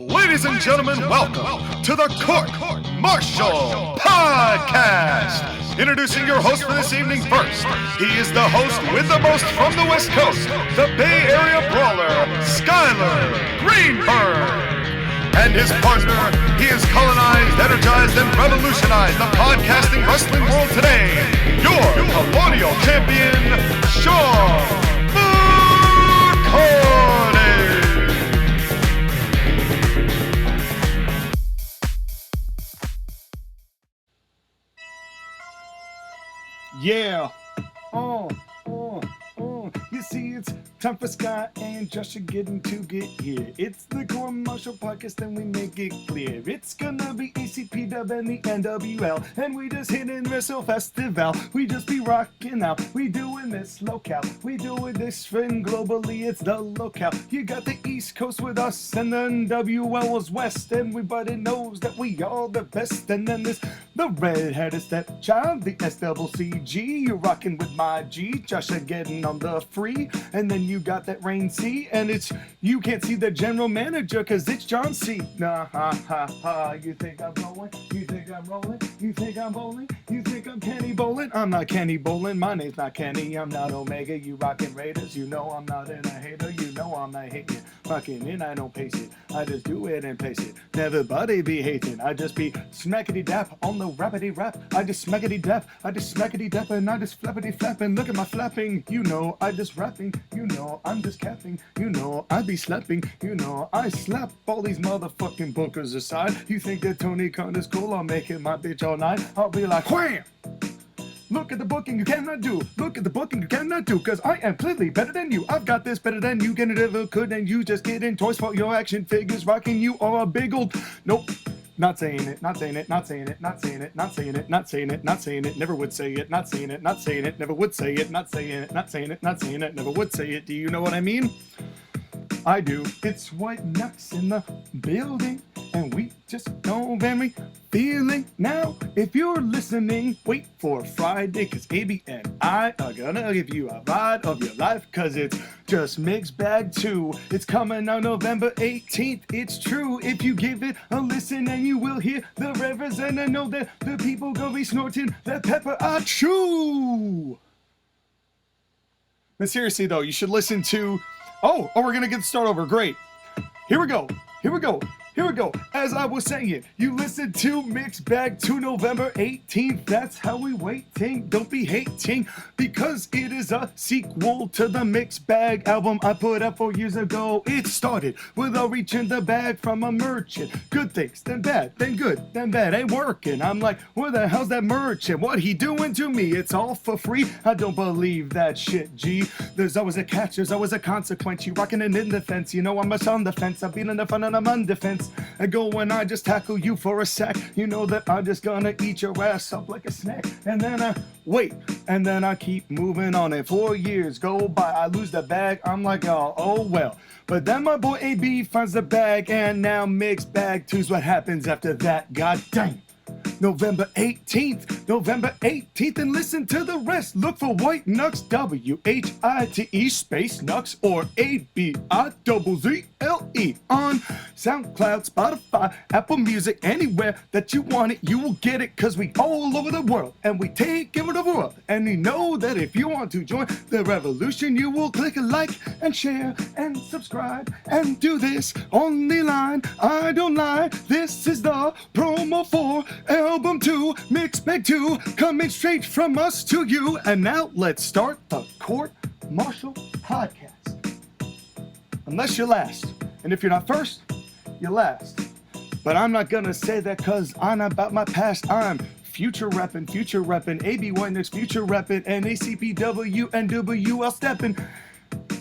Ladies and gentlemen, welcome to the Court Martial Podcast. Introducing your host for this evening first. He is the host with the most from the West Coast, the Bay Area Brawler, Skyler Greenberg. And his partner, he has colonized, energized, and revolutionized the podcasting wrestling world today. Your Colonial champion, Sean McCarty. Yeah. You see, it's time for Sky and JoshAgeddon to get here. It's the Court Martial Podcast and we make it clear. It's gonna be ACPW and the NWL. And we just hit in Wrestle Festival. We just be rocking out. We doing this locale. We doing this friend globally. It's the locale. You got the East Coast with us and the NWL was West. Everybody knows that we are the best. And then there's the red-headed stepchild, the SWCG. You're rocking with my G, JoshAgeddon on the free. And then you got that Rain C, and it's, you can't see the general manager, cause it's John C. Nah, ha, ha, ha, you think I'm rolling? You think I'm rolling? You think I'm bowling? You think I'm Kenny Bowling? I'm not Kenny Bowling, my name's not Kenny, I'm not Omega, you rockin' Raiders, you know I'm not in a hater, you know I'm not hating, rockin' in, I don't pace it, I just do it and pace it, everybody be hating, I just be smackety dap on the rapidy rap, I just smackety dap, I just smackety dap, and I just flappity flapping, look at my flapping, you know, I just rapping, you know, I'm just capping, you know, I be slapping, you know, I slap all these motherfucking bookers aside. You think that Tony Khan is cool? I'll make it my bitch all night. I'll be like, wham! Look at the booking you cannot do. Look at the booking you cannot do. Cause I am clearly better than you. I've got this better than you can ever could. And you just getting toys for your action figures. Rocking you are a big old, nope. Not saying it, not saying it, not saying it, not saying it, not saying it, not saying it, not saying it, never would say it, not saying it, not saying it, never would say it, not saying it, not saying it, not saying it, never would say it. Do you know what I mean? I do. It's White Knux in the building, and we just know very feeling. Now, if you're listening, wait for Friday, cause AB and I are gonna give you a ride of your life, cause it's just Mixed Bag 2. It's coming out November 18th. It's true. If you give it a listen, and you will hear the reverence, and I know that the people gonna be snorting that pepper I chew. But seriously though, you should listen to. Oh, we're gonna get the start over. Great. Here we go. As I was saying, you listen to Mixed Bag 2 November 18th. That's how we waiting. Don't be hating, because it is a sequel to the Mixed Bag album I put out 4 years ago. It started with a reach in the bag from a merchant. Good things, then bad, then good, then bad ain't working. I'm like, where the hell's that merchant? What he doing to me? It's all for free. I don't believe that shit, G. There's always a catch, there's always a consequence. You rocking it in the fence, you know I'm much on the fence. I'm beating the fun and I'm on defense. I go and I just tackle you for a sack. You know that I'm just gonna eat your ass up like a snack. And then I wait, and then I keep moving on. And 4 years go by, I lose the bag. I'm like, oh well. But then my boy AB finds the bag, and now Mixed Bag 2's what happens after that. God dang. November 18th, and listen to the rest. Look for White Knux, WHITE space Knux, or ABIZZLE on SoundCloud, Spotify, Apple Music, anywhere that you want it, you will get it, cause we all over the world, and we take over the world, and we know that if you want to join the revolution, you will click a like, and share, and subscribe, and do this on the line. I don't lie, this is the promo for Album 2, Mixed Bag 2, coming straight from us to you. And now let's start the Court Martial Podcast. Unless you're last. And if you're not first, you're last. But I'm not gonna say that cause I'm about my past. I'm future reppin', AB White Knux future reppin', and ACPW and NWL steppin'.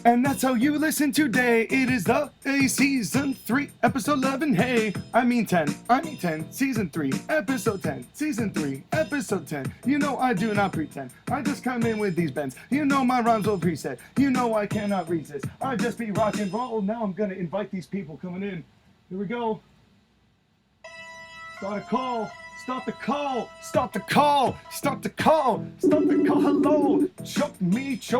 And that's how you listen today. It is the season 3, episode 11. Hey, I mean 10, season 3, episode 10, season 3, episode 10. You know I do not pretend. I just come in with these bends. You know my rhymes will preset. You know I cannot resist. I just be rock and roll. Now I'm gonna invite these people coming in. Here we go. Start a call. Start the call, start the call, start the call, start the call. Hello, choke me hard,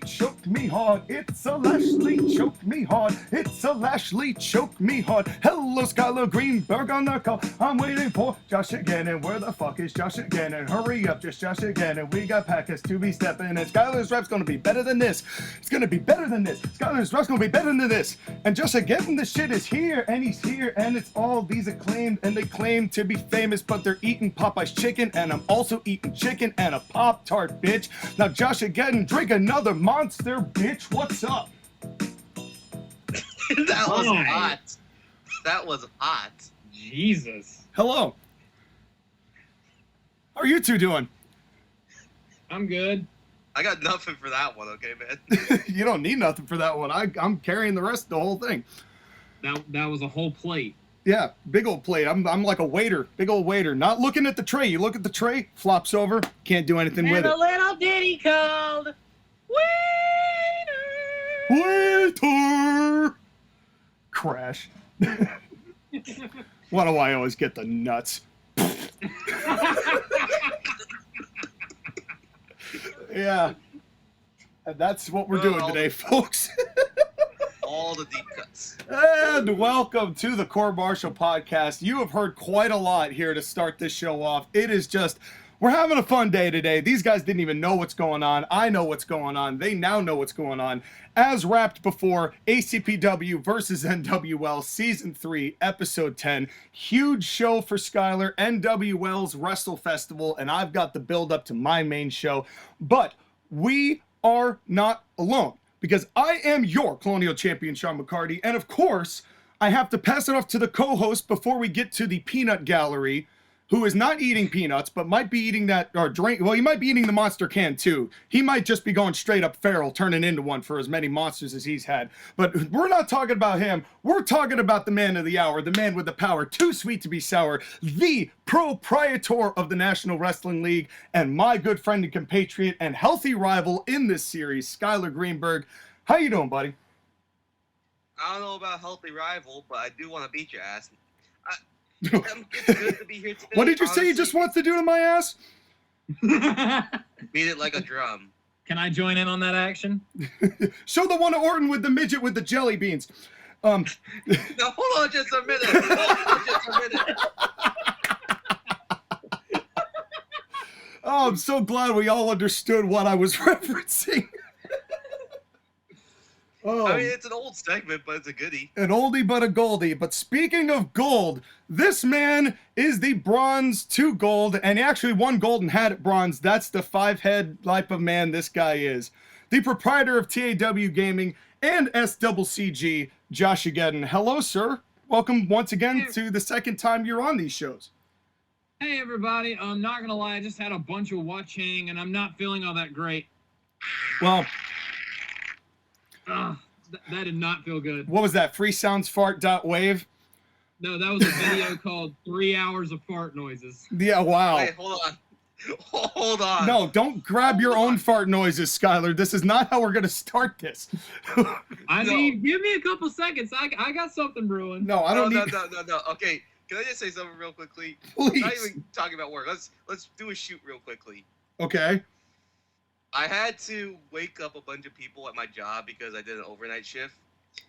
choke me hard. It's a Lashley, choke me hard. It's a Lashley, choke me hard. Hello, Skylar Greenberg on the call. I'm waiting for JoshAgeddon. Where the fuck is JoshAgeddon? Hurry up, just JoshAgeddon. We got packets to be stepping, and Skylar's rap's gonna be better than this. It's gonna be better than this. Skylar's rap's gonna be better than this. And JoshAgeddon, the shit is here, and he's here, and it's all these acclaimed, and they claim to be famous, but they're eating Popeye's chicken, and I'm also eating chicken and a Pop-Tart, bitch. Now, JoshAgeddon, drink another monster, bitch. What's up? That was hot. That was hot. Jesus. Hello. How are you two doing? I'm good. I got nothing for that one, okay, man? You don't need nothing for that one. I'm carrying the rest of the whole thing. That was a whole plate. Yeah, big old plate. I'm like a waiter, big old waiter. Not looking at the tray. You look at the tray, flops over, can't do anything with it. And a little ditty called Waiter. Waiter! Crash. Why do I always get the nuts? Yeah. And that's what we're doing today, folks. All the deep cuts. And welcome to the Court Martial Podcast. You have heard quite a lot here to start this show off. It is just, we're having a fun day today. These guys didn't even know what's going on. I know what's going on. They now know what's going on. As wrapped before, ACPW versus NWL Season 3, Episode 10. Huge show for Skylar, NWL's Wrestle Festival, and I've got the build up to my main show. But we are not alone, because I am your Colonial Champion, Sean McCarty, and of course, I have to pass it off to the co-host before we get to the peanut gallery, who is not eating peanuts, but might be eating that, or drink, well, he might be eating the monster can too. He might just be going straight up feral, turning into one for as many monsters as he's had. But we're not talking about him. We're talking about the man of the hour, the man with the power, too sweet to be sour, the proprietor of the National Wrestling League, and my good friend and compatriot and healthy rival in this series, Skylar Greenberg. How you doing, buddy? I don't know about healthy rival, but I do want to beat your ass. It's good to be here today. What did you say you just want to do to my ass? Beat it like a drum. Can I join in on that action? Show the one to Orton with the midget with the jelly beans. No, hold on just a minute. Oh, I'm so glad we all understood what I was referencing. Oh, I mean, it's an old segment, but it's a goodie. an oldie but a goldie. But speaking of gold, this man is the bronze 2 gold, and he actually won gold and had it bronze. That's the 5-head type of man this guy is. The proprietor of TAW Gaming and SCCG, JoshAgeddon. Hello, sir. Welcome once again to the second time you're on these shows. Hey, everybody. I'm not going to lie. I just had a bunch of watching, and I'm not feeling all that great. Well, That did not feel good. what was that? Freesoundsfart.wave? No, that was a video called 3 hours of fart noises. Yeah, wow. Wait, hold on. Hold on. No, don't grab your own fart noises, Skylar. This is not how we're going to start this. I mean, give me a couple seconds. I got something brewing. No, I don't need... No. Okay, can I just say something real quickly? Please. Not even talking about work. Let's do a shoot real quickly. Okay. I had to wake up a bunch of people at my job because I did an overnight shift.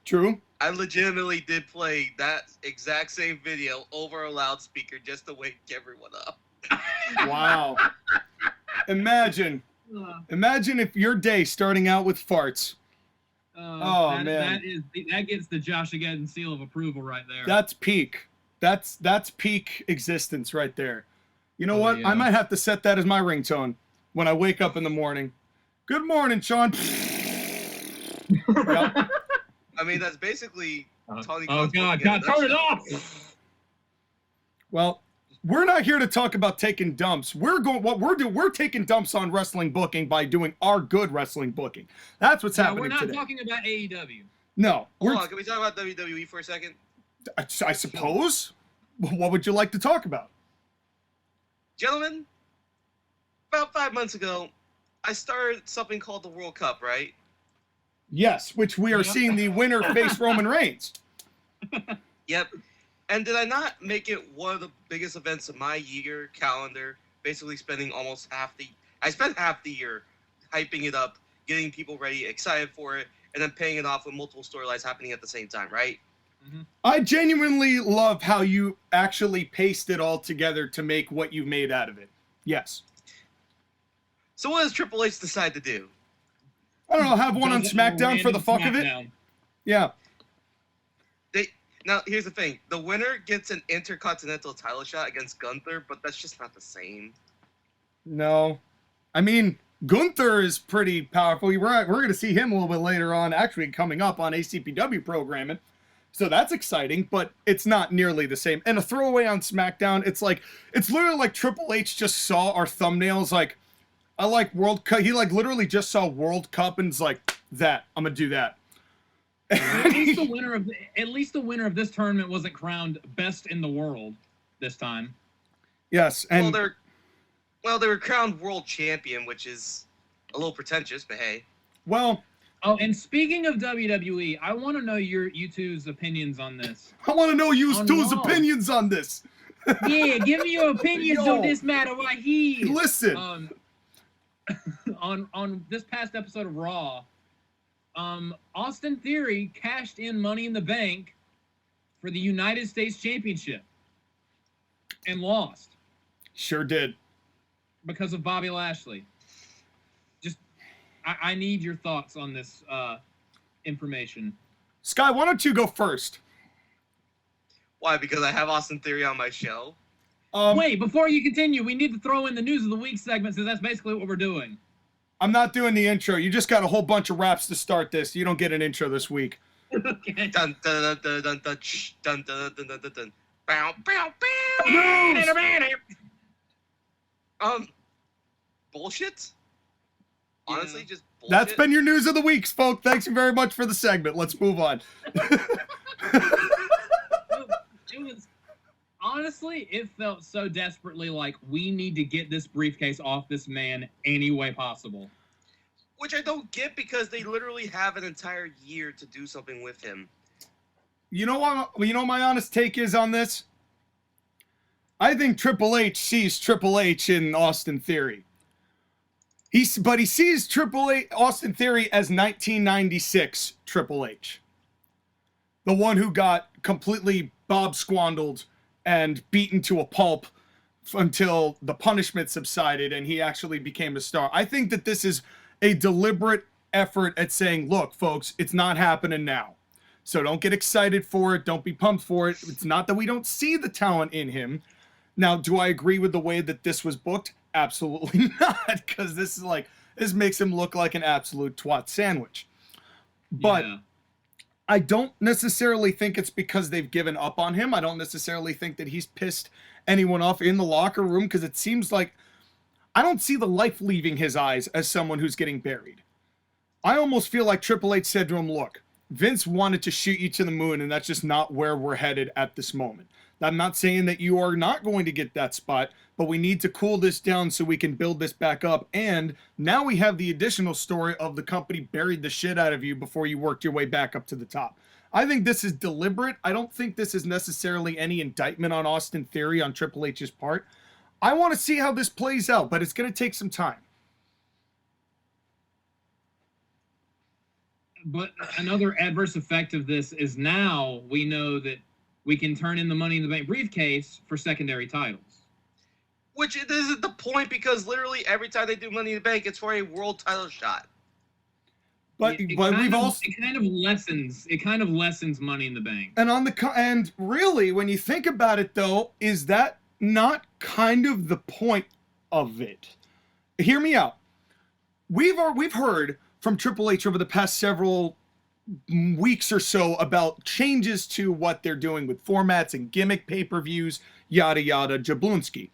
True. I legitimately did play that exact same video over a loudspeaker just to wake everyone up. Wow. Imagine if your day starting out with farts. Man. That gets the JoshAgeddon seal of approval right there. That's peak. That's peak existence right there. You know what? Yeah. I might have to set that as my ringtone when I wake up in the morning. Good morning, Sean. Yep. I mean, that's basically Tony. Oh God, turn it off! Well, we're not here to talk about taking dumps. We're taking dumps on wrestling booking by doing our good wrestling booking. That's what's happening We're not today. talking about AEW. No. Hold on, can we talk about WWE for a second? I suppose. What would you like to talk about? Gentlemen, about 5 months ago, I started something called the World Cup, right? Yes, which we are seeing the winner face Roman Reigns. Yep. And did I not make it one of the biggest events of my year calendar? Basically spending almost I spent half the year hyping it up, getting people ready, excited for it, and then paying it off with multiple storylines happening at the same time, right? Mm-hmm. I genuinely love how you actually paced it all together to make what you made out of it. Yes. So what does Triple H decide to do? I don't know, have one on Does it SmackDown for the fuck of it? SmackDown. Yeah. Now, here's the thing. The winner gets an Intercontinental title shot against Gunther, but that's just not the same. No. I mean, Gunther is pretty powerful. We're going to see him a little bit later on, actually coming up on ACPW programming. So that's exciting, but it's not nearly the same. And a throwaway on SmackDown, it's literally like Triple H just saw our thumbnails, like, I like World Cup. He like literally just saw World Cup and is like, I'm going to do that. At least the winner of this tournament wasn't crowned best in the world this time. Yes, and they were crowned world champion, which is a little pretentious, but hey. Well, oh, and speaking of WWE, I want to know you two's opinions on this. I want to know you On two's Raw. opinions on this. Yeah, give me your opinions Yo. on this matter right here. Listen, on this past episode of Raw, Austin Theory cashed in Money in the Bank for the United States Championship and lost sure did. because of Bobby Lashley. Just, I need your thoughts on this information. Sky, why don't you go first? Why? Because I have Austin Theory on my show? Wait, before you continue, we need to throw in the News of the Week segment, so that's basically what we're doing. I'm not doing the intro. You just got a whole bunch of raps to start this. You don't get an intro this week. Okay. Dun dun dun dun dun dun dun dun dun dun dun dun. Bow bow bow. Bullshit. Honestly, just bullshit. That's been your News of the Week, folks. Thanks very much for the segment. Let's move on. Honestly, it felt so desperately like we need to get this briefcase off this man any way possible. Which I don't get because they literally have an entire year to do something with him. You know what? You know what my honest take is on this? I think Triple H sees Triple H in Austin Theory. But he sees Austin Theory as 1996 Triple H. The one who got completely bob-squandled and beaten to a pulp until the punishment subsided and he actually became a star. I think that this is a deliberate effort at saying, look, folks, it's not happening now. So don't get excited for it. Don't be pumped for it. It's not that we don't see the talent in him. Now, do I agree with the way that this was booked? Absolutely not, because this makes him look like an absolute twat sandwich. But Yeah. I don't necessarily think it's because they've given up on him. I don't necessarily think that he's pissed anyone off in the locker room, because it seems like I don't see the life leaving his eyes as someone who's getting buried. I almost feel like Triple H said to him, look, Vince wanted to shoot you to the moon, and that's just not where we're headed at this moment. I'm not saying that you are not going to get that spot, but we need to cool this down so we can build this back up. And now we have the additional story of the company buried the shit out of you before you worked your way back up to the top. I think this is deliberate. I don't think this is necessarily any indictment on Austin Theory on Triple H's part. I want to see how this plays out, but it's going to take some time. But another adverse effect of this is now we know that we can turn in the Money in the Bank briefcase for secondary titles. Which isn't the point, because literally every time they do Money in the Bank, it's for a world title shot. But It kind of lessens Money in the Bank. And really, when you think about it, though, is that not kind of the point of it? Hear me out. We've heard from Triple H over the past several weeks or so about changes to what they're doing with formats and gimmick pay-per-views, yada yada, jablonski.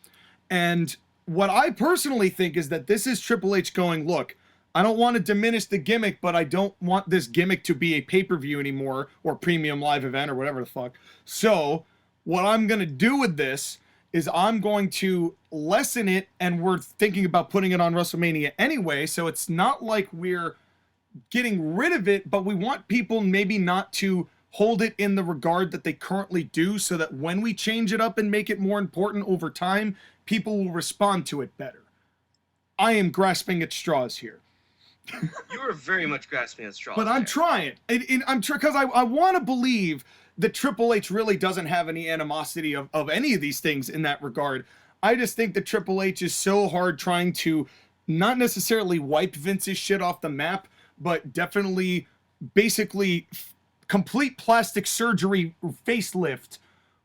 And what I personally think is that this is Triple H going, look, I don't want to diminish the gimmick, but I don't want this gimmick to be a pay-per-view anymore, or premium live event, or whatever the fuck. So what I'm going to do with this is I'm going to lessen it, and we're thinking about putting it on WrestleMania anyway, so it's not like we're getting rid of it, but we want people maybe not to hold it in the regard that they currently do, so that when we change it up and make it more important over time, people will respond to it better. I am grasping at straws here. You are very much grasping at straws. But I'm trying. Because I want to believe that Triple H really doesn't have any animosity of any of these things in that regard. I just think that Triple H is so hard trying to not necessarily wipe Vince's shit off the map, but definitely basically complete plastic surgery facelift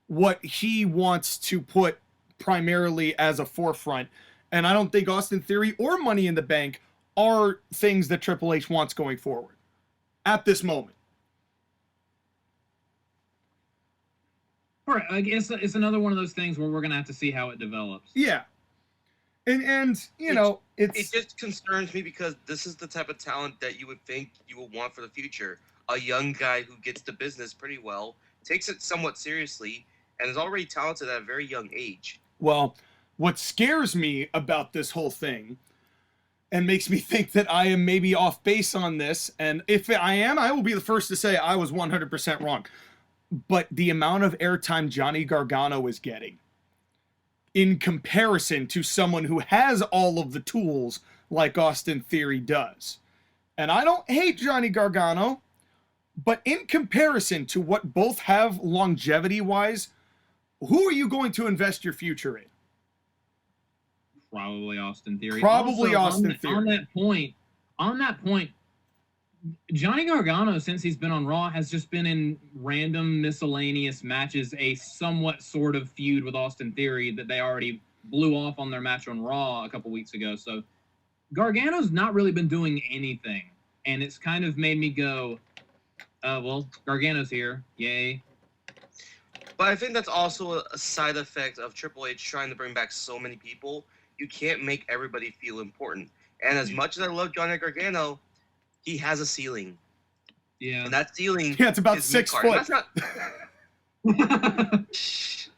what he wants to put primarily as a forefront. And I don't think Austin Theory or Money in the Bank are things that Triple H wants going forward at this moment. All right, I guess it's another one of those things where we're going to have to see how it develops. Yeah. And you know, it just concerns me because this is the type of talent that you would think you will want for the future. A young guy who gets the business pretty well, takes it somewhat seriously, and is already talented at a very young age. Well, what scares me about this whole thing and makes me think that I am maybe off base on this, and if I am, I will be the first to say I was 100% wrong. But the amount of airtime Johnny Gargano is getting in comparison to someone who has all of the tools like Austin Theory does. And I don't hate Johnny Gargano, but in comparison to what both have longevity-wise, who are you going to invest your future in? Probably Austin Theory. Probably also, Austin Theory. On that point, Johnny Gargano, since he's been on Raw, has just been in random miscellaneous matches, a somewhat sort of feud with Austin Theory that they already blew off on their match on Raw a couple weeks ago. So Gargano's not really been doing anything. And it's kind of made me go, well, Gargano's here. Yay. But I think that's also a side effect of Triple H trying to bring back so many people. You can't make everybody feel important. And as much as I love Johnny Gargano, he has a ceiling. Yeah. And that ceiling Yeah, it's about is 6 mid-card. foot. That's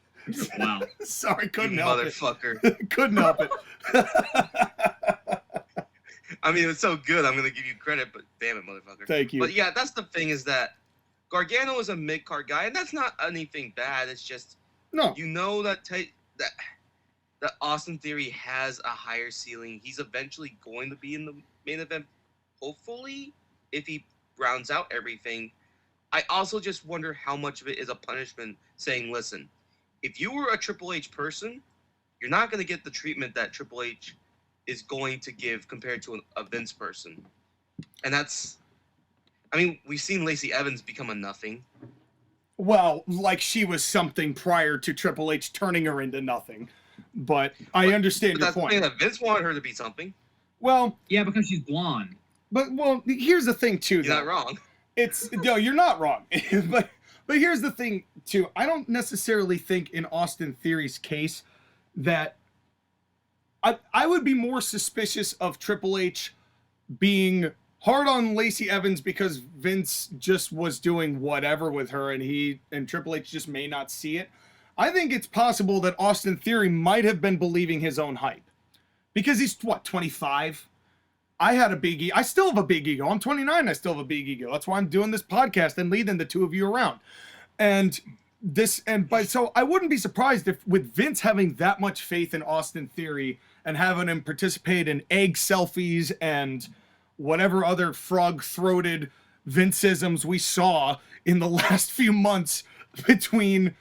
not... Wow. Sorry, couldn't You help it. motherfucker. Couldn't help it. I mean, it's so good, I'm going to give you credit, but damn it, motherfucker. Thank you. But yeah, that's the thing is that Gargano is a mid-card guy, and that's not anything bad. It's just, No. you know that Austin Theory has a higher ceiling. He's eventually going to be in the main event, hopefully, if he rounds out everything. I also just wonder how much of it is a punishment saying, listen, if you were a Triple H person, you're not going to get the treatment that Triple H is going to give compared to a Vince person. And that's... I mean, we've seen Lacey Evans become a nothing. Well, like she was something prior to Triple H turning her into nothing. But I understand your That's the point. thing, that Vince wanted her to be something. Well, Yeah, because she's blonde. well, here's the thing too. You're not wrong. No, you're not wrong. but here's the thing too. I don't necessarily think in Austin Theory's case that I would be more suspicious of Triple H being hard on Lacey Evans because Vince just was doing whatever with her and Triple H just may not see it. I think it's possible that Austin Theory might have been believing his own hype. Because he's, 25? I had a big ego. I still have a big ego. I'm 29, I still have a big ego. That's why I'm doing this podcast and leading the two of you around. So I wouldn't be surprised if with Vince having that much faith in Austin Theory and having him participate in egg selfies and whatever other frog-throated Vinceisms we saw in the last few months between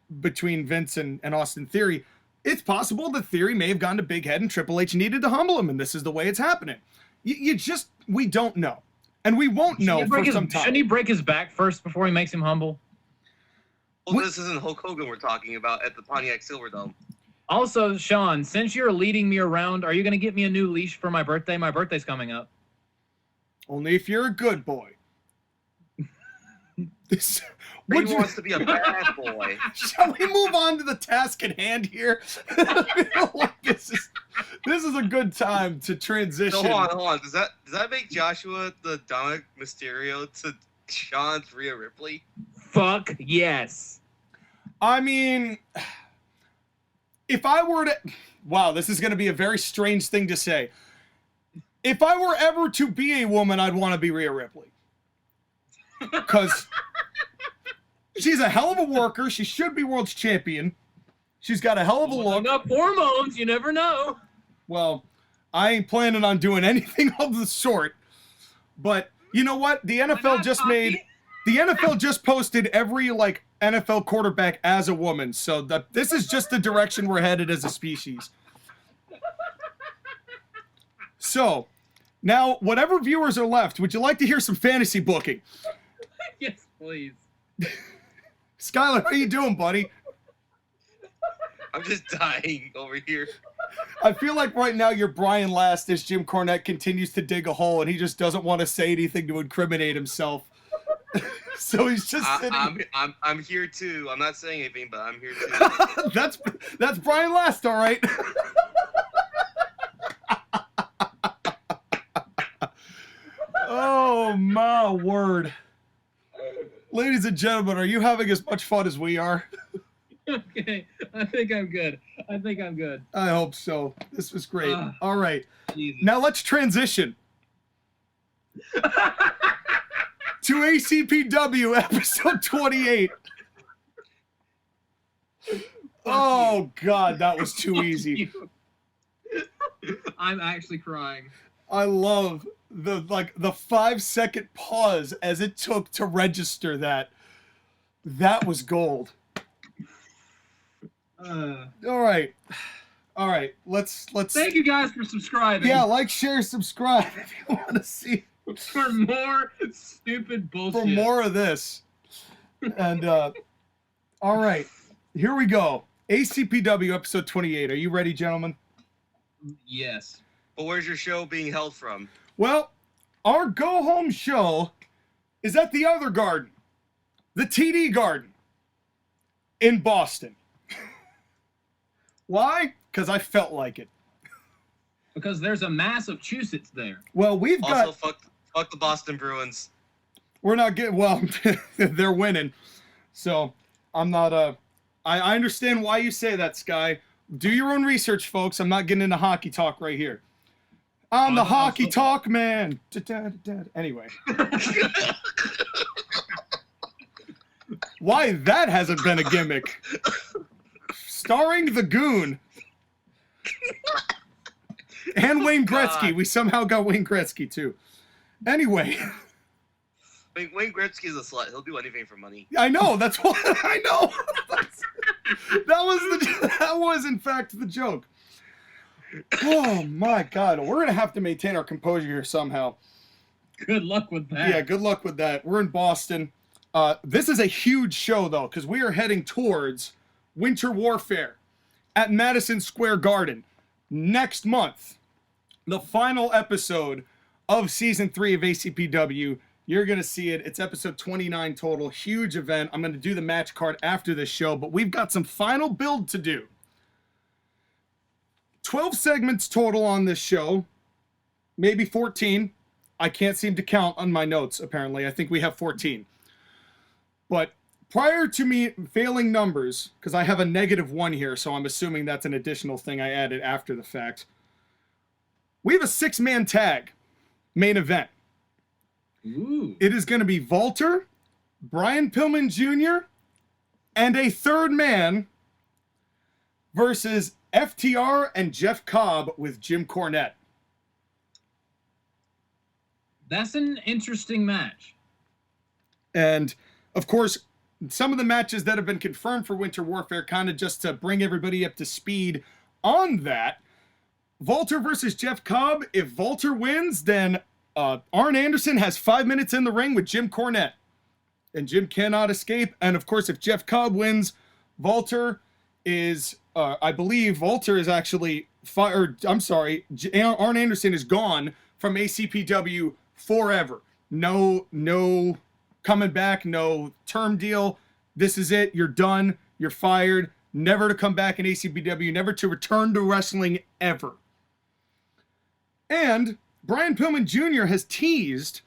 Vince and Austin Theory, it's possible that Theory may have gone to Big Head and Triple H needed to humble him, and this is the way it's happening. We don't know. And we won't know for some time. Shouldn't he break his back first before he makes him humble? Well, this isn't Hulk Hogan we're talking about at the Pontiac Silverdome. Also, Sean, since you're leading me around, are you going to get me a new leash for my birthday? My birthday's coming up. Only if you're a good boy. He wants to be a bad boy. Shall we move on to the task at hand here? I feel like this is a good time to transition. So hold on. Does that make Joshua the Dominik Mysterio to Sean's Rhea Ripley? Fuck yes. I mean, if I were to... Wow, this is going to be a very strange thing to say. If I were ever to be a woman, I'd want to be Rhea Ripley. Because She's a hell of a worker. She should be world's champion. She's got a hell of a look. Enough hormones, you never know. Well, I ain't planning on doing anything of the sort. But you know what? The NFL just posted every like NFL quarterback as a woman. So this is just the direction we're headed as a species. So, now whatever viewers are left, would you like to hear some fantasy booking? Yes, please. Skylar, how you doing, buddy? I'm just dying over here. I feel like right now you're Brian Last as Jim Cornette continues to dig a hole and he just doesn't want to say anything to incriminate himself. So he's just sitting. I'm here too. I'm not saying anything, but I'm here too. That's Brian Last, all right. Oh my word. Ladies and gentlemen, are you having as much fun as we are? Okay, I think I'm good. I hope so. This was great. All right. Jesus. Now let's transition to ACPW episode 28. Oh, God, that was too easy. I'm actually crying. I love the 5-second pause as it took to register that. That was gold. All right. Let's. Thank you guys for subscribing. Yeah, like, share, subscribe if you want to see for more stupid bullshit. For more of this. And all right, here we go. ACPW episode 28. Are you ready, gentlemen? Yes. But where's your show being held from? Well, our go-home show is at the other garden, the TD Garden in Boston. Why? Because I felt like it. Because there's a Massachusetts there. Well, we've got... Also, fuck the Boston Bruins. We're not getting... Well, they're winning. So, I'm not... I understand why you say that, Sky. Do your own research, folks. I'm not getting into hockey talk right here. I'm the hockey talk man. Anyway. Why that hasn't been a gimmick. Starring the Goon. And Wayne Gretzky. God. We somehow got Wayne Gretzky, too. Anyway. Wayne Gretzky's a slut. He'll do anything for money. I know. That's what I know. That was, in fact, the joke. Oh, my God. We're going to have to maintain our composure here somehow. Good luck with that. Yeah, good luck with that. We're in Boston. This is a huge show, though, because we are heading towards Winter Warfare at Madison Square Garden next month. The final episode of Season 3 of ACPW. You're going to see it. It's episode 29 total. Huge event. I'm going to do the match card after this show, but we've got some final build to do. 12 segments total on this show. Maybe 14. I can't seem to count on my notes, apparently. I think we have 14. But prior to me failing numbers, because I have a -1 here, so I'm assuming that's an additional thing I added after the fact. We have a 6-man tag main event. Ooh. It is going to be Walter, Brian Pillman Jr., and a third man versus FTR and Jeff Cobb with Jim Cornette. That's an interesting match. And, of course, some of the matches that have been confirmed for Winter Warfare, kind of just to bring everybody up to speed on that. Walter versus Jeff Cobb. If Walter wins, then Arn Anderson has 5 minutes in the ring with Jim Cornette. And Jim cannot escape. And, of course, if Jeff Cobb wins, Walter is... I believe Walter is actually fired. I'm sorry. Arn Anderson is gone from ACPW forever. No coming back. No term deal. This is it. You're done. You're fired. Never to come back in ACPW. Never to return to wrestling ever. And Brian Pillman Jr. has teased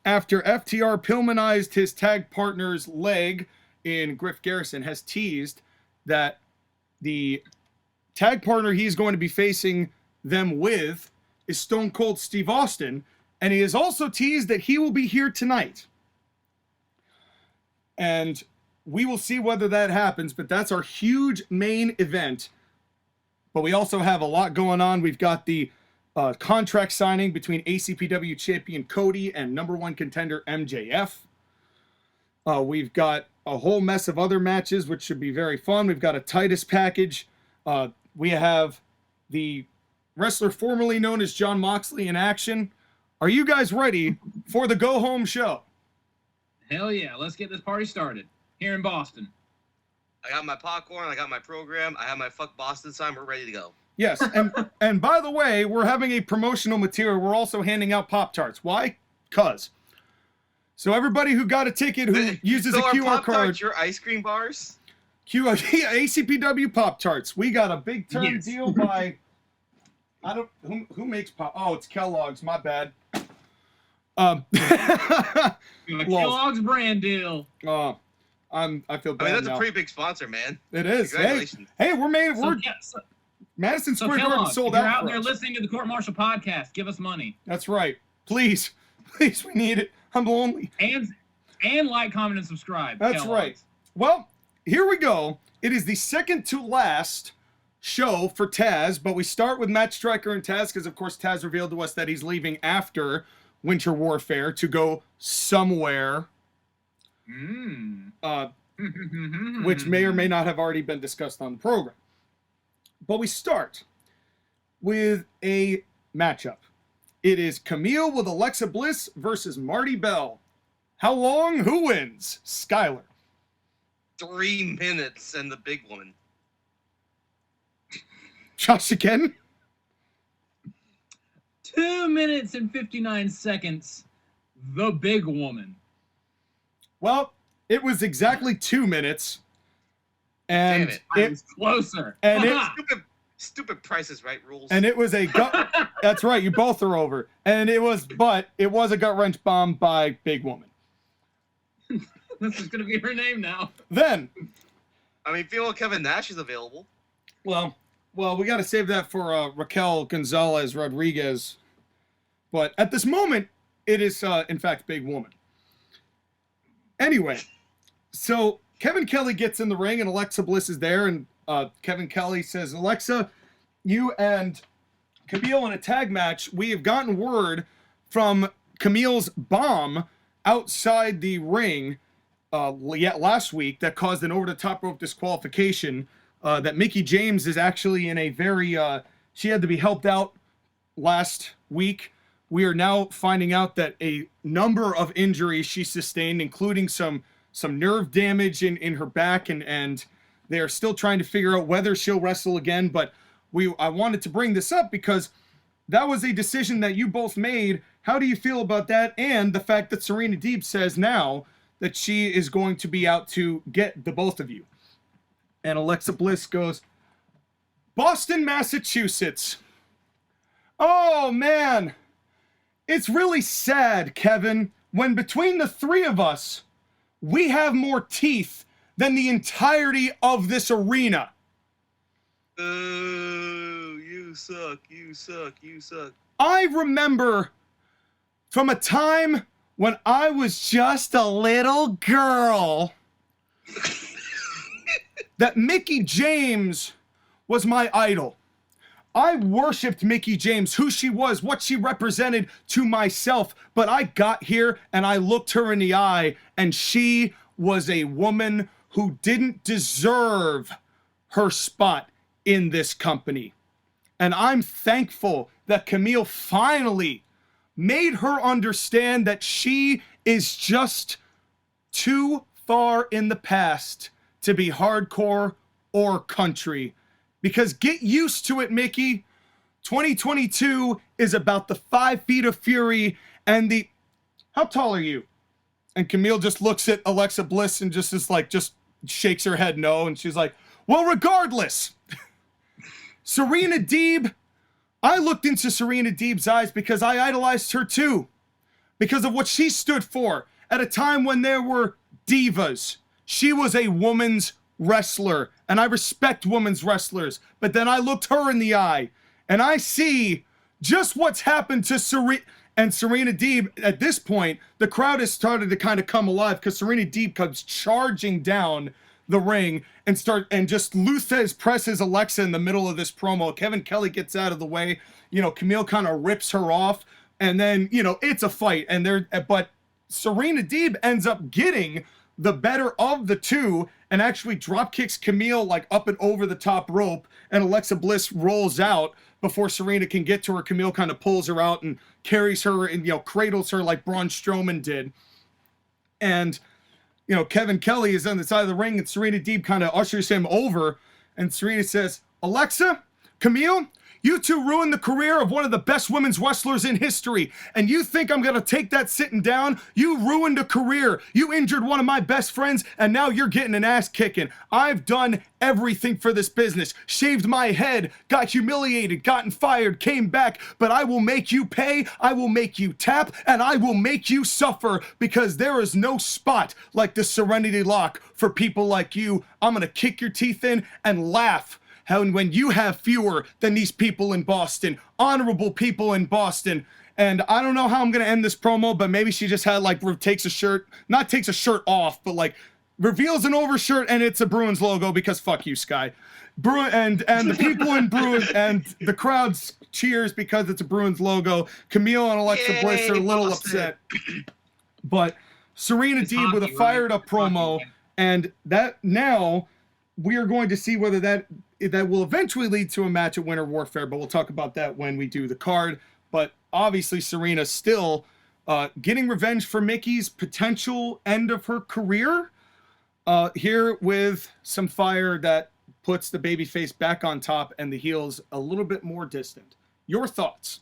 after FTR Pillmanized his tag partner's leg in Griff Garrison, has teased that the tag partner he's going to be facing them with is Stone Cold Steve Austin, and he has also teased that he will be here tonight. And we will see whether that happens, but that's our huge main event. But we also have a lot going on. We've got the contract signing between ACPW champion Cody and number one contender MJF. We've got a whole mess of other matches, which should be very fun. We've got a Titus package. We have the wrestler formerly known as Jon Moxley in action. Are you guys ready for the go-home show? Hell yeah, let's get this party started here in Boston. I got my popcorn, I got my program, I have my Fuck Boston sign, we're ready to go. Yes, and by the way, we're having a promotional material. We're also handing out Pop-Tarts. Why? 'Cause. So everybody who got a ticket who uses a QR card. Your ice cream bars? ACPW Pop-Tarts. We got a big term Yes. deal by... Who makes Pop... Oh, it's Kellogg's. My bad. Kellogg's brand deal. I feel bad that's now. a pretty big sponsor, man. It is. Congratulations. Hey, we're Madison Square Garden Kellogg's, sold if you're out. out there listening to the Court Martial podcast, give us money. That's right. Please, we need it. I'm lonely. And like, comment, and subscribe. That's Kellogg's. right. Well, here we go. It is the second to last show for Taz, but we start with Matt Striker and Taz because, of course, Taz revealed to us that he's leaving after Winter Warfare to go somewhere. Which may or may not have already been discussed on the program. But we start with a matchup. It is Camille with Alexa Bliss versus Marty Bell. How long? Who wins? Skylar. 3 minutes and the big woman. Josh again? 2 minutes and 59 seconds. The big woman. Well, it was exactly 2 minutes. And Damn it. I was closer. And it, Stupid Price is Right rules. and it was a gut. That's right. You both are over. And it was a gut wrench bomb by Big Woman. This is gonna be her name now. Then, I mean, feel Kevin Nash is available. well, we got to save that for Raquel Gonzalez Rodriguez. But at this moment, it is in fact Big Woman. Anyway, so Kevin Kelly gets in the ring and Alexa Bliss is there, and Kevin Kelly says, Alexa, you and Camille in a tag match, we have gotten word from Camille's bomb outside the ring last week that caused an over-the-top rope disqualification, that Mickie James is actually in a very, she had to be helped out last week. We are now finding out that a number of injuries she sustained, including some nerve damage in her back, and they are still trying to figure out whether she'll wrestle again. But I wanted to bring this up because that was a decision that you both made. How do you feel about that? And the fact that Serena Deeb says now that she is going to be out to get the both of you. And Alexa Bliss goes, Boston, Massachusetts. Oh, man. It's really sad, Kevin, when between the three of us, we have more teeth than the entirety of this arena. Oh, you suck, you suck, you suck. I remember from a time when I was just a little girl that Mickie James was my idol. I worshipped Mickie James, who she was, what she represented to myself. But I got here and I looked her in the eye, and she was a woman who didn't deserve her spot in this company. And I'm thankful that Camille finally made her understand that she is just too far in the past to be hardcore or country. Because get used to it, Mickie. 2022 is about the 5 feet of fury and the... How tall are you? And Camille just looks at Alexa Bliss and just shakes her head no. And she's like, well, regardless. Serena Deeb, I looked into Serena Deeb's eyes because I idolized her too. Because of what she stood for at a time when there were divas. She was a woman's wrestler, and I respect women's wrestlers. But then I looked her in the eye, and I see just what's happened to Serena. And Serena Deeb, at this point, the crowd has started to kind of come alive because Serena Deeb comes charging down the ring and just Luthez presses Alexa in the middle of this promo. Kevin Kelly gets out of the way. Camille kind of rips her off, and then, it's a fight. But Serena Deeb ends up getting the better of the two and actually drop kicks Camille like up and over the top rope, and Alexa Bliss rolls out before Serena can get to her. Camille kind of pulls her out and carries her and, cradles her like Braun Strowman did. And, Kevin Kelly is on the side of the ring, and Serena Deeb kind of ushers him over, and Serena says, Alexa, Camille, you two ruined the career of one of the best women's wrestlers in history, and you think I'm going to take that sitting down? You ruined a career. You injured one of my best friends, and now you're getting an ass kicking. I've done everything for this business. Shaved my head, got humiliated, gotten fired, came back, but I will make you pay, I will make you tap, and I will make you suffer, because there is no spot like the Serenity Lock for people like you. I'm going to kick your teeth in and laugh when you have fewer than these people in Boston, honorable people in Boston. And I don't know how I'm going to end this promo, but maybe she just had takes a shirt off, but reveals an overshirt, and it's a Bruins logo because fuck you, Sky. And the people in Bruins and the crowd cheers because it's a Bruins logo. Camille and Alexa Bliss are a little upset. But Serena Deeb with a fired up promo, and that now we are going to see whether that will eventually lead to a match at Winter Warfare, but we'll talk about that when we do the card. But obviously Serena still getting revenge for Mickie's potential end of her career here with some fire that puts the babyface back on top and the heels a little bit more distant. Your thoughts?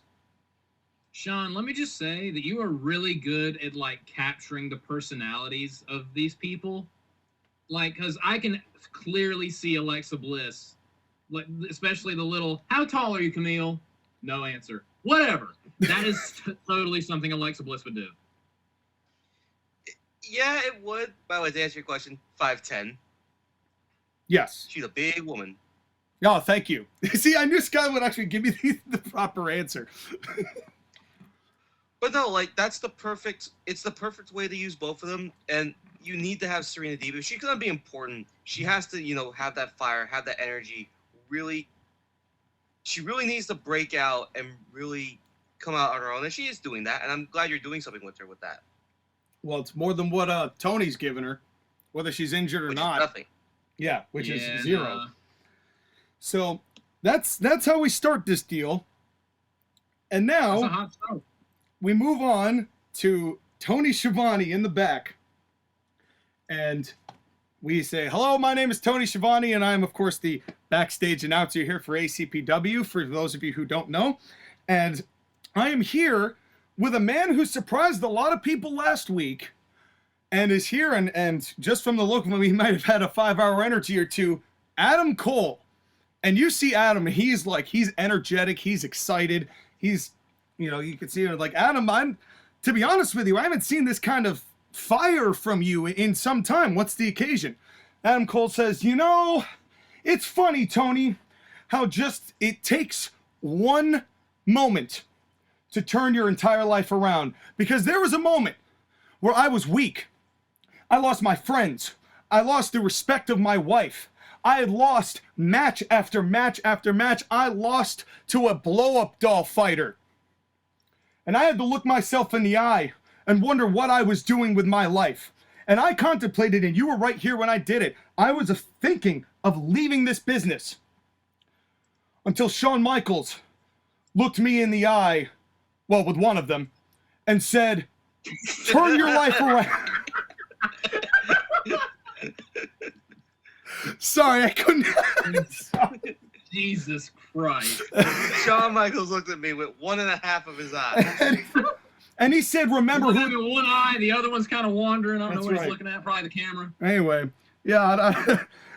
Sean, let me just say that you are really good at capturing the personalities of these people. Because I can clearly see Alexa Bliss, especially the little, how tall are you, Camille? No answer. Whatever. That is totally something Alexa Bliss would do. Yeah, it would. By the way, to answer your question, 5'10". Yes. She's a big woman. Oh, thank you. See, I knew Sky would actually give me the proper answer. But no, it's the perfect way to use both of them, and you need to have Serena Deeb. If she's going to be important, she has to, have that fire, have that energy. She really needs to break out and really come out on her own, and she is doing that, and I'm glad you're doing something with her with that. Well, it's more than what Tony's given her, whether she's injured or not. Nothing. Yeah, which is 0. So that's how we start this deal. And now we move on to Tony Schiavone in the back. And we say, hello, my name is Tony Schiavone, and I'm, of course, the backstage announcer here for ACPW, for those of you who don't know. And I am here with a man who surprised a lot of people last week and is here, and just from the look of him, he might have had a 5-hour energy or two, Adam Cole. And you see Adam, he's energetic, he's excited, he's, you can see it Adam, to be honest with you, I haven't seen this kind of fire from you in some time. What's the occasion? Adam Cole says, it's funny, Tony, how just it takes one moment to turn your entire life around. Because there was a moment where I was weak. I lost my friends. I lost the respect of my wife. I had lost match after match after match. I lost to a blow-up doll fighter. And I had to look myself in the eye and wonder what I was doing with my life. And I contemplated, and you were right here when I did it, I was thinking of leaving this business. Until Shawn Michaels looked me in the eye, well, with one of them, and said, turn your life around. Sorry, I couldn't. Jesus Christ. Shawn Michaels looked at me with 1.5 of his eyes. And he said, remember one who... having one eye, the other one's kind of wandering. I don't know what right. he's looking at, probably the camera. Anyway, yeah,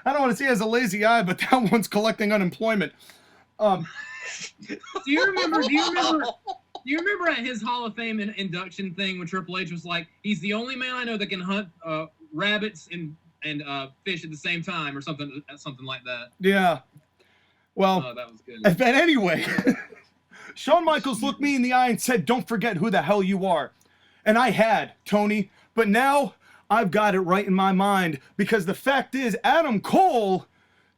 I don't want to say he has a lazy eye, but that one's collecting unemployment. Do you remember at his Hall of Fame induction thing when Triple H was like, he's the only man I know that can hunt rabbits and fish at the same time, or something like that? Yeah. Well, that was good. But anyway, Shawn Michaels looked me in the eye and said, don't forget who the hell you are. And I had, Tony. But now I've got it right in my mind, because the fact is Adam Cole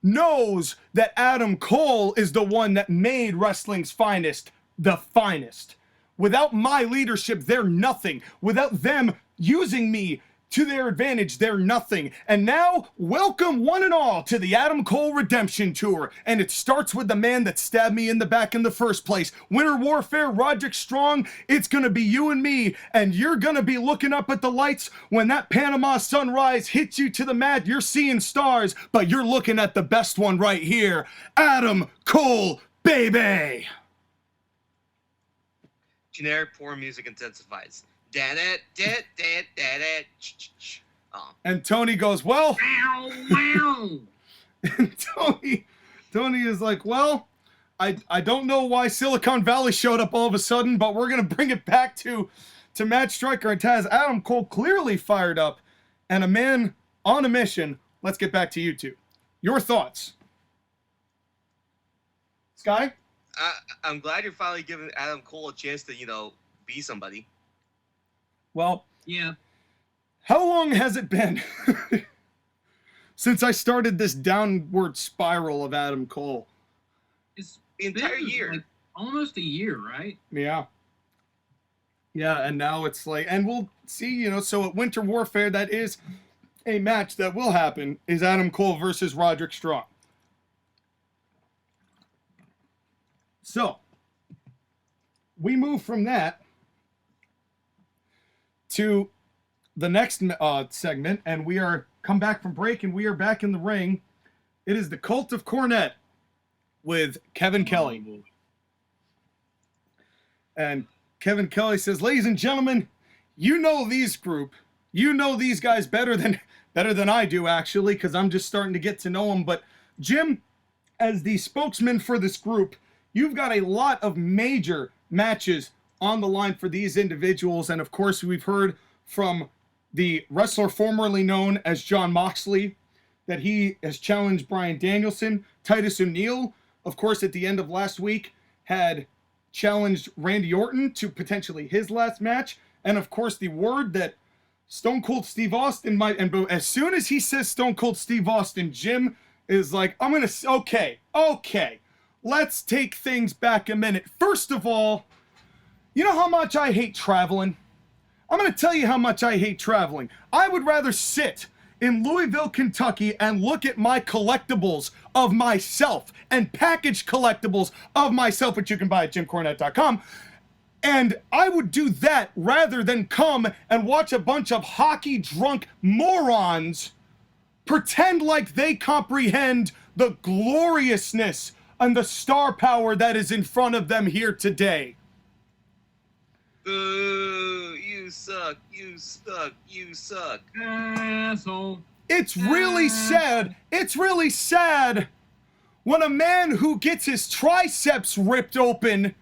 knows that Adam Cole is the one that made wrestling's finest the finest. Without my leadership, they're nothing. Without them using me to their advantage, they're nothing. And now, welcome one and all to the Adam Cole Redemption Tour. And it starts with the man that stabbed me in the back in the first place. Winter Warfare, Roderick Strong, it's gonna be you and me. And you're gonna be looking up at the lights when that Panama sunrise hits you to the mat. You're seeing stars, but you're looking at the best one right here. Adam Cole, baby! Generic poor music intensifies. Oh. And Tony goes, well, and Tony is like, well, I don't know why Silicon Valley showed up all of a sudden, but we're gonna bring it back to Matt Striker and Taz. Adam Cole clearly fired up, and a man on a mission. Let's get back to you two. Your thoughts, Sky? I'm glad you're finally giving Adam Cole a chance to, be somebody. Well, yeah. How long has it been since I started this downward spiral of Adam Cole? It's the entire been, year. like, almost a year, right? Yeah. Yeah, and now it's like, and we'll see, so at Winter Warfare, that is a match that will happen, is Adam Cole versus Roderick Strong. So, we move from that to the next segment, and we are come back from break, and we are back in the ring. It is the Cult of Cornette with Kevin Kelly. And Kevin Kelly says, ladies and gentlemen, you know these guys better than I do, actually, because I'm just starting to get to know them. But Jim, as the spokesman for this group, you've got a lot of major matches on the line for these individuals. And of course, we've heard from the wrestler formerly known as Jon Moxley that he has challenged Bryan Danielson. Titus O'Neil, of course, at the end of last week, had challenged Randy Orton to potentially his last match. And of course, the word that Stone Cold Steve Austin might, and as soon as he says Stone Cold Steve Austin, Jim is like, okay, let's take things back a minute. First of all, you know how much I hate traveling? I'm going to tell you how much I hate traveling. I would rather sit in Louisville, Kentucky and look at my collectibles of myself and packaged collectibles of myself, which you can buy at jimcornette.com. And I would do that rather than come and watch a bunch of hockey drunk morons pretend like they comprehend the gloriousness and the star power that is in front of them here today. You suck. Asshole. It's really sad. It's really sad when a man who gets his triceps ripped open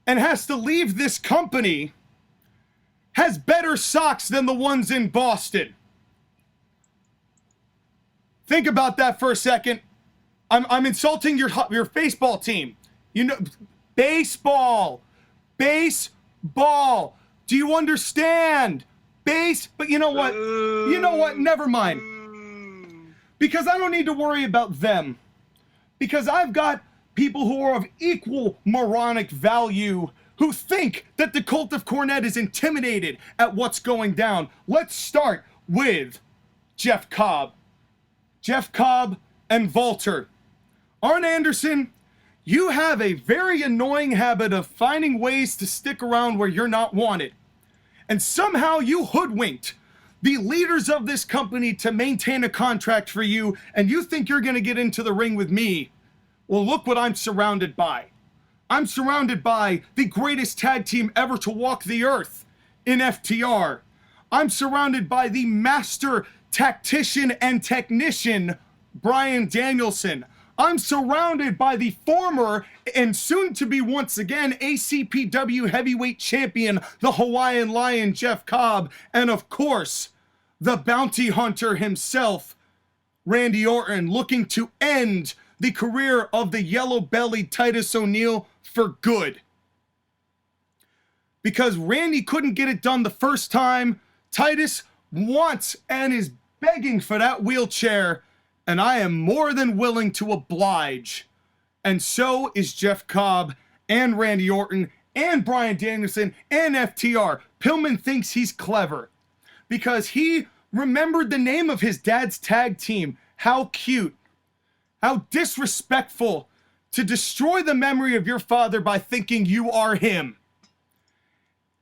and has to leave this company has better socks than the ones in Boston. Think about that for a second. I'm insulting your baseball team. Baseball. Do you understand? But you know what? Never mind. Because I don't need to worry about them. Because I've got people who are of equal moronic value who think that the Cult of Cornette is intimidated at what's going down. Let's start with Jeff Cobb. Jeff Cobb and Volter. Arn Anderson, you have a very annoying habit of finding ways to stick around where you're not wanted. And somehow you hoodwinked the leaders of this company to maintain a contract for you, and you think you're going to get into the ring with me. Well, look what I'm surrounded by. I'm surrounded by the greatest tag team ever to walk the earth in FTR. I'm surrounded by the master tactician and technician, Bryan Danielson. I'm surrounded by the former and soon to be once again ACPW heavyweight champion, the Hawaiian Lion, Jeff Cobb. And of course, the bounty hunter himself, Randy Orton, looking to end the career of the yellow-bellied Titus O'Neil for good. Because Randy couldn't get it done the first time. Titus wants and is begging for that wheelchair, and I am more than willing to oblige. And so is Jeff Cobb and Randy Orton and Bryan Danielson and FTR. Pillman thinks he's clever because he remembered the name of his dad's tag team. How cute. How disrespectful to destroy the memory of your father by thinking you are him.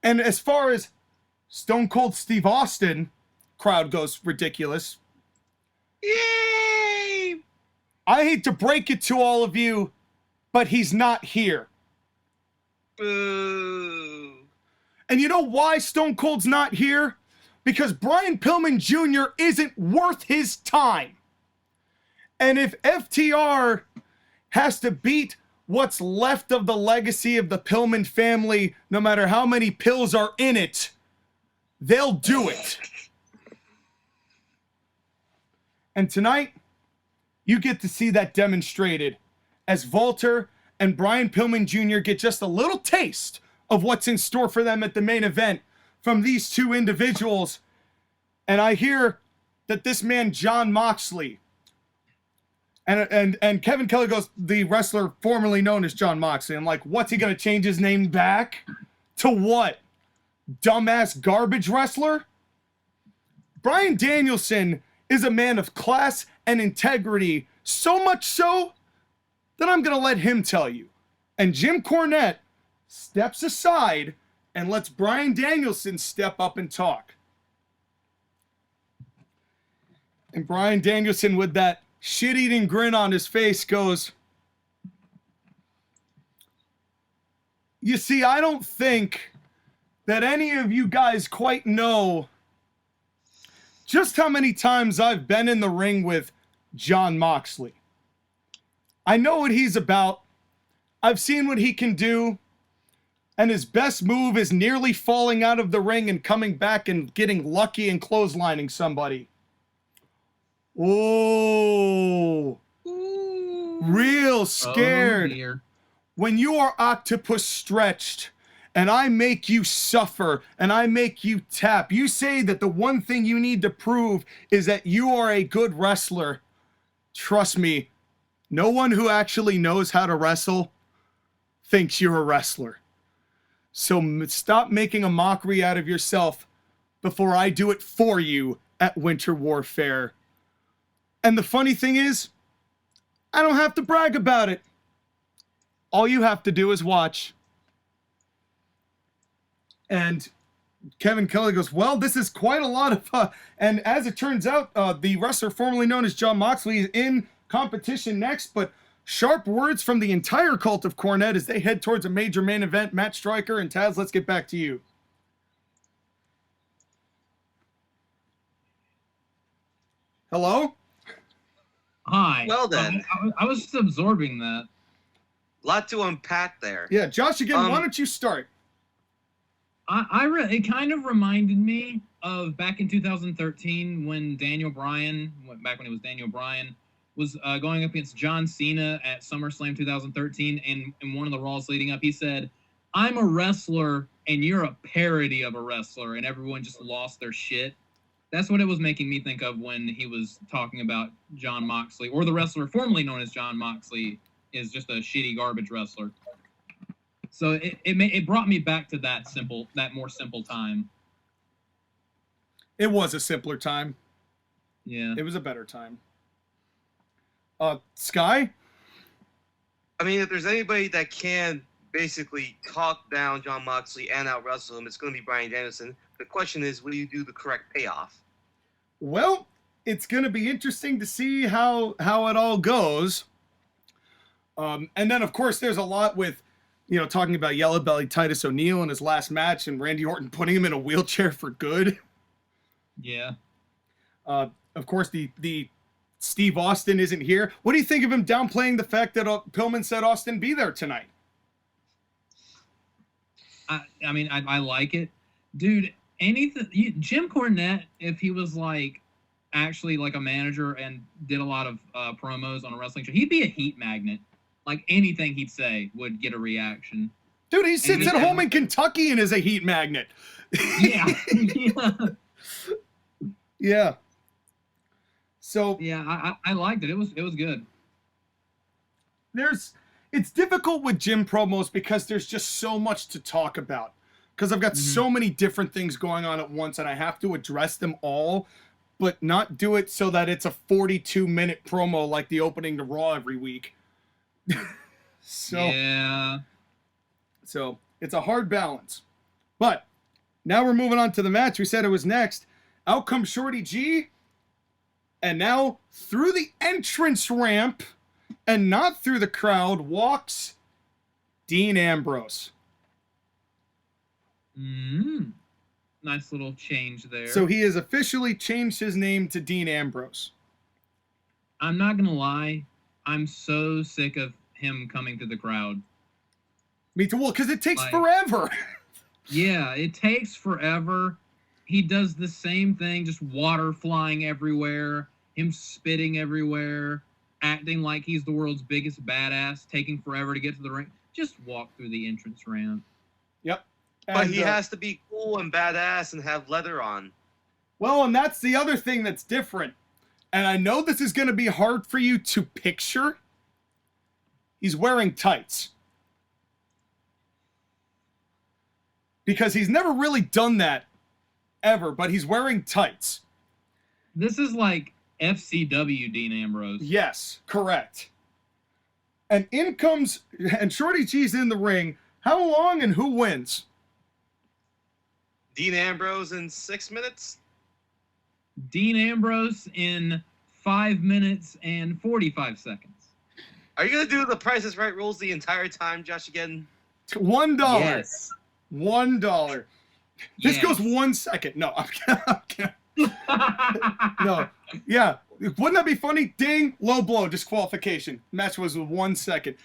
And as far as Stone Cold Steve Austin, crowd goes ridiculous. Yay! I hate to break it to all of you, but he's not here. Boo. And you know why Stone Cold's not here? Because Brian Pillman Jr. isn't worth his time. And if FTR has to beat what's left of the legacy of the Pillman family, no matter how many pills are in it, they'll do it. And tonight, you get to see that demonstrated as Walter and Brian Pillman Jr. get just a little taste of what's in store for them at the main event from these two individuals. And I hear that this man, Jon Moxley, and Kevin Kelly goes, the wrestler formerly known as Jon Moxley. I'm like, what's he going to change his name back? To what? Dumbass garbage wrestler? Bryan Danielson is a man of class and integrity, so much so that I'm going to let him tell you. And Jim Cornette steps aside and lets Bryan Danielson step up and talk. And Bryan Danielson, with that shit-eating grin on his face, goes, you see, I don't think that any of you guys quite know just how many times I've been in the ring with Jon Moxley. I know what he's about. I've seen what he can do. And his best move is nearly falling out of the ring and coming back and getting lucky and clotheslining somebody. Oh, real scared. Oh, when you are octopus stretched and I make you suffer and I make you tap, you say that the one thing you need to prove is that you are a good wrestler. Trust me, no one who actually knows how to wrestle thinks you're a wrestler. So stop making a mockery out of yourself before I do it for you at Winter Warfare. And the funny thing is, I don't have to brag about it. All you have to do is watch. And Kevin Kelly goes, well, this is quite a lot of... and as it turns out, the wrestler formerly known as Jon Moxley is in competition next, but sharp words from the entire cult of Cornette as they head towards a major main event. Matt Stryker and Taz, let's get back to you. Hello? Hi. Well then. I was just absorbing that. A lot to unpack there. Yeah, Josh, again, why don't you start? It kind of reminded me of back in 2013 when Daniel Bryan, back when it was Daniel Bryan, was going up against John Cena at SummerSlam 2013, and in one of the Raws leading up, he said, I'm a wrestler, and you're a parody of a wrestler, and everyone just lost their shit. That's what it was making me think of when he was talking about Jon Moxley, or the wrestler formerly known as Jon Moxley is just a shitty garbage wrestler. So it brought me back to that more simple time. It was a simpler time. Yeah. It was a better time. Sky? I mean, if there's anybody that can basically talk down Jon Moxley and out-wrestle him, it's going to be Bryan Danielson. The question is, will you do the correct payoff? Well, it's going to be interesting to see how it all goes. And then, of course, there's a lot with, talking about Yellow Belly Titus O'Neil in his last match and Randy Orton putting him in a wheelchair for good. Yeah. Of course, the Steve Austin isn't here. What do you think of him downplaying the fact that Pillman said Austin be there tonight? I mean, I like it. Dude, Jim Cornette, if he was actually like a manager and did a lot of promos on a wrestling show, he'd be a heat magnet. Like anything he'd say would get a reaction. Dude, he sits at home in Kentucky and is a heat magnet. Yeah. Yeah. Yeah. So Yeah, I liked it. It was good. It's difficult with gym promos because there's just so much to talk about. Because I've got so many different things going on at once and I have to address them all, but not do it so that it's a 42-minute promo like the opening to Raw every week. Yeah. So it's a hard balance. But now we're moving on to the match. We said it was next. Out comes Shorty G. And now through the entrance ramp and not through the crowd walks Dean Ambrose. Nice little change there. So he has officially changed his name to Dean Ambrose. I'm not going to lie. I'm so sick of him coming to the crowd. Me too. Well, because it takes forever. Yeah, it takes forever. He does the same thing, just water flying everywhere, him spitting everywhere, acting like he's the world's biggest badass, taking forever to get to the ring. Just walk through the entrance ramp. Yep. But he has to be cool and badass and have leather on. Well, and that's the other thing that's different. And I know this is going to be hard for you to picture. He's wearing tights. Because he's never really done that ever, but he's wearing tights. This is like FCW Dean Ambrose. Yes, correct. And in comes, and Shorty G's in the ring. How long and who wins? Dean Ambrose in 6 minutes? Dean Ambrose in 5 minutes and 45 seconds. Are you going to do the Price is Right rules the entire time, Josh, again? $1. Yes. $1. This goes 1 second. No, I'm kidding. No. Yeah. Wouldn't that be funny? Ding, low blow, disqualification. Match was 1 second.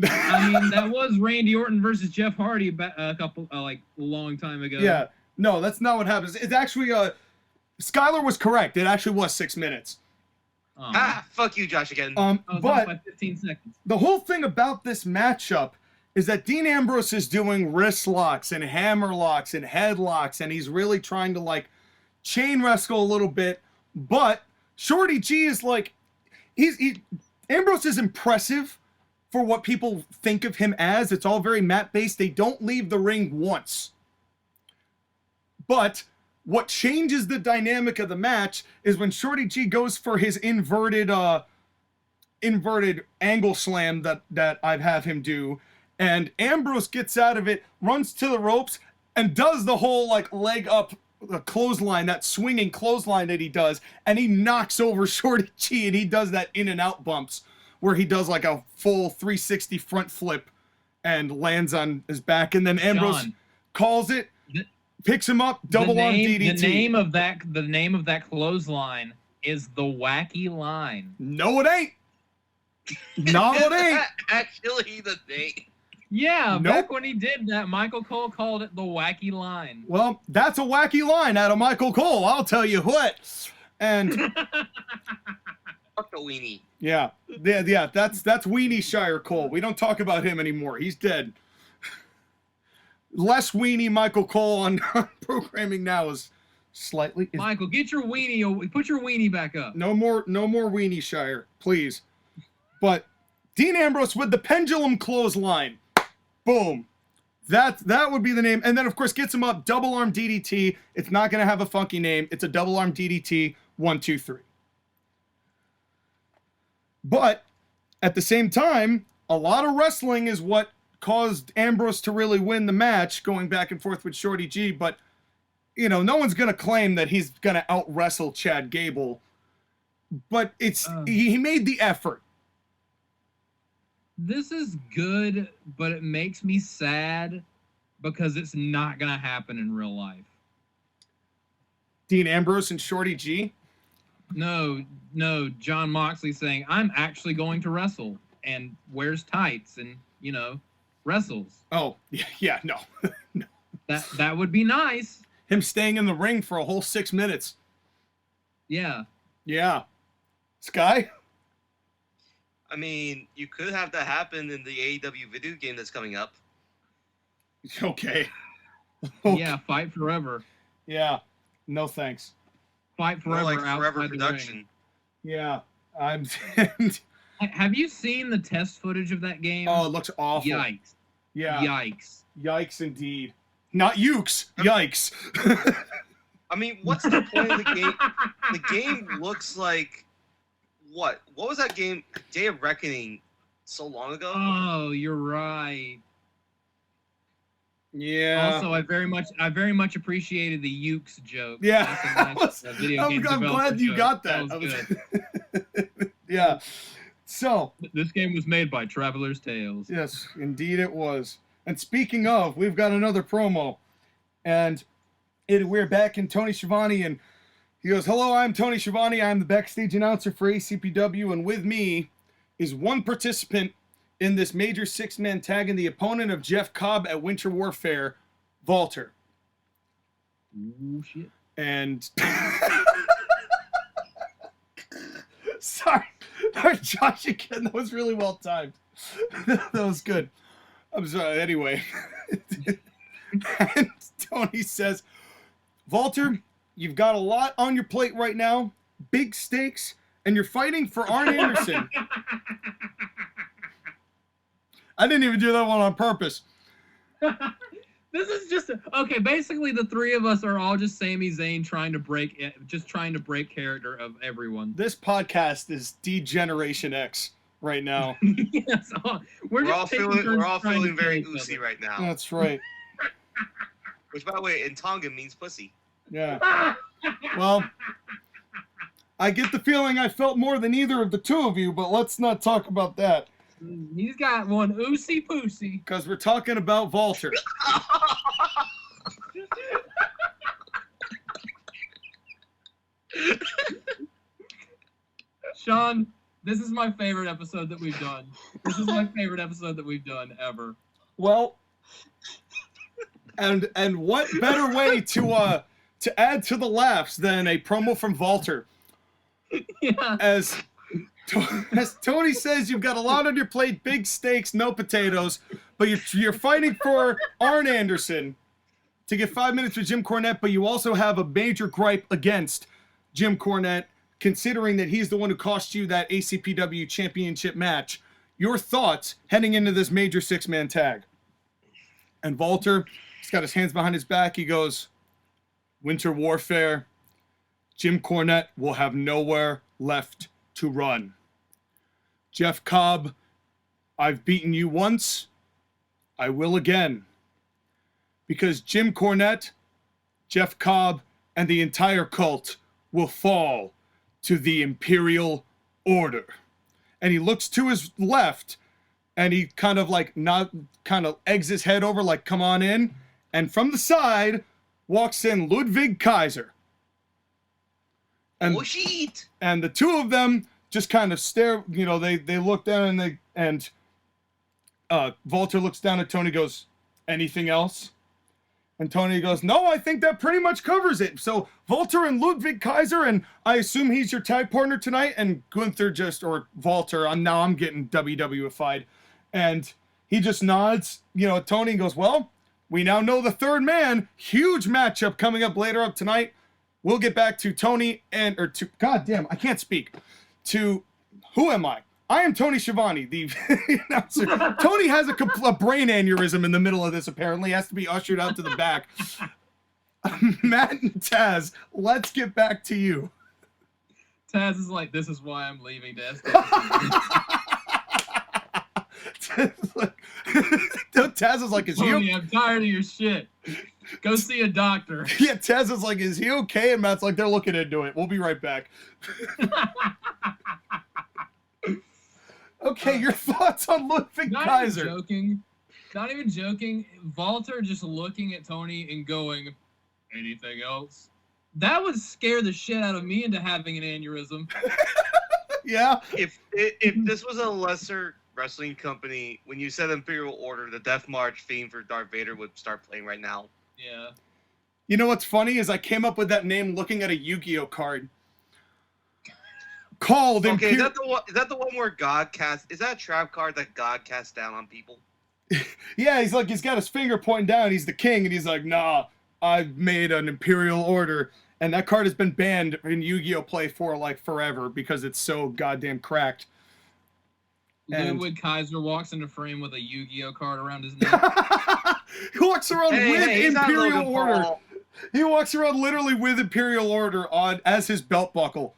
I mean, that was Randy Orton versus Jeff Hardy a long time ago. Yeah. No, that's not what happens. It's actually, Skylar was correct. It actually was 6 minutes. Fuck you, Josh, again. But by 15 seconds. The whole thing about this matchup is that Dean Ambrose is doing wrist locks and hammer locks and headlocks, and he's really trying to, like, chain wrestle a little bit, but Shorty G is like, Ambrose is impressive for what people think of him as. It's all very mat-based. They don't leave the ring once. But what changes the dynamic of the match is when Shorty G goes for his inverted angle slam that I've had him do, and Ambrose gets out of it, runs to the ropes, and does the whole, like, leg up clothesline, that swinging clothesline that he does, and he knocks over Shorty G, and he does that in and out bumps where he does like a full 360 front flip and lands on his back, and then Ambrose calls it, picks him up, double arm DDT. The name of that clothesline is the Wacky Line. No, it ain't. No, it ain't. Actually, the name. Yeah, back when he did that, Michael Cole called it the Wacky Line. Well, that's a wacky line out of Michael Cole, I'll tell you what. And Fuck the weenie. yeah, that's Weenie Shire Cole. We don't talk about him anymore. He's dead. Less weenie Michael Cole on programming now is slightly. Michael, get your weenie. Put your weenie back up. No more Weenie Shire, please. But Dean Ambrose with the pendulum clothesline. Boom. That would be the name. And then, of course, gets him up. Double arm DDT. It's not going to have a funky name. It's a double arm DDT. 1, 2, 3. But at the same time, a lot of wrestling is what caused Ambrose to really win the match, going back and forth with Shorty G. But, you know, no one's going to claim that he's going to out-wrestle Chad Gable. But he made the effort. This is good, but it makes me sad because it's not going to happen in real life. Dean Ambrose and Shorty G? No, John Moxley saying, I'm actually going to wrestle, and wears tights and, you know, wrestles. Oh, yeah, no. No. That would be nice. Him staying in the ring for a whole 6 minutes. Yeah. Yeah. Sky? I mean, you could have that happen in the AEW video game that's coming up. Okay. Yeah, fight forever. Yeah. No thanks. Fight More forever. like forever outside the production. ring. Yeah. I'm. Have you seen the test footage of that game? Oh, it looks awful. Yikes! Yeah. Yikes! Yikes indeed. Not ukes. Yikes. I mean, what's the point of the game? The game looks like what? What was that game? Day of Reckoning, so long ago. Oh, you're right. Yeah. Also, I very much appreciated the Ukes joke. Yeah. That's a nice, video game I'm glad developer you joke. got that. That was good. Yeah. So. This game was made by Traveler's Tales. Yes, indeed it was. And speaking of, we've got another promo. And we're back in Tony Schiavone, and he goes, "Hello, I'm Tony Schiavone. I'm the backstage announcer for ACPW, and with me is one participant in this major six-man tag and the opponent of Jeff Cobb at Winter Warfare, Walter." Ooh, shit. And sorry, Josh again. That was really well timed. That was good. I'm sorry. Anyway, and Tony says, "Walter, you've got a lot on your plate right now, big stakes, and you're fighting for Arn Anderson." I didn't even do that one on purpose. This is just okay. Basically, the three of us are all just Sami Zayn trying to break character of everyone. This podcast is D-Generation X right now. Yes, we're all feeling very kill each oozy other. right now. That's right. Which, by the way, in Tongan means pussy. Yeah. Well, I get the feeling I felt more than either of the two of you, but let's not talk about that. He's got one oosy poosy. Because we're talking about Walter. Sean, this is my favorite episode that we've done. This is my favorite episode that we've done ever. Well, and what better way to add to the laughs than a promo from Walter? Yeah. As Tony says, you've got a lot on your plate, big stakes, no potatoes, but you're fighting for Arn Anderson to get 5 minutes with Jim Cornette, but you also have a major gripe against Jim Cornette, considering that he's the one who cost you that ACPW championship match. Your thoughts heading into this major six-man tag? And Walter, he's got his hands behind his back. He goes, Winter Warfare, Jim Cornette will have nowhere left to run. Jeff Cobb, I've beaten you once. I will again. Because Jim Cornette, Jeff Cobb, and the entire cult will fall to the Imperial Order. And he looks to his left, and he kind of eggs his head over like, come on in. And from the side walks in Ludwig Kaiser. And, oh, shit! And the two of them just kind of stare, they look down and Walter looks down at Tony, goes, anything else? And Tony goes, no, I think that pretty much covers it. So Walter and Ludwig Kaiser, and I assume he's your tag partner tonight, and Gunther Walter, I'm getting WWFied. And he just nods, at Tony and goes, well, we now know the third man. Huge matchup coming up later up tonight. We'll get back to Tony goddamn, I can't speak. To, who am I? I am Tony Schiavone, the announcer. Tony has a brain aneurysm in the middle of this, apparently. He has to be ushered out to the back. Matt and Taz, let's get back to you. Taz is like, this is why I'm leaving to Taz is like, is he Tony, I'm tired of your shit. Go see a doctor. Yeah, Taz is like, is he okay? And Matt's like, they're looking into it. We'll be right back. Okay, your thoughts on Ludwig Kaiser? Not even joking. Walter just looking at Tony and going, anything else? That would scare the shit out of me into having an aneurysm. Yeah. If this was a lesser wrestling company, when you said Imperial Order, the Death March theme for Darth Vader would start playing right now. Yeah. You know what's funny is I came up with that name looking at a Yu-Gi-Oh card. called Okay, Imperial. is that the one where God cast? Is that a trap card that God casts down on people? Yeah, he's got his finger pointing down. He's the king, and he's like, nah, I've made an Imperial order. And that card has been banned in Yu-Gi-Oh! Play for, like, forever because it's so goddamn cracked. And Ludwig Kaiser walks into frame with a Yu-Gi-Oh! Card around his neck. he walks around with he's not Imperial Logan Order. Paul. He walks around literally with Imperial Order on as his belt buckle.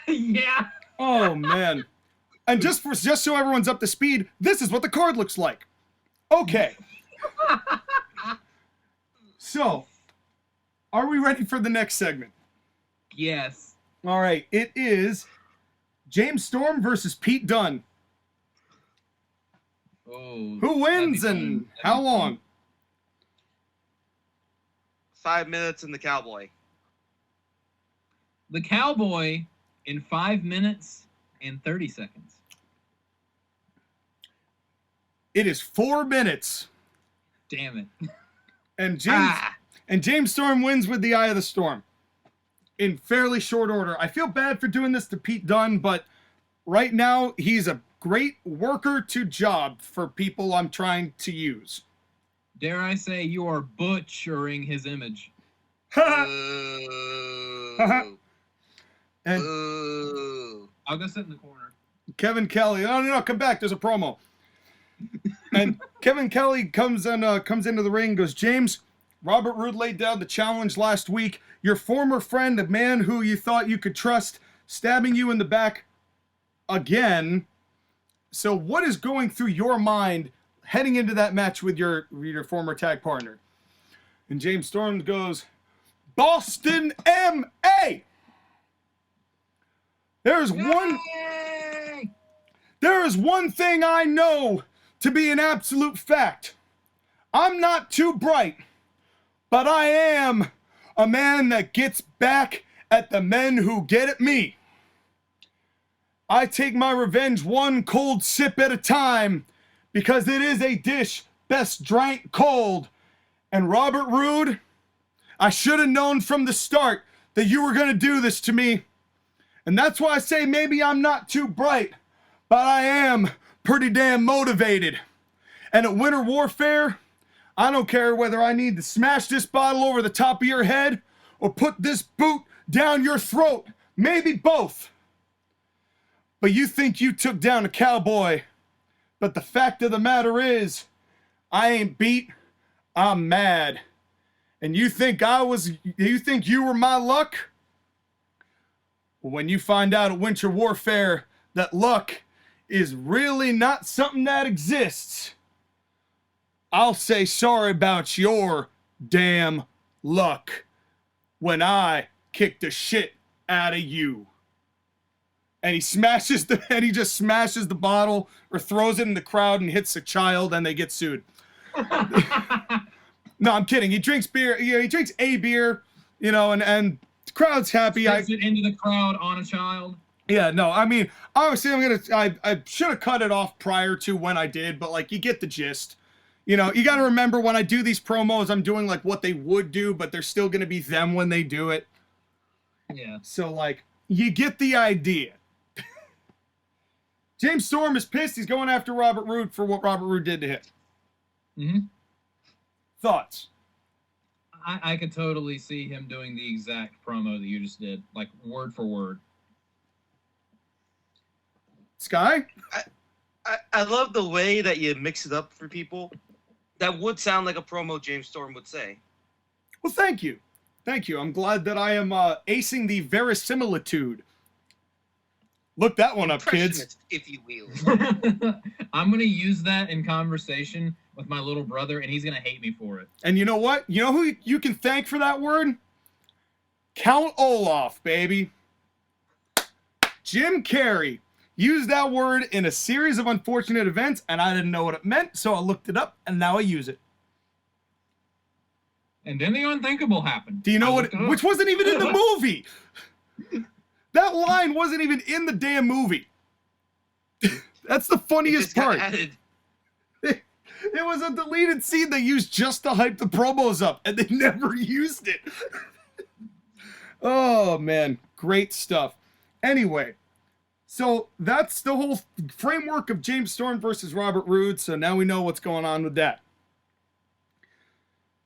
Yeah. Oh, man. And just so everyone's up to speed, this is what the card looks like. Okay. So, are we ready for the next segment? Yes. All right. It is James Storm versus Pete Dunne. Oh. Who wins and how long? 5 minutes in the Cowboy. The Cowboy in 5 minutes and 30 seconds. It is 4 minutes. Damn it. And James Storm wins with the Eye of the Storm in fairly short order. I feel bad for doing this to Pete Dunne, but right now he's a great worker to job for people I'm trying to use. Dare I say you are butchering his image. And Ooh. I'll go sit in the corner. Kevin Kelly, oh no, come back, there's a promo. And Kevin Kelly comes into the ring and goes, James, Robert Roode laid down the challenge last week. Your former friend, a man who you thought you could trust, stabbing you in the back again. So what is going through your mind heading into that match with your former tag partner? And James Storm goes, Boston M.A. There is one thing I know to be an absolute fact. I'm not too bright, but I am a man that gets back at the men who get at me. I take my revenge one cold sip at a time because it is a dish best drank cold. And Robert Roode, I should have known from the start that you were going to do this to me. And that's why I say maybe I'm not too bright, but I am pretty damn motivated. And at Winter Warfare, I don't care whether I need to smash this bottle over the top of your head or put this boot down your throat. Maybe both. But you think you took down a cowboy. But the fact of the matter is, I ain't beat, I'm mad. And you think you were my luck? Well, when you find out at Winter Warfare that luck is really not something that exists, I'll say sorry about your damn luck when I kick the shit out of you. And he just smashes the bottle or throws it in the crowd and hits a child and they get sued. No, I'm kidding. He drinks beer. He drinks a beer, and the crowd's happy. Spits it into the crowd on a child. Yeah, no, I mean, obviously I should have cut it off prior to when I did, but you get the gist. You got to remember when I do these promos, I'm doing what they would do, but they're still going to be them when they do it. Yeah. So you get the idea. James Storm is pissed. He's going after Robert Roode for what Robert Roode did to him. Mm-hmm. Thoughts? I could totally see him doing the exact promo that you just did, word for word. Sky? I love the way that you mix it up for people. That would sound like a promo James Storm would say. Well, thank you. Thank you. I'm glad that I am acing the verisimilitude. Look that one up, kids. If you will. I'm going to use that in conversation with my little brother, and he's going to hate me for it. And you know what? You know who you can thank for that word? Count Olaf, baby. Jim Carrey used that word in a series of unfortunate events, and I didn't know what it meant, so I looked it up, and now I use it. And then the unthinkable happened. Do you know which wasn't even in the movie? That line wasn't even in the damn movie. That's the funniest part. It was a deleted scene they used just to hype the promos up, and they never used it. Oh, man. Great stuff. Anyway, so that's the whole framework of James Storm versus Robert Roode. So now we know what's going on with that.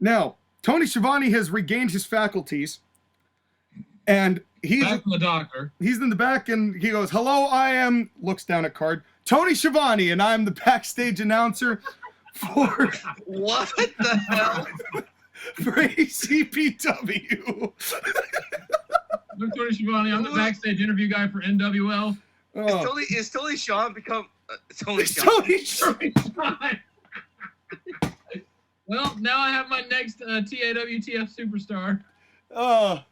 Now, Tony Schiavone has regained his faculties, and he's back from the doctor. He's in the back, and he goes, "Hello, looks down at card, Tony Schiavone, and I'm the backstage announcer for What the hell? for ACPW." I'm Tony Schiavone. I'm the backstage interview guy for NWL. Oh. Is Tony Sean become Tony It's Sean? Tony Schiavone. Well, now I have my next TAWTF superstar. Oh,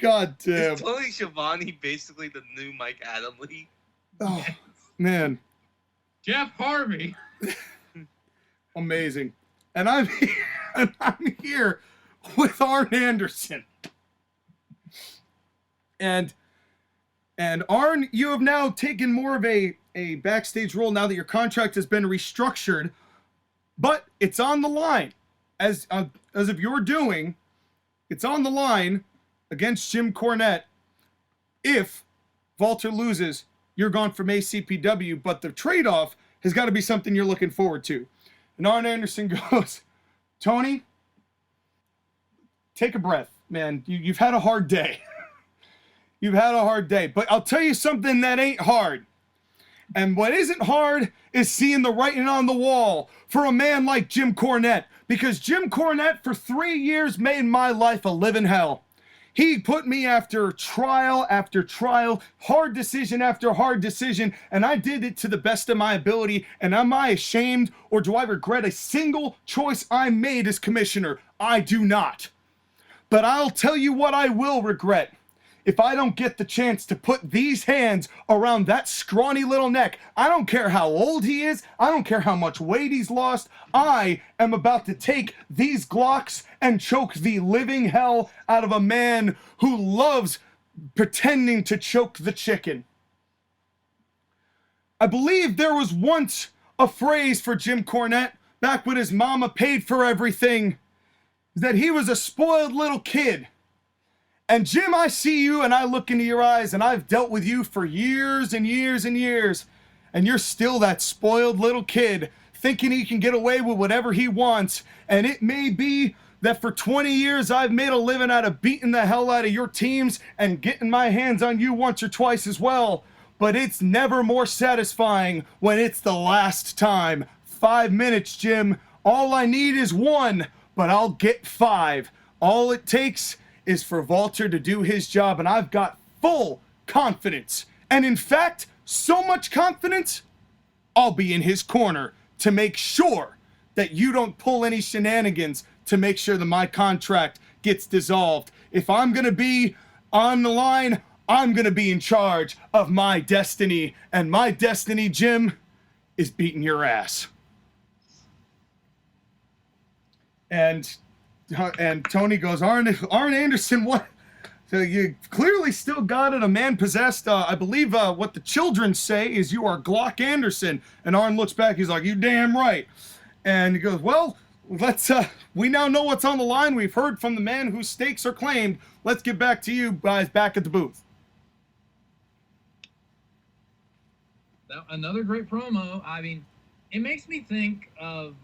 god damn. Is Tony Schiavone basically the new Mike Adamle? Oh, man. Jeff Harvey. Amazing. And I'm here with Arn Anderson. And Arn, you have now taken more of a backstage role now that your contract has been restructured, but it's on the line. As of your doing, it's on the line against Jim Cornette. If Walter loses, you're gone from ACPW, but the trade-off has got to be something you're looking forward to. And Arn Anderson goes, "Tony, take a breath, man. You've had a hard day. You've had a hard day. But I'll tell you something that ain't hard. And what isn't hard is seeing the writing on the wall for a man like Jim Cornette. Because Jim Cornette, for 3 years, made my life a living hell. He put me after trial after trial, hard decision after hard decision, and I did it to the best of my ability. And am I ashamed, or do I regret a single choice I made as commissioner? I do not. But I'll tell you what I will regret. If I don't get the chance to put these hands around that scrawny little neck, I don't care how old he is, I don't care how much weight he's lost, I am about to take these Glocks and choke the living hell out of a man who loves pretending to choke the chicken." I believe there was once a phrase for Jim Cornette, back when his mama paid for everything, that he was a spoiled little kid. And Jim, I see you and I look into your eyes, and I've dealt with you for years and years and years, and you're still that spoiled little kid thinking he can get away with whatever he wants. And it may be that for 20 years I've made a living out of beating the hell out of your teams and getting my hands on you once or twice as well, but it's never more satisfying when it's the last time. 5 minutes, Jim. All I need is 1, but I'll get 5. All it takes is for Walter to do his job, and I've got full confidence. And in fact, so much confidence, I'll be in his corner to make sure that you don't pull any shenanigans to make sure that my contract gets dissolved. If I'm going to be on the line, I'm going to be in charge of my destiny. And my destiny, Jim, is beating your ass. And Tony goes, Arn Anderson, what? So you clearly still got it, a man possessed. I believe what the children say is you are Glock Anderson. And Arn looks back, he's like, "You damn right." And he goes, "Well, let's, we now know what's on the line. We've heard from the man whose stakes are claimed. Let's get back to you guys back at the booth." Another great promo. I mean, it makes me think of,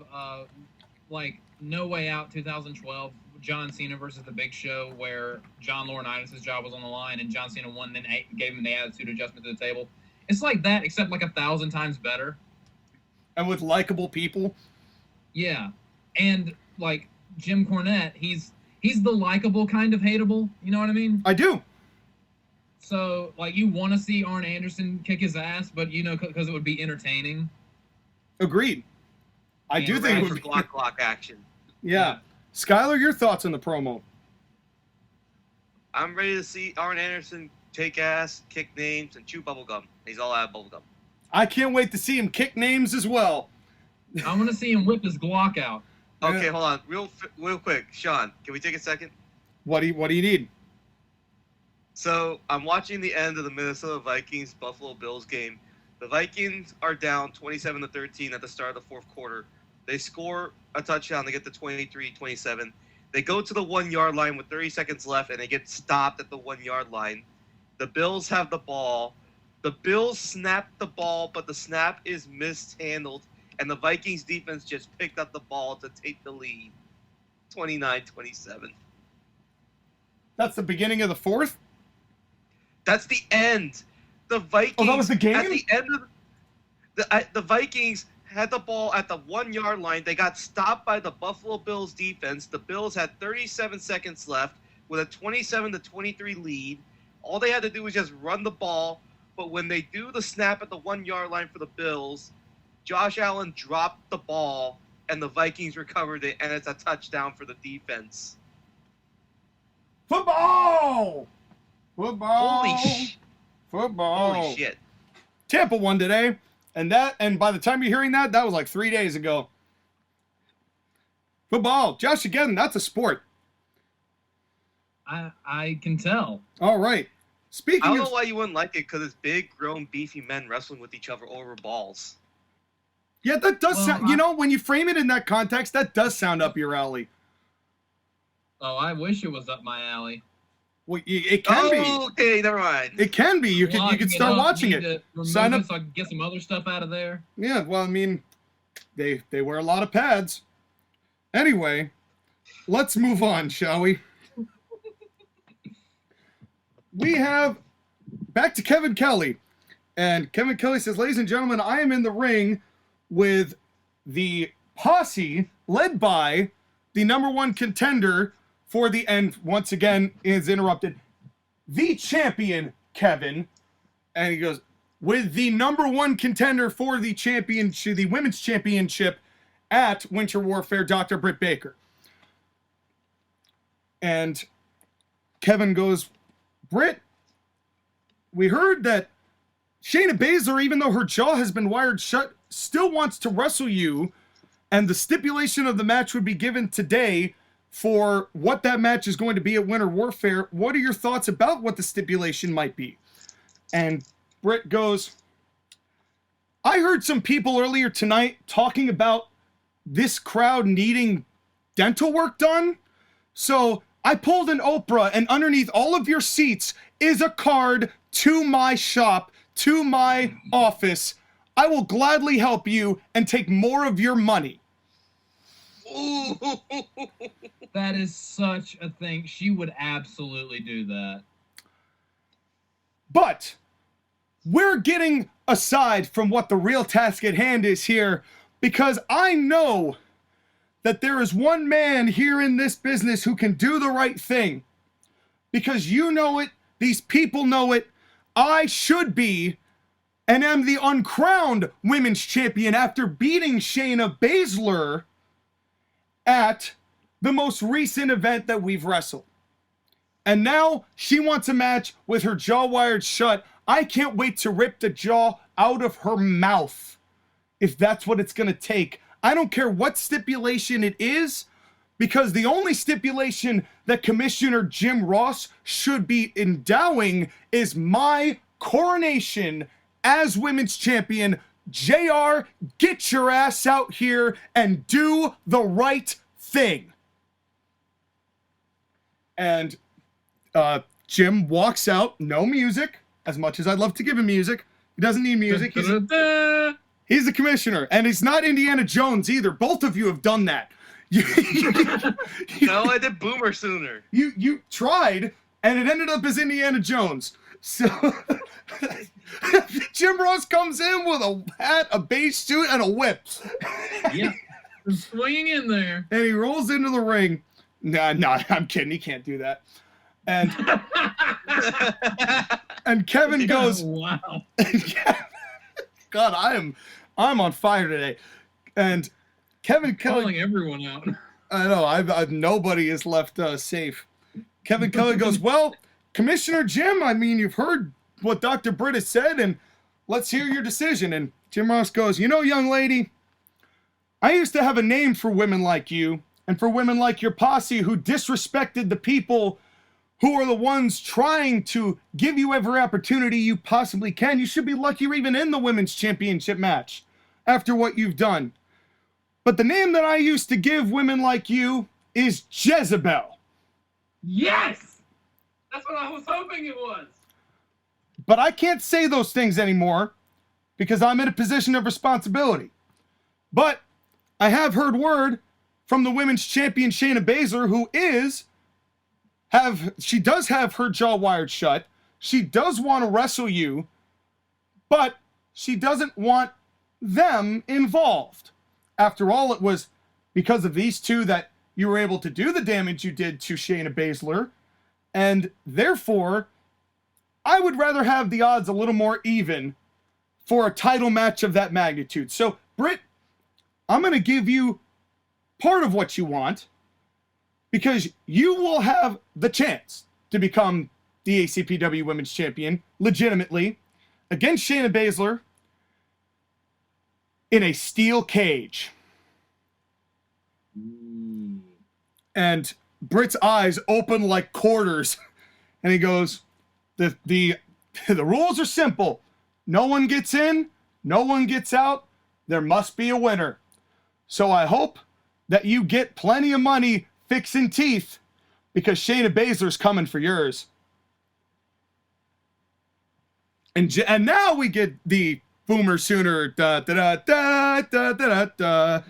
like, No Way Out 2012, John Cena versus The Big Show, where John Laurinaitis' job was on the line and John Cena won, then gave him the attitude adjustment to the table. It's like that, except like 1,000 times better. And with likable people. Yeah. And like Jim Cornette, he's the likable kind of hateable. You know what I mean? I do. So like you want to see Arn Anderson kick his ass, but you know, because it would be entertaining. Agreed. I do think it would be Glock action. Yeah. Skylar, your thoughts on the promo? I'm ready to see Arn Anderson take ass, kick names, and chew bubblegum. He's all out of bubblegum. I can't wait to see him kick names as well. I want to see him whip his Glock out. Okay, hold on. Real quick. Sean, can we take a second? What do you need? So, I'm watching the end of the Minnesota Vikings-Buffalo Bills game. The Vikings are down 27-13 at the start of the fourth quarter. They score a touchdown. They get to 23-27. They go to the 1 yard line with 30 seconds left, and they get stopped at the 1 yard line. The Bills have the ball. The Bills snap the ball, but the snap is mishandled, and the Vikings defense just picked up the ball to take the lead. 29-27. That's the beginning of the fourth? That's the end. The Vikings. Oh, that was the game? At the end of the Vikings had the ball at the 1 yard line. They got stopped by the Buffalo Bills defense. The Bills had 37 seconds left with a 27-23 lead. All they had to do was just run the ball. But when they do the snap at the 1 yard line for the Bills, Josh Allen dropped the ball and the Vikings recovered it, and it's a touchdown for the defense. Football! Football! Holy shit. Tampa won today, and by the time you're hearing that was like 3 days ago. Football. JoshAgeddon, that's a sport. I can tell. All right. I don't know why you wouldn't like it, because it's big, grown, beefy men wrestling with each other over balls. Yeah, that does sound, when you frame it in that context, that does sound up your alley. Oh, I wish it was up my alley. Well, it can be. Okay, never mind. It can be. You can start watching it. Sign up so I can get some other stuff out of there. Yeah, well, I mean, they wear a lot of pads. Anyway, let's move on, shall we? We have back to Kevin Kelly. And Kevin Kelly says, ladies and gentlemen, I am in the ring with the posse led by the #1 contender for the end. Once again is interrupted. The champion, Kevin. And he goes, with the #1 contender for the championship, the women's championship at Winter Warfare, Dr. Britt Baker. And Kevin goes, Britt, we heard that Shayna Baszler, even though her jaw has been wired shut, still wants to wrestle you, and the stipulation of the match would be given today for what that match is going to be at Winter Warfare. What are your thoughts about what the stipulation might be? And Britt goes, I heard some people earlier tonight talking about this crowd needing dental work done, so I pulled an Oprah, and underneath all of your seats is a card to my shop, to my office. I will gladly help you and take more of your money. Ooh. That is such a thing. She would absolutely do that. But we're getting aside from what the real task at hand is here, because I know that there is one man here in this business who can do the right thing. Because you know it, these people know it, I should be, and am the uncrowned women's champion after beating Shayna Baszler at the most recent event that we've wrestled. And now she wants a match with her jaw wired shut. I can't wait to rip the jaw out of her mouth, if that's what it's going to take. I don't care what stipulation it is, because the only stipulation that Commissioner Jim Ross should be endowing is my coronation as women's champion. JR, get your ass out here and do the right thing. And Jim walks out, no music, as much as I'd love to give him music. He doesn't need music. He's the commissioner, and he's not Indiana Jones either. Both of you have done that. No, I did Boomer sooner. You tried, and it ended up as Indiana Jones. So Jim Ross comes in with a hat, a base suit, and a whip. Yeah, swinging in there. And he rolls into the ring. Nah, I'm kidding. He can't do that. And and Kevin goes, wow. God, I'm on fire today. And Kevin Kelly, calling everyone out. I know, I've nobody is left safe. Kevin Kelly goes, well, Commissioner Jim, I mean, you've heard what Dr. Britt has said, and let's hear your decision. And Jim Ross goes, you know, young lady, I used to have a name for women like you, and for women like your posse who disrespected the people who are the ones trying to give you every opportunity you possibly can. You should be lucky you're even in the women's championship match after what you've done. But the name that I used to give women like you is Jezebel. Yes! That's what I was hoping it was. But I can't say those things anymore because I'm in a position of responsibility. But I have heard word from the women's champion Shayna Baszler, who she does have her jaw wired shut. She does want to wrestle you, but she doesn't want them involved. After all, it was because of these two that you were able to do the damage you did to Shayna Baszler, and therefore, I would rather have the odds a little more even for a title match of that magnitude. So, Britt, I'm going to give you part of what you want because you will have the chance to become the ACPW Women's Champion legitimately against Shayna Baszler in a steel cage. And Britt's eyes open like quarters, and he goes, the rules are simple. No one gets in, no one gets out. There must be a winner. So I hope that you get plenty of money fixing teeth because Shayna Baszler's coming for yours. And now we get the Boomer Sooner da da da da da da da,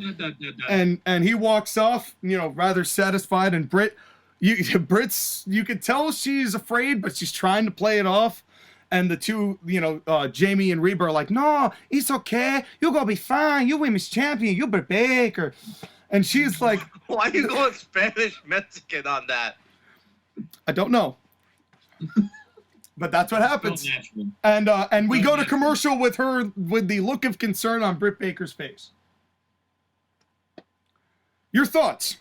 and he walks off, rather satisfied. And you could tell she's afraid, but she's trying to play it off. And the two, Jamie and Reba are like, "No, it's okay. You're gonna be fine. You women's champion. You'll be big." And she's like, "Why are you going Spanish Mexican on that?" I don't know. But that's what happens. And we go to commercial with her with the look of concern on Britt Baker's face. Your thoughts?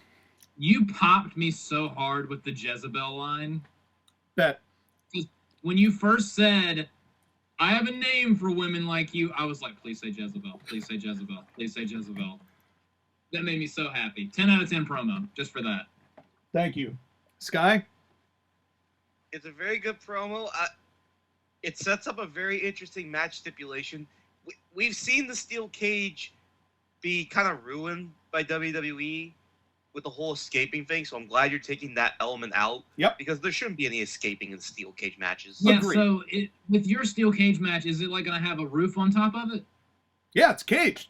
You popped me so hard with the Jezebel line. Bet. When you first said, "I have a name for women like you," I was like, "Please say Jezebel. Please say Jezebel. Please say Jezebel." That made me so happy. 10 out of 10 promo, just for that. Thank you. Sky? It's a very good promo. It sets up a very interesting match stipulation. We've seen the steel cage be kind of ruined by WWE with the whole escaping thing, so I'm glad you're taking that element out. Yep. Because there shouldn't be any escaping in steel cage matches. Yeah, Agreed. so with your steel cage match, is it like going to have a roof on top of it? Yeah, it's caged.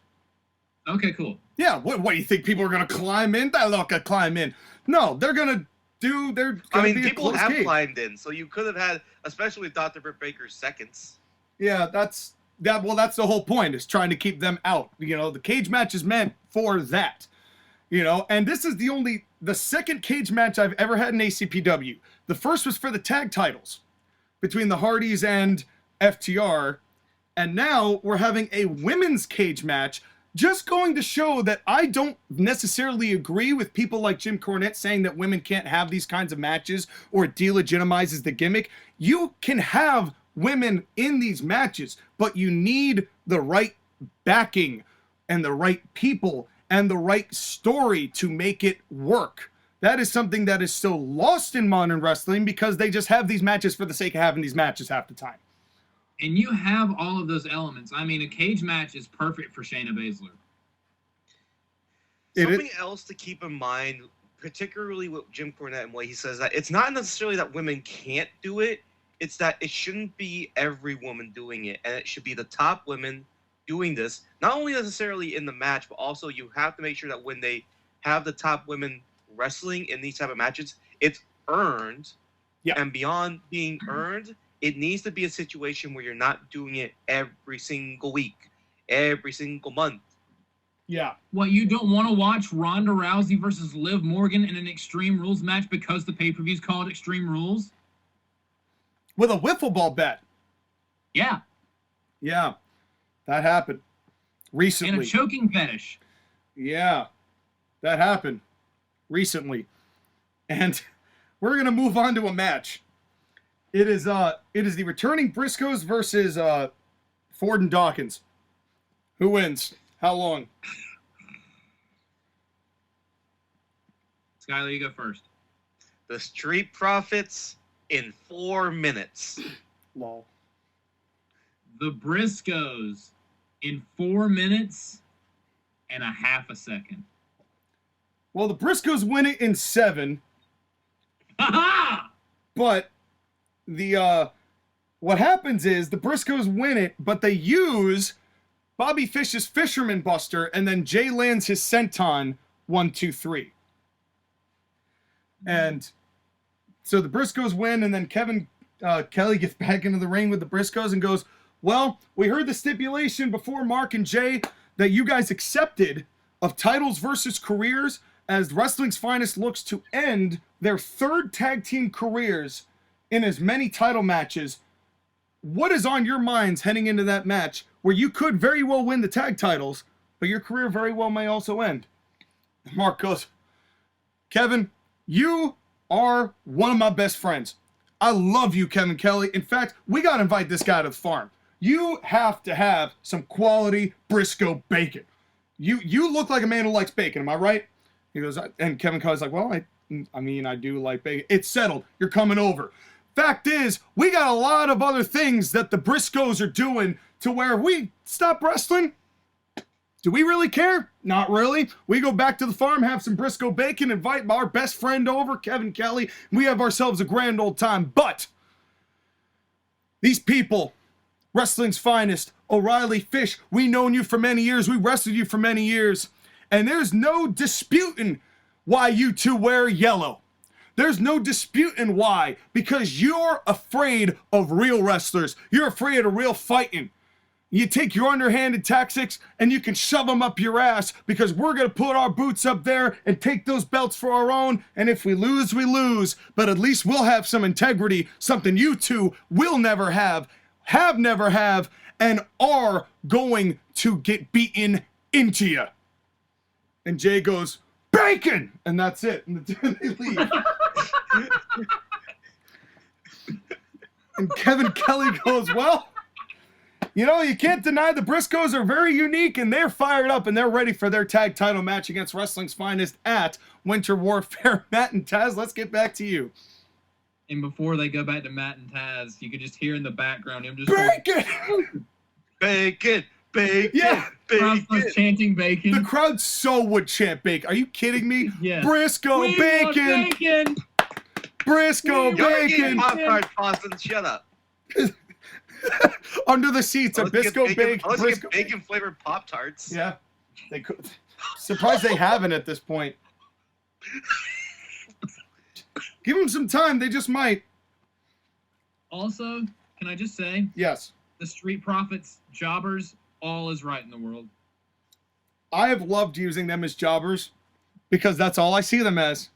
Okay, cool. Yeah, what do you think people are going to climb in? They're not going to climb in. No, they're going to people have climbed in, so you could have had, especially with Dr. Britt Baker's seconds. Yeah, that's the whole point, is trying to keep them out. The cage match is meant for that. And this is the second cage match I've ever had in ACPW. The first was for the tag titles between the Hardys and FTR. And now we're having a women's cage match, just going to show that I don't necessarily agree with people like Jim Cornette saying that women can't have these kinds of matches or it delegitimizes the gimmick. You can have women in these matches, but you need the right backing and the right people and the right story to make it work. That is something that is still lost in modern wrestling because they just have these matches for the sake of having these matches half the time. And you have all of those elements. I mean, a cage match is perfect for Shayna Baszler. Something else to keep in mind, particularly with Jim Cornette and what he says, that it's not necessarily that women can't do it. It's that it shouldn't be every woman doing it. And it should be the top women doing this. Not only necessarily in the match, but also you have to make sure that when they have the top women wrestling in these type of matches, it's earned. Yeah. And beyond being earned, it needs to be a situation where you're not doing it every single week, every single month. Yeah. What, you don't want to watch Ronda Rousey versus Liv Morgan in an Extreme Rules match because the pay-per-view's called Extreme Rules? With a wiffle ball bet. Yeah. Yeah. That happened recently. And a choking fetish. Yeah. That happened recently. And we're going to move on to a match. It is the returning Briscoes versus Ford and Dawkins. Who wins? How long? Skylar, you go first. The Street Profits in 4 minutes. Lol. The Briscoes in 4 minutes and a half a second. Well, the Briscoes win it in 7. Ha-ha! But the what happens is the Briscoes win it, but they use Bobby Fish's Fisherman Buster, and then Jay lands his Senton 1, 2, 3. And so the Briscoes win, and then Kevin Kelly gets back into the ring with the Briscoes and goes, well, we heard the stipulation before Mark and Jay that you guys accepted of titles versus careers as Wrestling's Finest looks to end their 3rd tag team careers in as many title matches. What is on your minds heading into that match where you could very well win the tag titles, but your career very well may also end? Mark goes, Kevin, you are one of my best friends. I love you, Kevin Kelly. In fact, we got to invite this guy to the farm. You have to have some quality Briscoe bacon. You look like a man who likes bacon, am I right? He goes, and Kevin Kelly's like, well, I mean, I do like bacon. It's settled. You're coming over. Fact is, we got a lot of other things that the Briscoes are doing to where we stop wrestling. Do we really care? Not really. We go back to the farm, have some Briscoe bacon, invite our best friend over, Kevin Kelly. We have ourselves a grand old time. But these people, Wrestling's Finest, O'Reilly, Fish, we known you for many years. We wrestled you for many years. And there's no disputing why you two wear yellow. There's no disputing why. Because you're afraid of real wrestlers. You're afraid of real fighting. You take your underhanded tactics and you can shove them up your ass because we're going to put our boots up there and take those belts for our own. And if we lose, we lose. But at least we'll have some integrity, something you two will never have never have, and are going to get beaten into you. And Jay goes, bacon! And that's it. And they leave. And Kevin Kelly goes, well, you know, you can't deny the Briscoes are very unique, and they're fired up, and they're ready for their tag title match against Wrestling's Finest at Winter Warfare. Matt and Taz, let's get back to you. And before they go back to Matt and Taz, you could just hear in the background him just bacon! Going, bacon! Bacon! Yeah. Bacon! Crowd chanting bacon. The crowd so would chant bacon. Are you kidding me? Yeah. Briscoe We bacon! want bacon! Briscoe We You're bacon! getting Pop-Tart, Boston, shut up. Under the seats, a Biscoe bacon. Let's Briscoe get bacon-flavored Pop-Tarts. Yeah. They could. Surprised they haven't at this point. Give them some time. They just might. Also, can I just say, Yes. the Street Profits, jobbers, all is right in the world. I have loved using them as jobbers because that's all I see them as.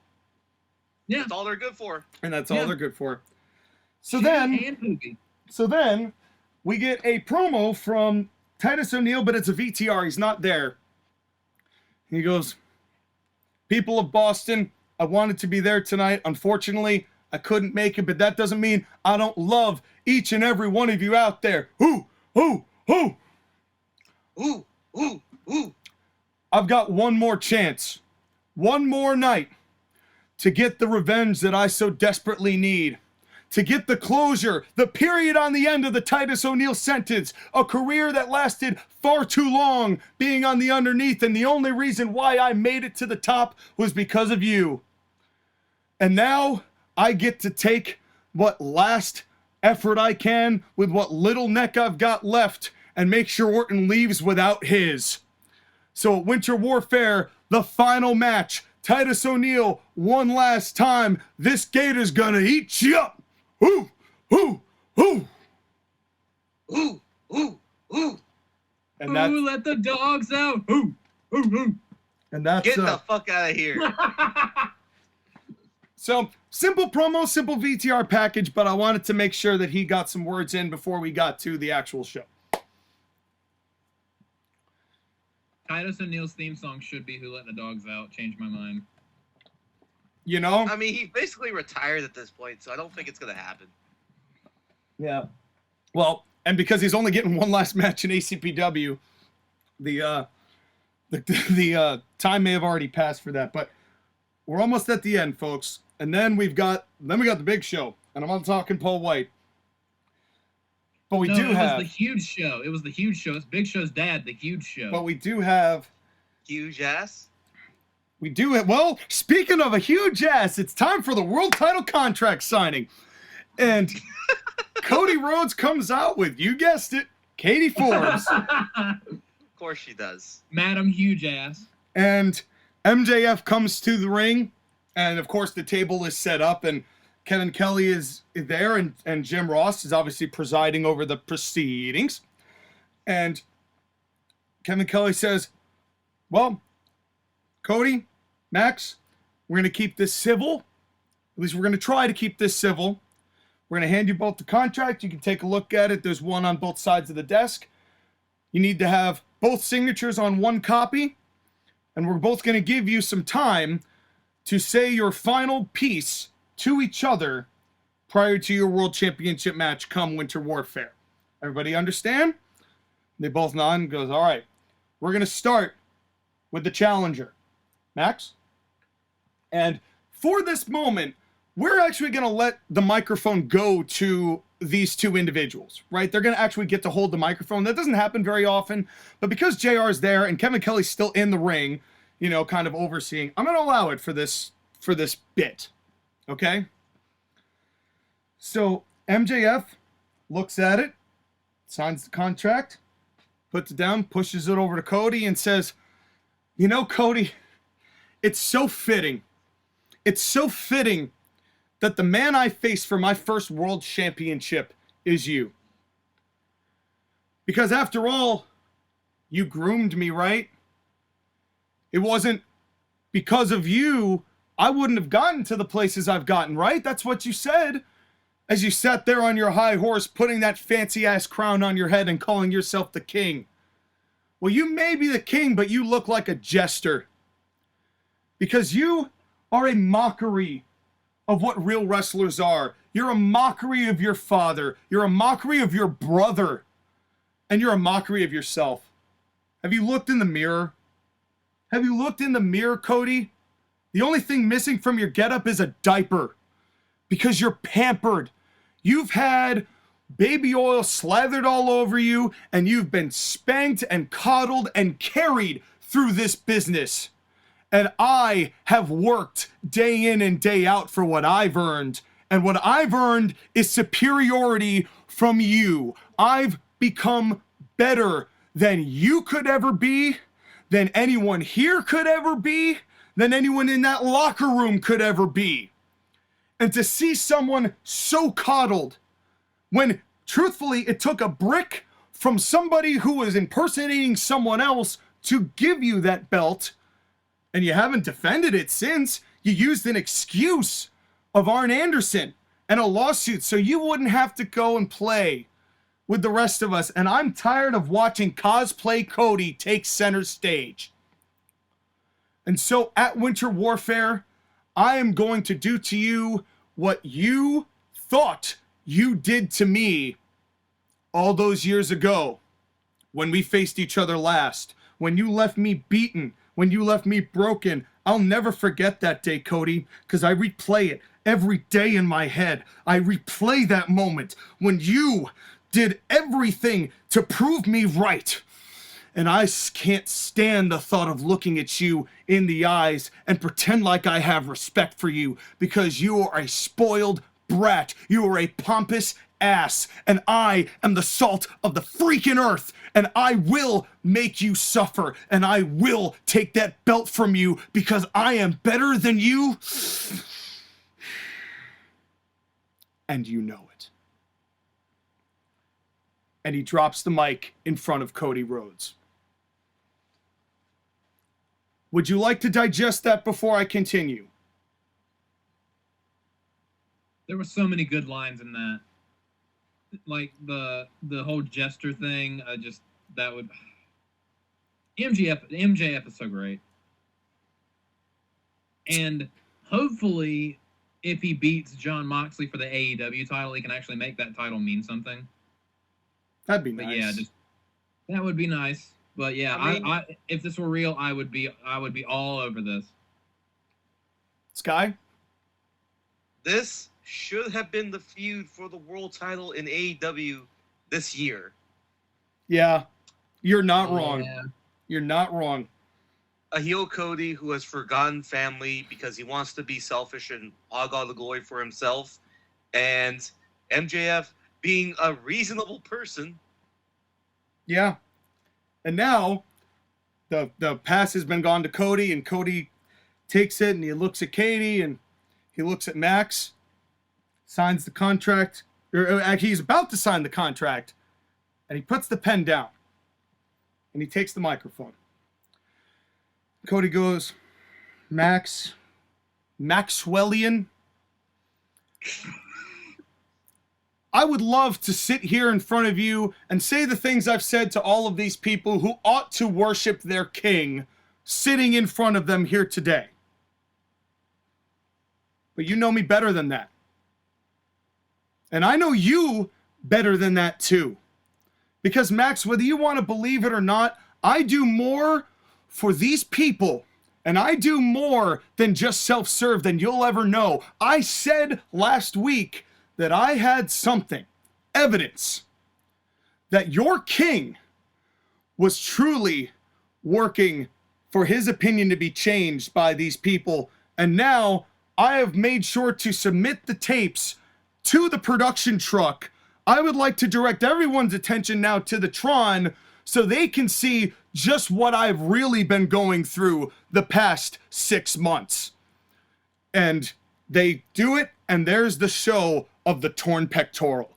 Yeah. That's all they're good for. And that's all Yeah. they're good for. So Shitty then, and poopy. we get a promo from Titus O'Neil, but it's a VTR. He's not there. He goes, people of Boston, I wanted to be there tonight. Unfortunately, I couldn't make it, but that doesn't mean I don't love each and every one of you out there. Ooh. Ooh, ooh, ooh. I've got one more chance, one more night to get the revenge that I so desperately need. To get the closure, the period on the end of the Titus O'Neil sentence, a career that lasted far too long being on the underneath, and the only reason why I made it to the top was because of you. And now I get to take what last effort I can with what little neck I've got left and make sure Orton leaves without his. So at Winter Warfare, the final match, Titus O'Neil, one last time, this gator's gonna eat you up. Ooh, ooh, ooh. Ooh, ooh, ooh. And that's, Ooh, let the dogs out. Ooh, ooh, ooh. and that's Get the fuck out of here. So, simple promo, simple VTR package, but I wanted to make sure that he got some words in before we got to the actual show. Titus O'Neil's theme song should be Who Let the Dogs Out. Changed my mind. You know? I mean, he basically retired at this point, so I don't think it's going to happen. Yeah. Well, and because he's only getting one last match in ACPW, the time may have already passed for that, but we're almost at the end, folks. And then we got the big show, and I'm not talking Paul White. But we No, do it have was the huge show. It was the huge show. It's Big Show's dad, the huge show. But we do have Huge ass. We do it. Well, speaking of a huge ass, it's time for the world title contract signing. And Cody Rhodes comes out with, you guessed it, Katie Forbes. Of course she does. Madam Huge Ass. And MJF comes to the ring. And, of course, the table is set up. And Kevin Kelly is there. And Jim Ross is obviously presiding over the proceedings. And Kevin Kelly says, well, Cody, Max, we're going to keep this civil. At least we're going to try to keep this civil. We're going to hand you both the contract. You can take a look at it. There's one on both sides of the desk. You need to have both signatures on one copy. And we're both going to give you some time to say your final piece to each other prior to your World Championship match come Winter Warfare. Everybody understand? They both nod and goes, all right. We're going to start with the challenger. Max? And for this moment, we're actually going to let the microphone go to these two individuals, right? They're going to actually get to hold the microphone. That doesn't happen very often, but because JR is there and Kevin Kelly's still in the ring, you know, kind of overseeing, I'm going to allow it for this bit, okay? So MJF looks at it, signs the contract, puts it down, pushes it over to Cody and says, you know, Cody, it's so fitting. It's so fitting that the man I face for my first world championship is you. Because after all, you groomed me, right? It wasn't because of you, I wouldn't have gotten to the places I've gotten, right? That's what you said as you sat there on your high horse, putting that fancy-ass crown on your head and calling yourself the king. Well, you may be the king, but you look like a jester. Because you are a mockery of what real wrestlers are. You're a mockery of your father. You're a mockery of your brother. And you're a mockery of yourself. Have you looked in the mirror? Have you looked in the mirror, Cody? The only thing missing from your getup is a diaper. Because you're pampered. You've had baby oil slathered all over you, and you've been spanked and coddled and carried through this business. And I have worked day in and day out for what I've earned. And what I've earned is superiority from you. I've become better than you could ever be, than anyone here could ever be, than anyone in that locker room could ever be. And to see someone so coddled, when truthfully it took a brick from somebody who was impersonating someone else to give you that belt, and you haven't defended it since. You used an excuse of Arn Anderson and a lawsuit so you wouldn't have to go and play with the rest of us. And I'm tired of watching cosplay Cody take center stage. And so at Winter Warfare, I am going to do to you what you thought you did to me all those years ago when we faced each other last, when you left me beaten, when you left me broken. I'll never forget that day, Cody, because I replay it every day in my head. I replay that moment when you did everything to prove me right. And I can't stand the thought of looking at you in the eyes and pretend like I have respect for you, because you are a spoiled brat. You are a pompous ass, and I am the salt of the freaking earth, and I will make you suffer, and I will take that belt from you because I am better than you, and you know it. And he drops the mic in front of Cody Rhodes. Would you like to digest that before I continue? There were so many good lines in that. Like the whole jester thing, that would MJF is so great. And hopefully if he beats Jon Moxley for the AEW title, he can actually make that title mean something. That'd be nice. But yeah, that would be nice. But yeah, I if this were real, I would be all over this. Sky? This should have been the feud for the world title in AEW this year. Yeah, you're not wrong. Yeah. You're not wrong. A heel Cody who has forgotten family because he wants to be selfish and hog all the glory for himself. And MJF being a reasonable person. Yeah. And now the pass has been gone to Cody, and Cody takes it and he looks at Katie and he looks at Max, signs the contract, or he's about to sign the contract, and he puts the pen down and he takes the microphone. Cody goes, Maxwellian, I would love to sit here in front of you and say the things I've said to all of these people who ought to worship their king, sitting in front of them here today. But you know me better than that. And I know you better than that too. Because Max, whether you want to believe it or not, I do more for these people, and I do more than just self-serve than you'll ever know. I said last week that I had something, evidence, that your king was truly working for his opinion to be changed by these people. And now I have made sure to submit the tapes to the production truck. I would like to direct everyone's attention now to the Tron so they can see just what I've really been going through the past 6 months. And they do it, and there's the show of the torn pectoral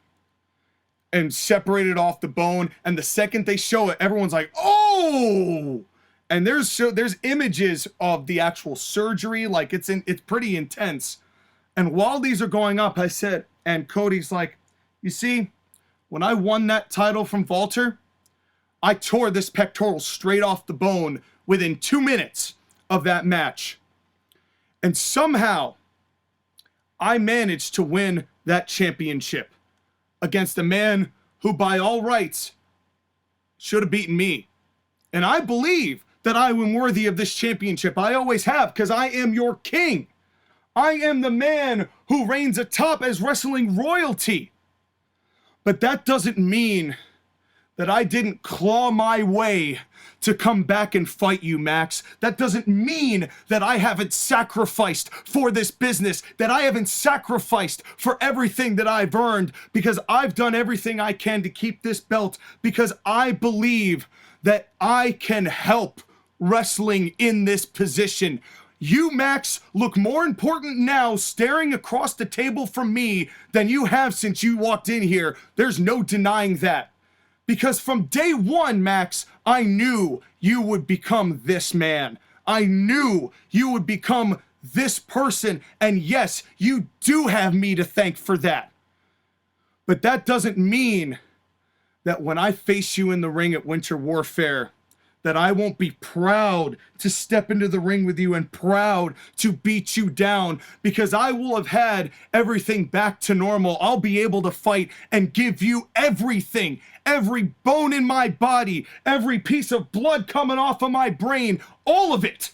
and separated off the bone. And the second they show it, everyone's like, oh! And there's images of the actual surgery. Like, it's pretty intense. And while these are going up, I said, and Cody's like, you see, when I won that title from Walter, I tore this pectoral straight off the bone within 2 minutes of that match. And somehow I managed to win that championship against a man who by all rights should have beaten me. And I believe that I am worthy of this championship. I always have, because I am your king. I am the man who reigns atop as wrestling royalty. But that doesn't mean that I didn't claw my way to come back and fight you, Max. That doesn't mean that I haven't sacrificed for this business, that I haven't sacrificed for everything that I've earned, because I've done everything I can to keep this belt, because I believe that I can help wrestling in this position. You, Max, look more important now staring across the table from me than you have since you walked in here. There's no denying that. Because from day one, Max, I knew you would become this man. I knew you would become this person. And yes, you do have me to thank for that. But that doesn't mean that when I face you in the ring at Winter Warfare, that I won't be proud to step into the ring with you and proud to beat you down, because I will have had everything back to normal. I'll be able to fight and give you everything, every bone in my body, every piece of blood coming off of my brain, all of it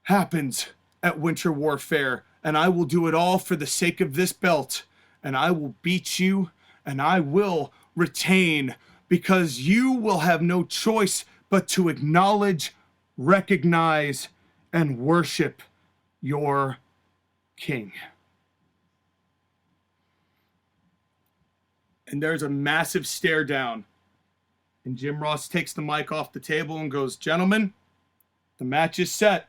happens at Winter Warfare, and I will do it all for the sake of this belt, and I will beat you, and I will retain, because you will have no choice but to acknowledge, recognize, and worship your king. And there's a massive stare down. And Jim Ross takes the mic off the table and goes, gentlemen, the match is set.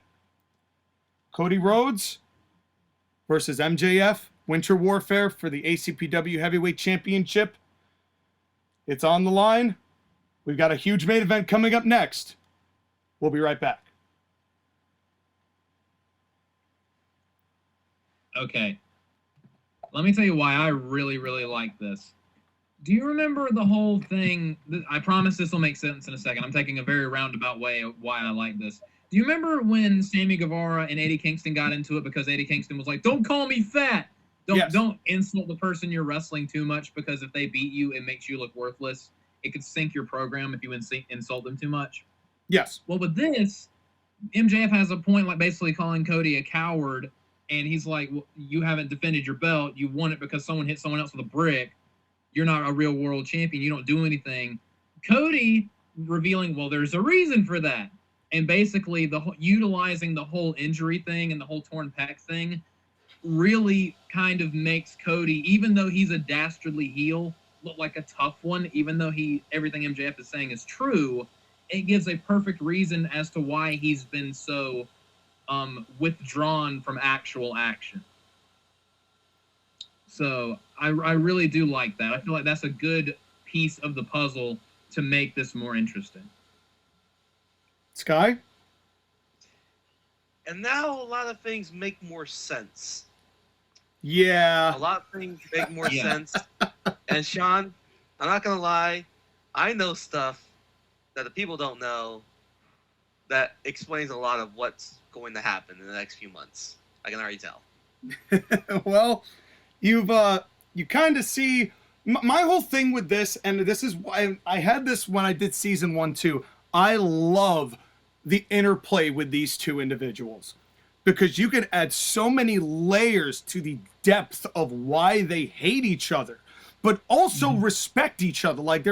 Cody Rhodes versus MJF, Winter Warfare for the ACPW Heavyweight Championship. It's on the line. We've got a huge main event coming up next. We'll be right back. Okay. Let me tell you why I really, really like this. Do you remember the whole thing? I promise this will make sense in a second. I'm taking a very roundabout way of why I like this. Do you remember when Sammy Guevara and Eddie Kingston got into it because Eddie Kingston was like, don't call me fat. Don't insult the person you're wrestling too much, because if they beat you, it makes you look worthless. It could sink your program if you insult them too much. Yes. Well, with this, MJF has a point, like basically calling Cody a coward, and he's like, well, you haven't defended your belt. You won it because someone hit someone else with a brick. You're not a real world champion. You don't do anything. Cody revealing, well, there's a reason for that. And basically utilizing the whole injury thing and the whole torn pec thing. really kind of makes Cody, even though he's a dastardly heel, look like a tough one, even though everything MJF is saying is true. It gives a perfect reason as to why he's been so withdrawn from actual action. So I really do like that. I feel like that's a good piece of the puzzle to make this more interesting. Sky? And now a lot of things make more sense. Yeah. A lot of things make more sense. And Sean, I'm not going to lie, I know stuff that the people don't know that explains a lot of what's going to happen in the next few months. I can already tell. Well, you kind of see my whole thing with this, and this is why I had this when I did season 1 too. I love the interplay with these two individuals because you can add so many layers to the depth of why they hate each other, but also respect each other. Like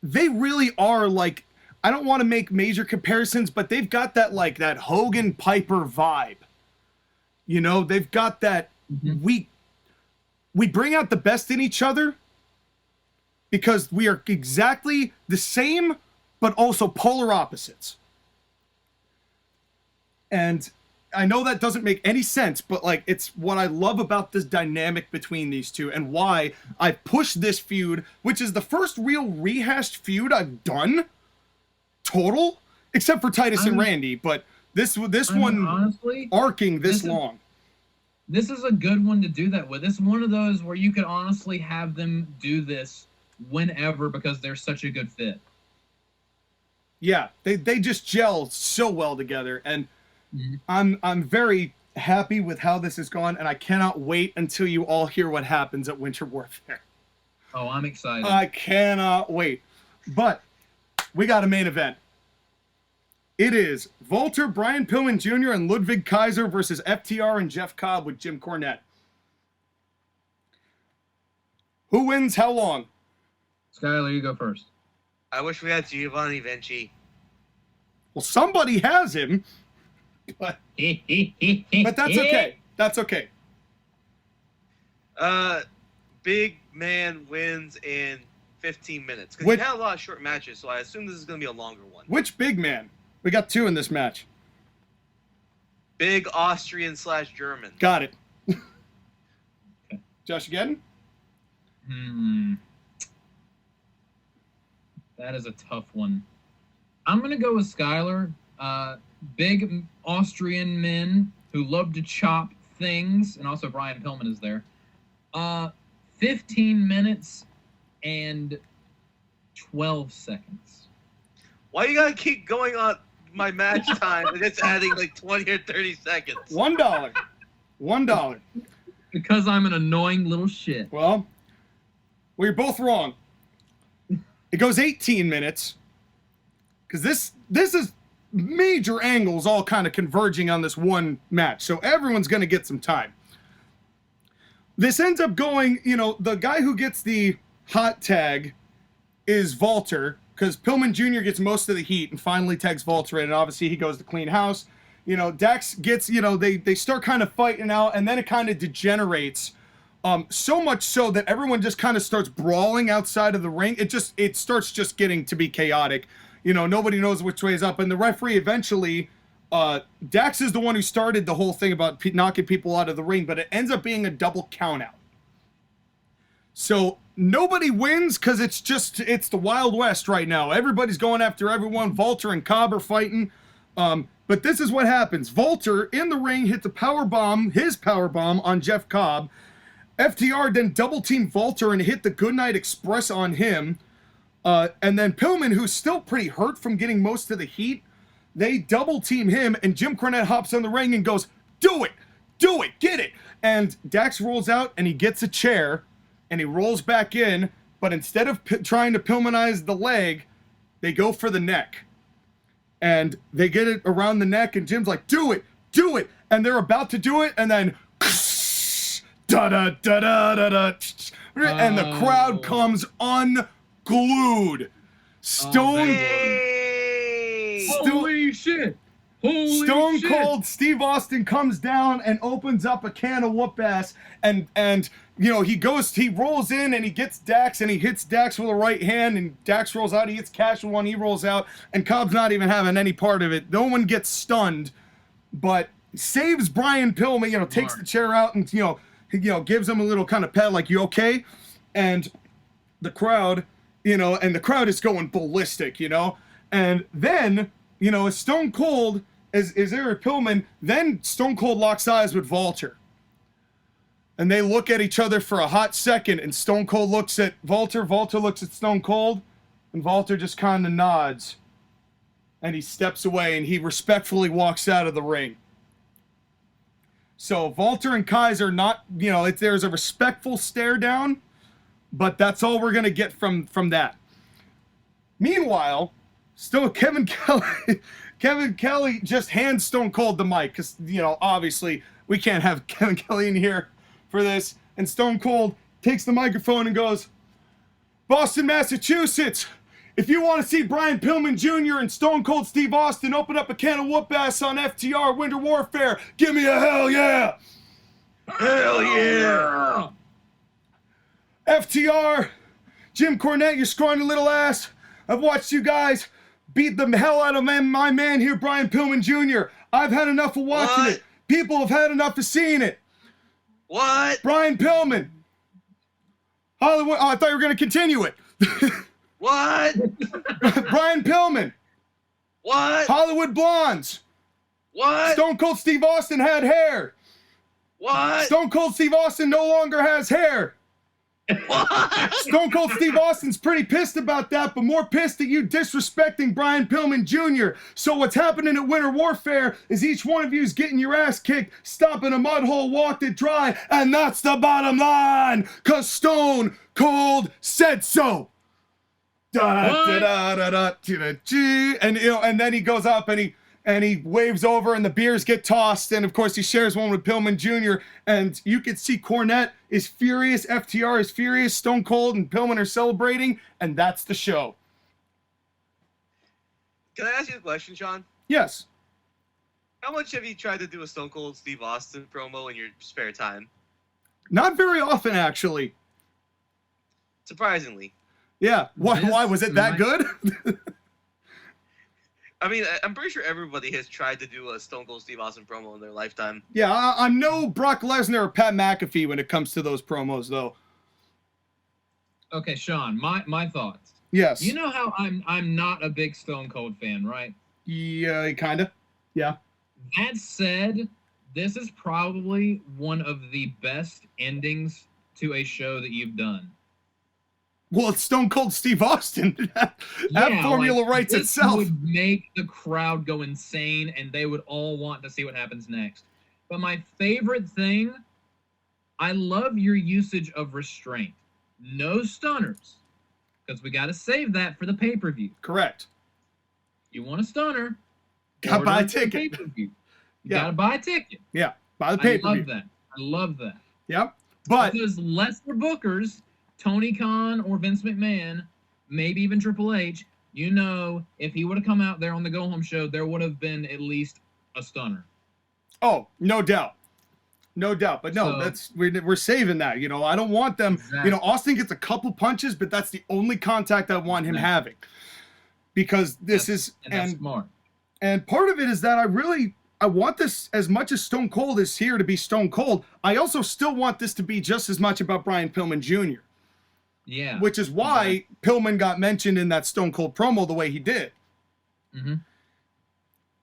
they really are like, I don't want to make major comparisons, but they've got that like that Hogan Piper vibe. You know, they've got that we bring out the best in each other because we are exactly the same, but also polar opposites. And I know that doesn't make any sense, but like it's what I love about this dynamic between these two and why I pushed this feud, which is the first real rehashed feud I've done total, except for Titus and Randy, but this one honestly arcing this long. This is a good one to do that with. This is one of those where you could honestly have them do this whenever because they're such a good fit. Yeah, they just gel so well together, and I'm very happy with how this has gone, and I cannot wait until you all hear what happens at Winter Warfare. Oh, I'm excited. I cannot wait. But we got a main event. It is Walter, Brian Pillman Jr., and Ludwig Kaiser versus FTR and Jeff Cobb with Jim Cornette. Who wins how long? Skylar, you go first. I wish we had Giovanni Vinci. Well, somebody has him, but that's okay. That's okay. Big man wins in 15 minutes. Because you had a lot of short matches, so I assume this is going to be a longer one. Which big man? We got two in this match. Big Austrian/German. Got it. JoshAgeddon? That is a tough one. I'm going to go with Skylar. Big Austrian men who love to chop things, and also Brian Pillman is there. 15 minutes and 12 seconds. Why you got to keep going on my match time and it's adding like 20 or 30 seconds? $1. $1. Because I'm an annoying little shit. Well, you're both wrong. It goes 18 minutes. Because this is major angles all kind of converging on this one match. So everyone's going to get some time. This ends up going, the guy who gets the hot tag is Walter. Because Pillman Jr. gets most of the heat and finally tags Walter in. And obviously he goes to clean house. Dax gets, they start kind of fighting out. And then it kind of degenerates. So much so that everyone just kind of starts brawling outside of the ring. It starts just getting to be chaotic. Nobody knows which way is up. And the referee eventually, Dax is the one who started the whole thing about knocking people out of the ring, but it ends up being a double count out. So nobody wins because it's the Wild West right now. Everybody's going after everyone. Walter and Cobb are fighting. But this is what happens. Walter in the ring hits his power bomb on Jeff Cobb. FTR then double team Walter and hit the Goodnight Express on him. And then Pillman, who's still pretty hurt from getting most of the heat, they double team him, and Jim Cornette hops on the ring and goes, do it, get it. And Dax rolls out and he gets a chair and he rolls back in, but instead of trying to Pillmanize the leg, they go for the neck. And they get it around the neck and Jim's like, do it. And they're about to do it, and then da-da-da-da-da-da. And the crowd comes unglued. Holy shit. Holy Stone shit. Cold Steve Austin comes down and opens up a can of whoop ass, and you know, he rolls in and he gets Dax and he hits Dax with a right hand, and Dax rolls out, he hits Cash with one, he rolls out, and Cobb's not even having any part of it. No one gets stunned, but saves Brian Pillman, you know, takes the chair out and, you know, gives him a little kind of pet, like, you okay? And the crowd, you know, and the crowd is going ballistic, you know? And then, you know, as Stone Cold, as Eric Pillman, then Stone Cold locks eyes with Walter. And they look at each other for a hot second, and Stone Cold looks at Walter, Walter looks at Stone Cold, and Walter just kind of nods. And he steps away, and he respectfully walks out of the ring. So Walter and Kaiser not, you know, there's a respectful stare down, but that's all we're going to get from that. Meanwhile, still Kevin Kelly just hands Stone Cold the mic, because, you know, obviously we can't have Kevin Kelly in here for this. And Stone Cold takes the microphone and goes, Boston, Massachusetts, if you want to see Brian Pillman Jr. and Stone Cold Steve Austin open up a can of whoop ass on FTR Winter Warfare, give me a hell yeah! Hell yeah! FTR, Jim Cornette, you scrawny little ass. I've watched you guys beat the hell out of my man here, Brian Pillman Jr. I've had enough of watching it. People have had enough of seeing it. What? Brian Pillman. Hollywood. Oh, I thought you were going to continue it. What? Brian Pillman. What? Hollywood Blondes. What? Stone Cold Steve Austin had hair. What? Stone Cold Steve Austin no longer has hair. What? Stone Cold Steve Austin's pretty pissed about that, but more pissed at you disrespecting Brian Pillman Jr. So what's happening at Winter Warfare is each one of you is getting your ass kicked, stomping a mud hole, walked it dry, and that's the bottom line, cause Stone Cold said so. And you know, and then he goes up and he waves over and the beers get tossed, and of course he shares one with Pillman Jr. And you can see Cornette is furious, FTR is furious, Stone Cold and Pillman are celebrating, and that's the show. Can I ask you a question, Sean? Yes. How much have you tried to do a Stone Cold Steve Austin promo in your spare time? Not very often, actually. Surprisingly. Yeah. Why was it that good? I mean, I'm pretty sure everybody has tried to do a Stone Cold Steve Austin promo in their lifetime. Yeah, I'm no Brock Lesnar or Pat McAfee when it comes to those promos, though. Okay, Sean, my thoughts. Yes. You know how I'm not a big Stone Cold fan, right? Yeah, kind of. Yeah. That said, this is probably one of the best endings to a show that you've done. Well, it's Stone Cold Steve Austin. that formula writes this itself. Would make the crowd go insane, and they would all want to see what happens next. But my favorite thing, I love your usage of restraint. No stunners, because we got to save that for the pay-per-view. Correct. You want a stunner? Gotta buy a ticket. Pay-per-view. You gotta buy a ticket. Yeah, buy the pay-per-view. I love that. Yep. But because lesser bookers, Tony Khan or Vince McMahon, maybe even Triple H, you know, if he would have come out there on the Go Home show, there would have been at least a stunner. Oh, no doubt. No doubt. But no, we're saving that. You know, I don't want them. Exactly. You know, Austin gets a couple punches, but that's the only contact I want him having. Because that's smart. And part of it is that I want this, as much as Stone Cold is here to be Stone Cold, I also still want this to be just as much about Brian Pillman Jr. Yeah. Which is why Pillman got mentioned in that Stone Cold promo the way he did. Mm-hmm.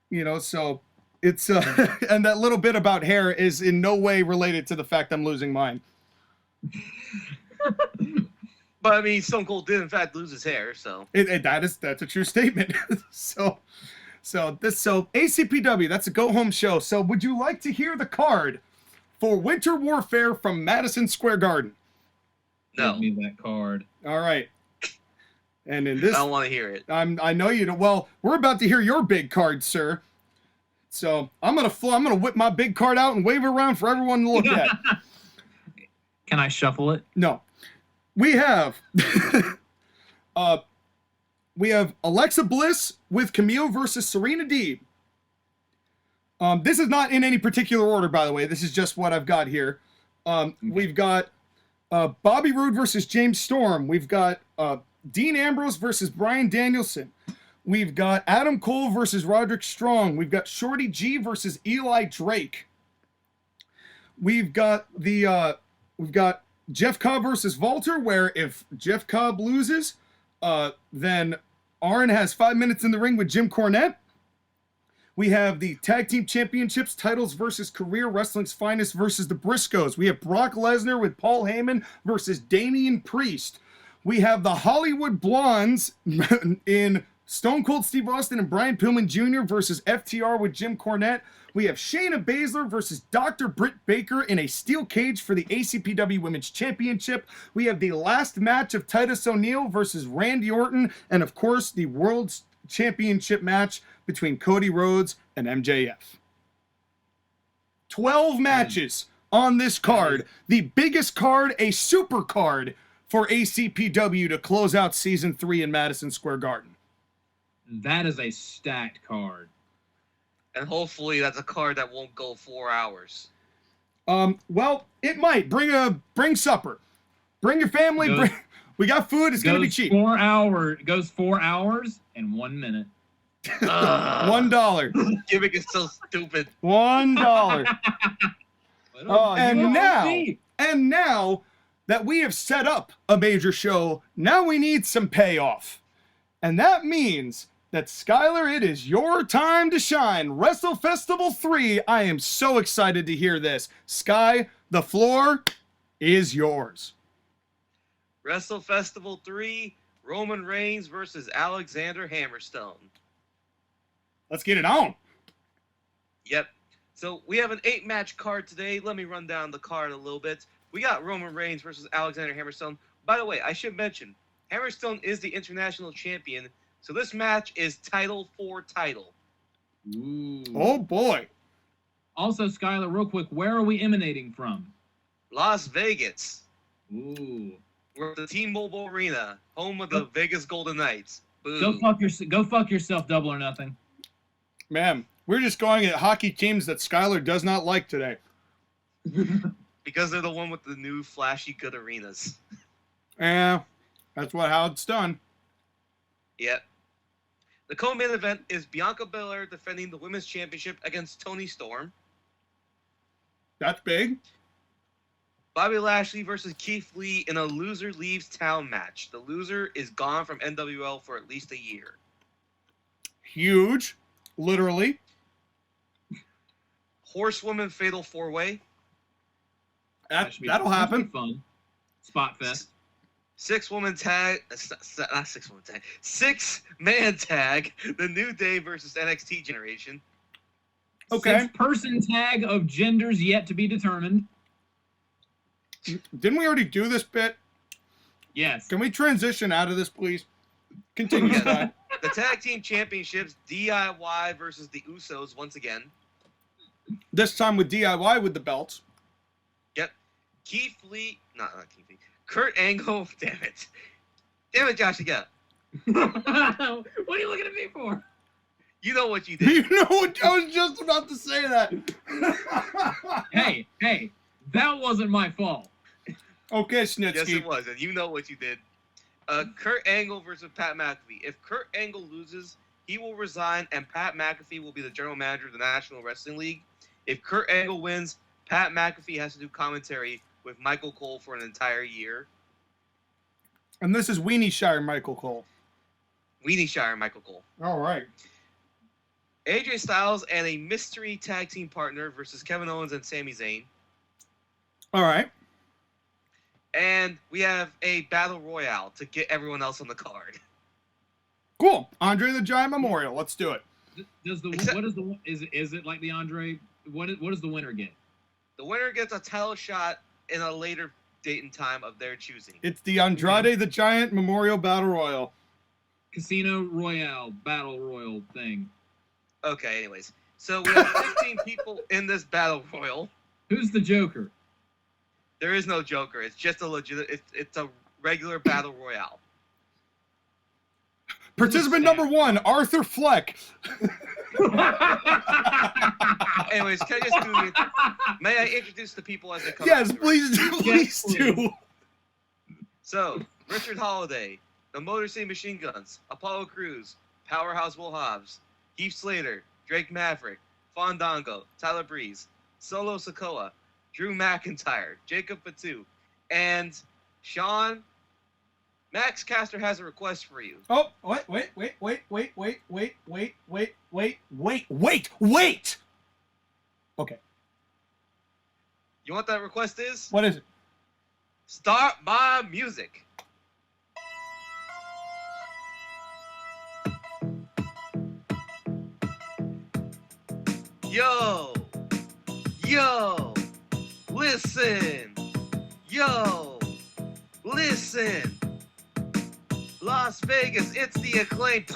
You know, so it's and that little bit about hair is in no way related to the fact I'm losing mine. But I mean, Stone Cold did in fact lose his hair, so that's a true statement. So ACPW, that's a go home show. So would you like to hear the card for Winter Warfare from Madison Square Garden? No. Give me that card. All right. And in this, I don't want to hear it. I know you don't. Well, we're about to hear your big card, sir. So I'm gonna whip my big card out and wave it around for everyone to look at. Can I shuffle it? No. We have Alexa Bliss with Camille versus Serena Deeb. This is not in any particular order, by the way. This is just what I've got here. We've got Bobby Roode versus James Storm. We've got Dean Ambrose versus Bryan Danielson. We've got Adam Cole versus Roderick Strong. We've got Shorty G versus Eli Drake. We've got Jeff Cobb versus Walter, where if Jeff Cobb loses, then Arn has 5 minutes in the ring with Jim Cornette. We have the Tag Team Championships titles versus Career Wrestling's Finest versus the Briscoes. We have Brock Lesnar with Paul Heyman versus Damian Priest. We have the Hollywood Blondes in Stone Cold Steve Austin and Brian Pillman Jr. versus FTR with Jim Cornette. We have Shayna Baszler versus Dr. Britt Baker in a steel cage for the ACPW Women's Championship. We have the last match of Titus O'Neil versus Randy Orton. And of course, the World's Championship match between Cody Rhodes and MJF. 12 matches on this card. The biggest card, a super card for ACPW to close out Season 3 in Madison Square Garden. That is a stacked card. And hopefully that's a card that won't go 4 hours. Well, it might. Bring supper. Bring your family. We got food. It's going to be cheap. 4 hours. It goes 4 hours and 1 minute. $1. Gimmick is so stupid. $1. And now that we have set up a major show, now we need some payoff. And that means that, Skylar, it is your time to shine. Wrestle Festival 3. I am so excited to hear this. Sky, the floor is yours. Wrestle Festival 3, Roman Reigns versus Alexander Hammerstone. Let's get it on. Yep. So we have an 8-match card today. Let me run down the card a little bit. We got Roman Reigns versus Alexander Hammerstone. By the way, I should mention, Hammerstone is the international champion, so this match is title for title. Ooh. Oh, boy. Also, Skylar, real quick, where are we emanating from? Las Vegas. Ooh. We're at the T-Mobile Arena, home of the Vegas Golden Knights. Boo. Go fuck yourself, Double or Nothing. Man, we're just going at hockey teams that Skylar does not like today. Because they're the one with the new flashy good arenas. Yeah, that's how it's done. Yep. The co-main event is Bianca Belair defending the Women's Championship against Toni Storm. That's big. Bobby Lashley versus Keith Lee in a loser leaves town match. The loser is gone from NWL for at least a year. Huge. Literally. Horsewoman Fatal 4-Way. That'll happen. Fun. Spot fest. 6-woman tag. Not 6-woman tag. 6-man tag. The New Day versus NXT Generation. Okay. 6-person tag of genders yet to be determined. Didn't we already do this bit? Yes. Can we transition out of this, please? Continue, Sky. The Tag Team Championships, DIY versus the Usos once again. This time with DIY with the belts. Yep. Keith Lee. Not Keith Lee. Kurt Angle. Damn it. Damn it, Josh, again. What are you looking at me for? You know what you did. You know what? I was just about to say that. Hey, that wasn't my fault. Okay, Snitsky. Yes, it was, and you know what you did. Kurt Angle versus Pat McAfee. If Kurt Angle loses, he will resign, and Pat McAfee will be the general manager of the National Wrestling League. If Kurt Angle wins, Pat McAfee has to do commentary with Michael Cole for an entire year. And this is Weenie Shire Michael Cole. Weenie Shire Michael Cole. All right. AJ Styles and a mystery tag team partner versus Kevin Owens and Sami Zayn. All right. And we have a battle royale to get everyone else on the card. Cool. Andre the Giant Memorial. Let's do it. Is it like the Andre? What does the winner get? The winner gets a title shot in a later date and time of their choosing. It's the Andrade the Giant Memorial Battle Royal. Casino Royale Battle Royal thing. Okay, anyways. So we have 15 people in this battle royal. Who's the Joker? There is no Joker. It's just a legit. It's a regular battle royale. Participant number 1, Arthur Fleck. Anyways, can I just do it? May I introduce the people as they come? Yes, into the please, Yes, please do. So, Richard Holiday, the Motor City Machine Guns, Apollo Crews, Powerhouse Will Hobbs, Heath Slater, Drake Maverick, Fandango, Tyler Breeze, Solo Sikoa, Drew McIntyre, Jacob Fatu, and Sean. Max Caster has a request for you. Oh, wait. Okay, You know what that request is? what is it? Start my music. Yo, listen. Yo, listen. Las Vegas, it's the Acclaimed.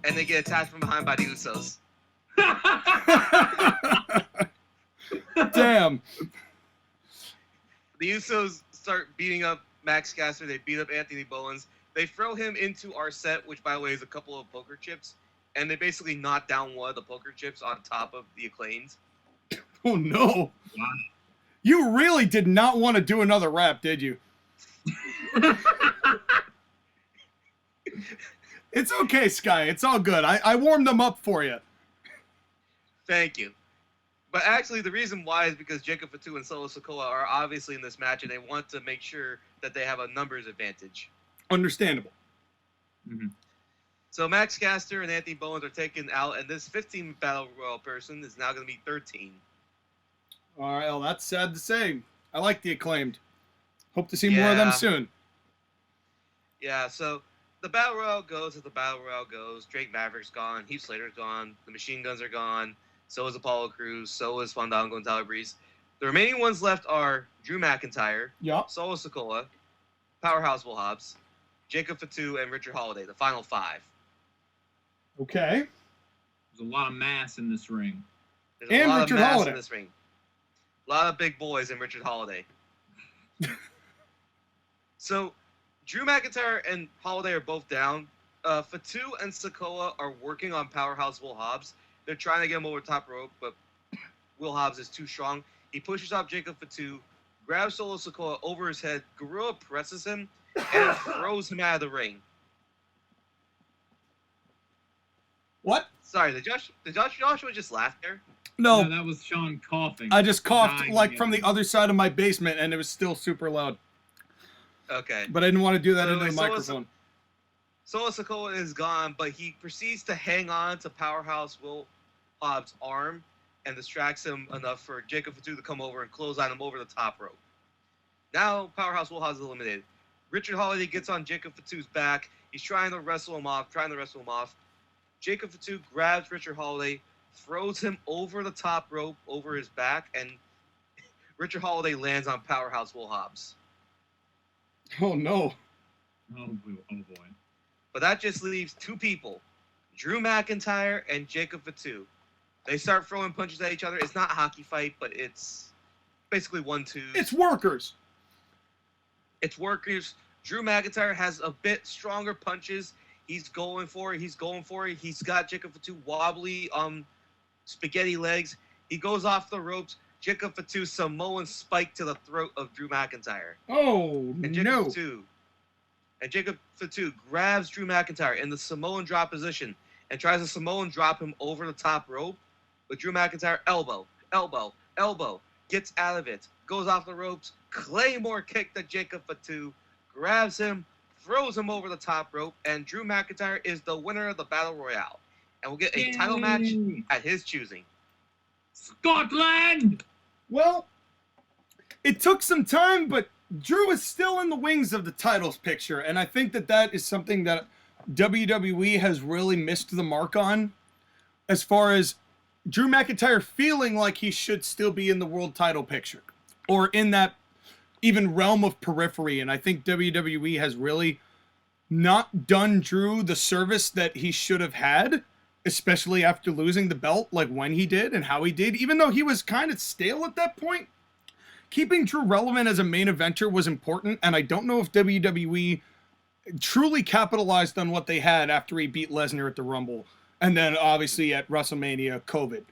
And they get attacked from behind by the Usos. Damn. The Usos start beating up Max Caster. They beat up Anthony Bowens. They throw him into our set, which, by the way, is a couple of poker chips. And they basically knock down one of the poker chips on top of the Acclaimed. Oh, no. You really did not want to do another rap, did you? It's okay, Sky. It's all good. I warmed them up for you. Thank you. But actually, the reason why is because Jacob Fatu and Solo Sikoa are obviously in this match, and they want to make sure that they have a numbers advantage. Understandable. Mm-hmm. So Max Caster and Anthony Bowens are taken out, and this 15 Battle Royal person is now going to be 13. All right, well, that's sad to say. I like the Acclaimed. Hope to see more of them soon. Yeah, so the Battle Royal goes as the Battle Royal goes. Drake Maverick's gone. Heath Slater's gone. The Machine Guns are gone. So is Apollo Crews. So is Fandango and Tyler Breeze. The remaining ones left are Drew McIntyre, Yup. Solo Sikoa, Powerhouse Will Hobbs, Jacob Fatu, and Richard Holiday, the final 5. Okay. There's a lot of mass in this ring. There's And a lot Richard of mass Holiday. in this ring. A lot of big boys in Richard Holiday. So, Drew McIntyre and Holiday are both down. Fatu and Sikoa are working on Powerhouse Will Hobbs. They're trying to get him over the top rope, but Will Hobbs is too strong. He pushes up Jacob Fatu, grabs Solo Sikoa over his head, gorilla presses him, and throws him out of the ring. What? Sorry, did Joshua just laugh there? No, No, that was Sean coughing. I just coughed Dying like again. from the other side of my basement, and it was still super loud. Okay. But I didn't want to do that So into the Solo- microphone. Solo Sikoa is gone, but he proceeds to hang on to Powerhouse Will Hobbs' arm and distracts him enough for Jacob Fatu to come over and close on him over the top rope. Now Powerhouse Will Hobbs is eliminated. Richard Holiday gets on Jacob Fatu's back. He's trying to wrestle him off. Jacob Fatu grabs Richard Holiday, throws him over the top rope, over his back, and Richard Holiday lands on Powerhouse Will Hobbs. Oh, no. Oh boy. But that just leaves 2 people, Drew McIntyre and Jacob Fatu. They start throwing punches at each other. It's not a hockey fight, but it's basically 1-2. It's workers. It's workers. Drew McIntyre has a bit stronger punches. He's going for it. He's got Jacob Fatu wobbly spaghetti legs. He goes off the ropes. Jacob Fatu Samoan spike to the throat of Drew McIntyre. Oh, And Jacob Fatu grabs Drew McIntyre in the Samoan drop position and tries to Samoan drop him over the top rope. But Drew McIntyre elbow, gets out of it, goes off the ropes, Claymore kick to Jacob Fatu, grabs him, throws him over the top rope, and Drew McIntyre is the winner of the Battle Royale. And we'll get a title match Yay. at his choosing. Scotland! Well, it took some time, but Drew is still in the wings of the titles picture, and I think that is something that WWE has really missed the mark on, as far as Drew McIntyre feeling like he should still be in the world title picture, or in that even realm of periphery, and I think WWE has really not done Drew the service that he should have had, especially after losing the belt, like when he did and how he did, even though he was kind of stale at that point. Keeping Drew relevant as a main eventer was important, and I don't know if WWE truly capitalized on what they had after he beat Lesnar at the Rumble. And then obviously at WrestleMania, COVID.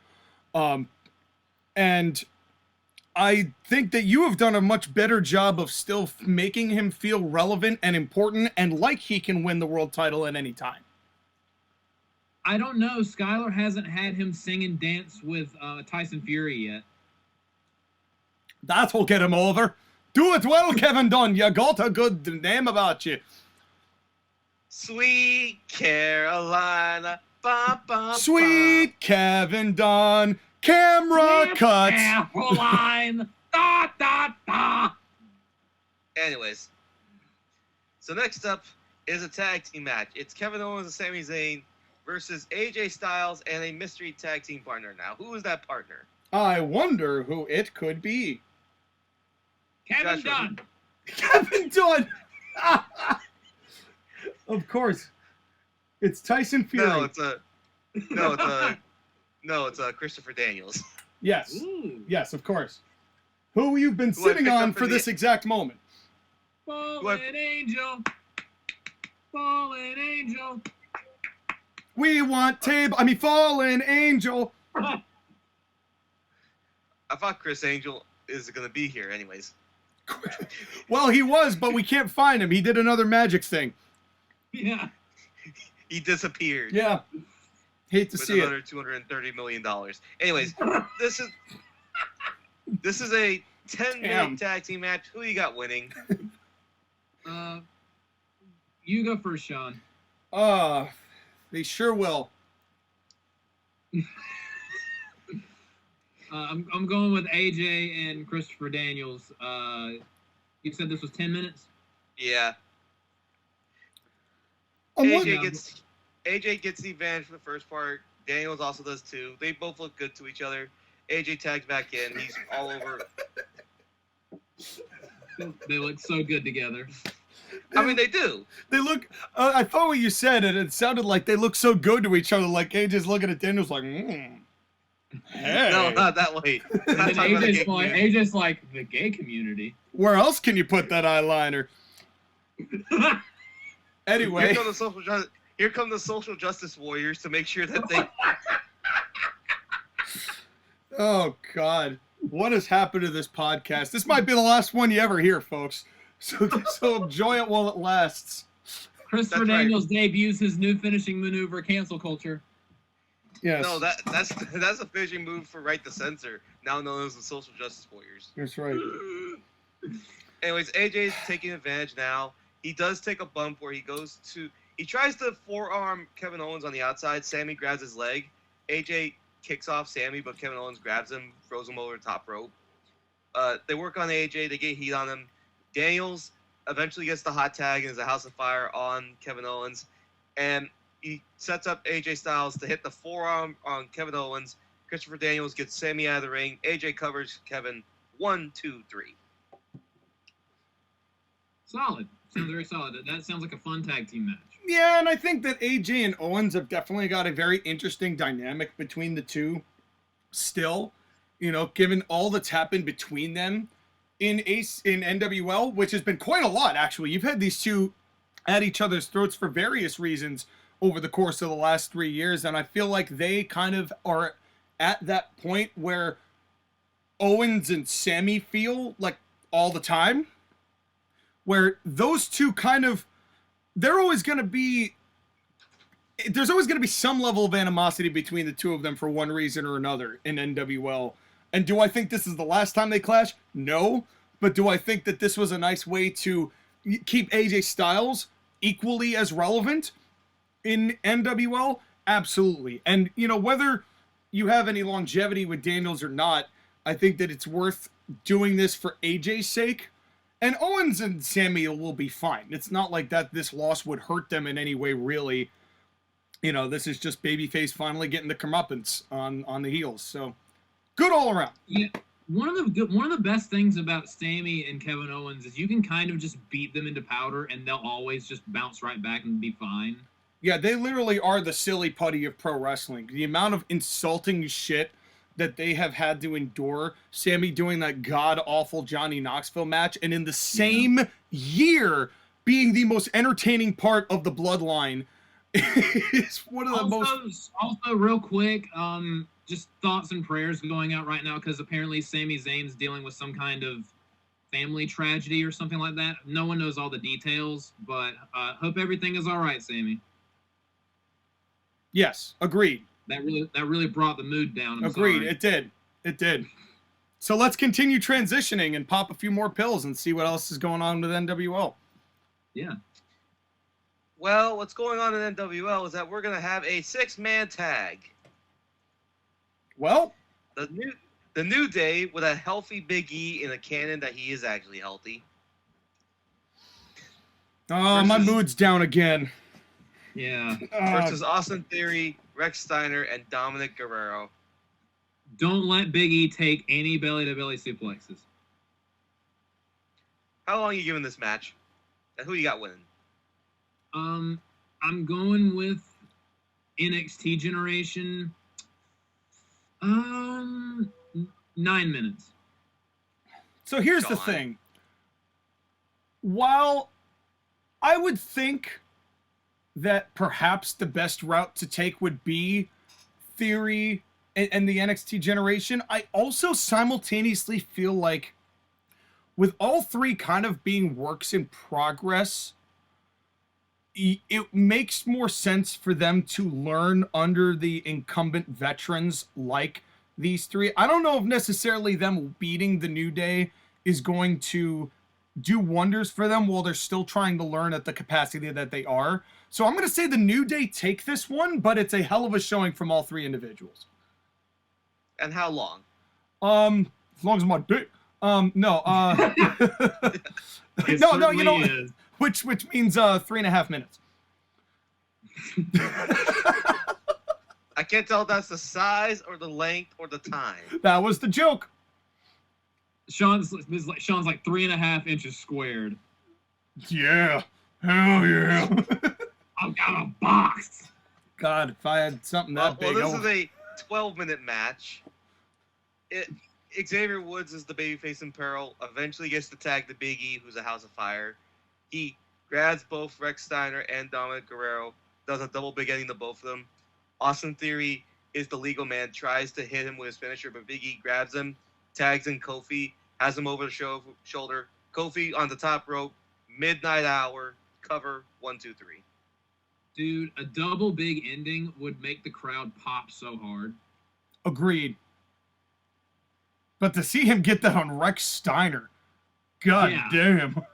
And I think that you have done a much better job of still making him feel relevant and important and like he can win the world title at any time. I don't know. Skylar hasn't had him sing and dance with Tyson Fury yet. That'll get him over. Do it well, Kevin Dunn. You got a good name about you. Sweet Carolina. Ba, ba, Sweet Kevin Dunn. Camera cuts. Caroline. Da, da, da. Anyways, so next up is a tag team match. It's Kevin Owens and Sami Zayn versus AJ Styles and a mystery tag team partner. Now, who is that partner? I wonder who it could be. Kevin Dunn. Kevin Dunn. Of course. It's Tyson Fury. No, it's Christopher Daniels. Yes. Ooh. Yes, of course. Who you've been sitting on for this exact moment. Fallen angel. Fallen angel. We want Fallen Angel. I thought Chris Angel is going to be here anyways. Well, he was, but we can't find him. He did another magic thing. Yeah. He disappeared. Yeah. Hate to with see another it. $230 million. Anyways, this is a 10-minute tag team match. Who you got winning? You go first, Sean. They sure will. I'm going with AJ and Christopher Daniels. You said this was 10 minutes? Yeah. I'm AJ gets the advantage for the first part. Daniels also does too. They both look good to each other. AJ tags back in. He's all over. They look so good together. I mean, they do. They look. I thought what you said, and it sounded like they look so good to each other. Like AJ's looking at Daniels like, Hey. No, not that way. And then AJ's like, the gay community. Where else can you put that eyeliner? Anyway. Here come the social justice warriors to make sure that they... Oh, God. What has happened to this podcast? This might be the last one you ever hear, folks. So enjoy it while it lasts. Christopher Daniels debuts his new finishing maneuver, cancel culture. Yes. No, that's a finishing move for Right to Censor, now known as the social justice warriors. That's right. Anyways, AJ's taking advantage now. He does take a bump where he tries to forearm Kevin Owens on the outside. Sami grabs his leg. AJ kicks off Sami, but Kevin Owens grabs him, throws him over the top rope. They work on AJ. They get heat on him. Daniels eventually gets the hot tag and is a House of Fire on Kevin Owens. And he sets up AJ Styles to hit the forearm on Kevin Owens. Christopher Daniels gets Sami out of the ring. AJ covers Kevin. 1, 2, 3. Solid. Sounds very solid. That sounds like a fun tag team match. Yeah, and I think that AJ and Owens have definitely got a very interesting dynamic between the two still, given all that's happened between them in NWL, which has been quite a lot, actually. You've had these two at each other's throats for various reasons over the course of the last 3 years, and I feel like they kind of are at that point where Owens and Sami feel like all the time, where those two there's always going to be some level of animosity between the two of them for one reason or another in NWL. And do I think this is the last time they clash? No. But do I think that this was a nice way to keep AJ Styles equally as relevant in NWL? Absolutely. And, whether you have any longevity with Daniels or not, I think that it's worth doing this for AJ's sake. And Owens and Sami will be fine. It's not like that this loss would hurt them in any way, really. This is just babyface finally getting the comeuppance on the heels. So, good all around. Yeah, one of the best things about Sami and Kevin Owens is you can kind of just beat them into powder, and they'll always just bounce right back and be fine. Yeah, they literally are the silly putty of pro wrestling. The amount of insulting shit that they have had to endure, Sami doing that god-awful Johnny Knoxville match, and in the same year being the most entertaining part of the Bloodline is one of the most. Also, real quick, just thoughts and prayers going out right now because apparently Sami Zayn's dealing with some kind of family tragedy or something like that. No one knows all the details, but hope everything is all right, Sami. Yes, agreed. That really brought the mood down. Agreed. It did. So let's continue transitioning and pop a few more pills and see what else is going on with NWL. Yeah. Well, what's going on in NWL is that we're going to have a 6-man tag. Well, the New Day with a healthy Big E in a canon that he is actually healthy. Oh, my mood's down again. Yeah. Versus Austin Theory, Rex Steiner, and Dominik Guerrero. Don't let Big E take any belly-to-belly suplexes. How long are you giving this match? And who you got winning? I'm going with NXT generation. 9 minutes. So here's the thing. While I would think that perhaps the best route to take would be Theory and the NXT generation, I also simultaneously feel like with all three kind of being works in progress, it makes more sense for them to learn under the incumbent veterans like these three. I don't know if necessarily them beating the New Day is going to do wonders for them while they're still trying to learn at the capacity that they are. So I'm going to say the New Day take this one, but it's a hell of a showing from all three individuals. And how long? As long as my dick. No, no, you know, which means 3.5 minutes. I can't tell if that's the size or the length or the time. That was the joke. Sean's like 3.5 inches squared. Yeah, hell yeah. I've got a box. God, if I had something that big. Well, this is a 12-minute match. Xavier Woods is the babyface in peril. Eventually gets to tag the Big E, who's a House of Fire. He grabs both Rex Steiner and Dominik Guerrero. Does a double big ending to both of them. Austin Theory is the legal man. Tries to hit him with his finisher, but Big E grabs him, tags in Kofi, has him over the shoulder. Kofi on the top rope. Midnight Hour. Cover 1, 2, 3. Dude, a double big ending would make the crowd pop so hard. Agreed. But to see him get that on Rex Steiner, God damn.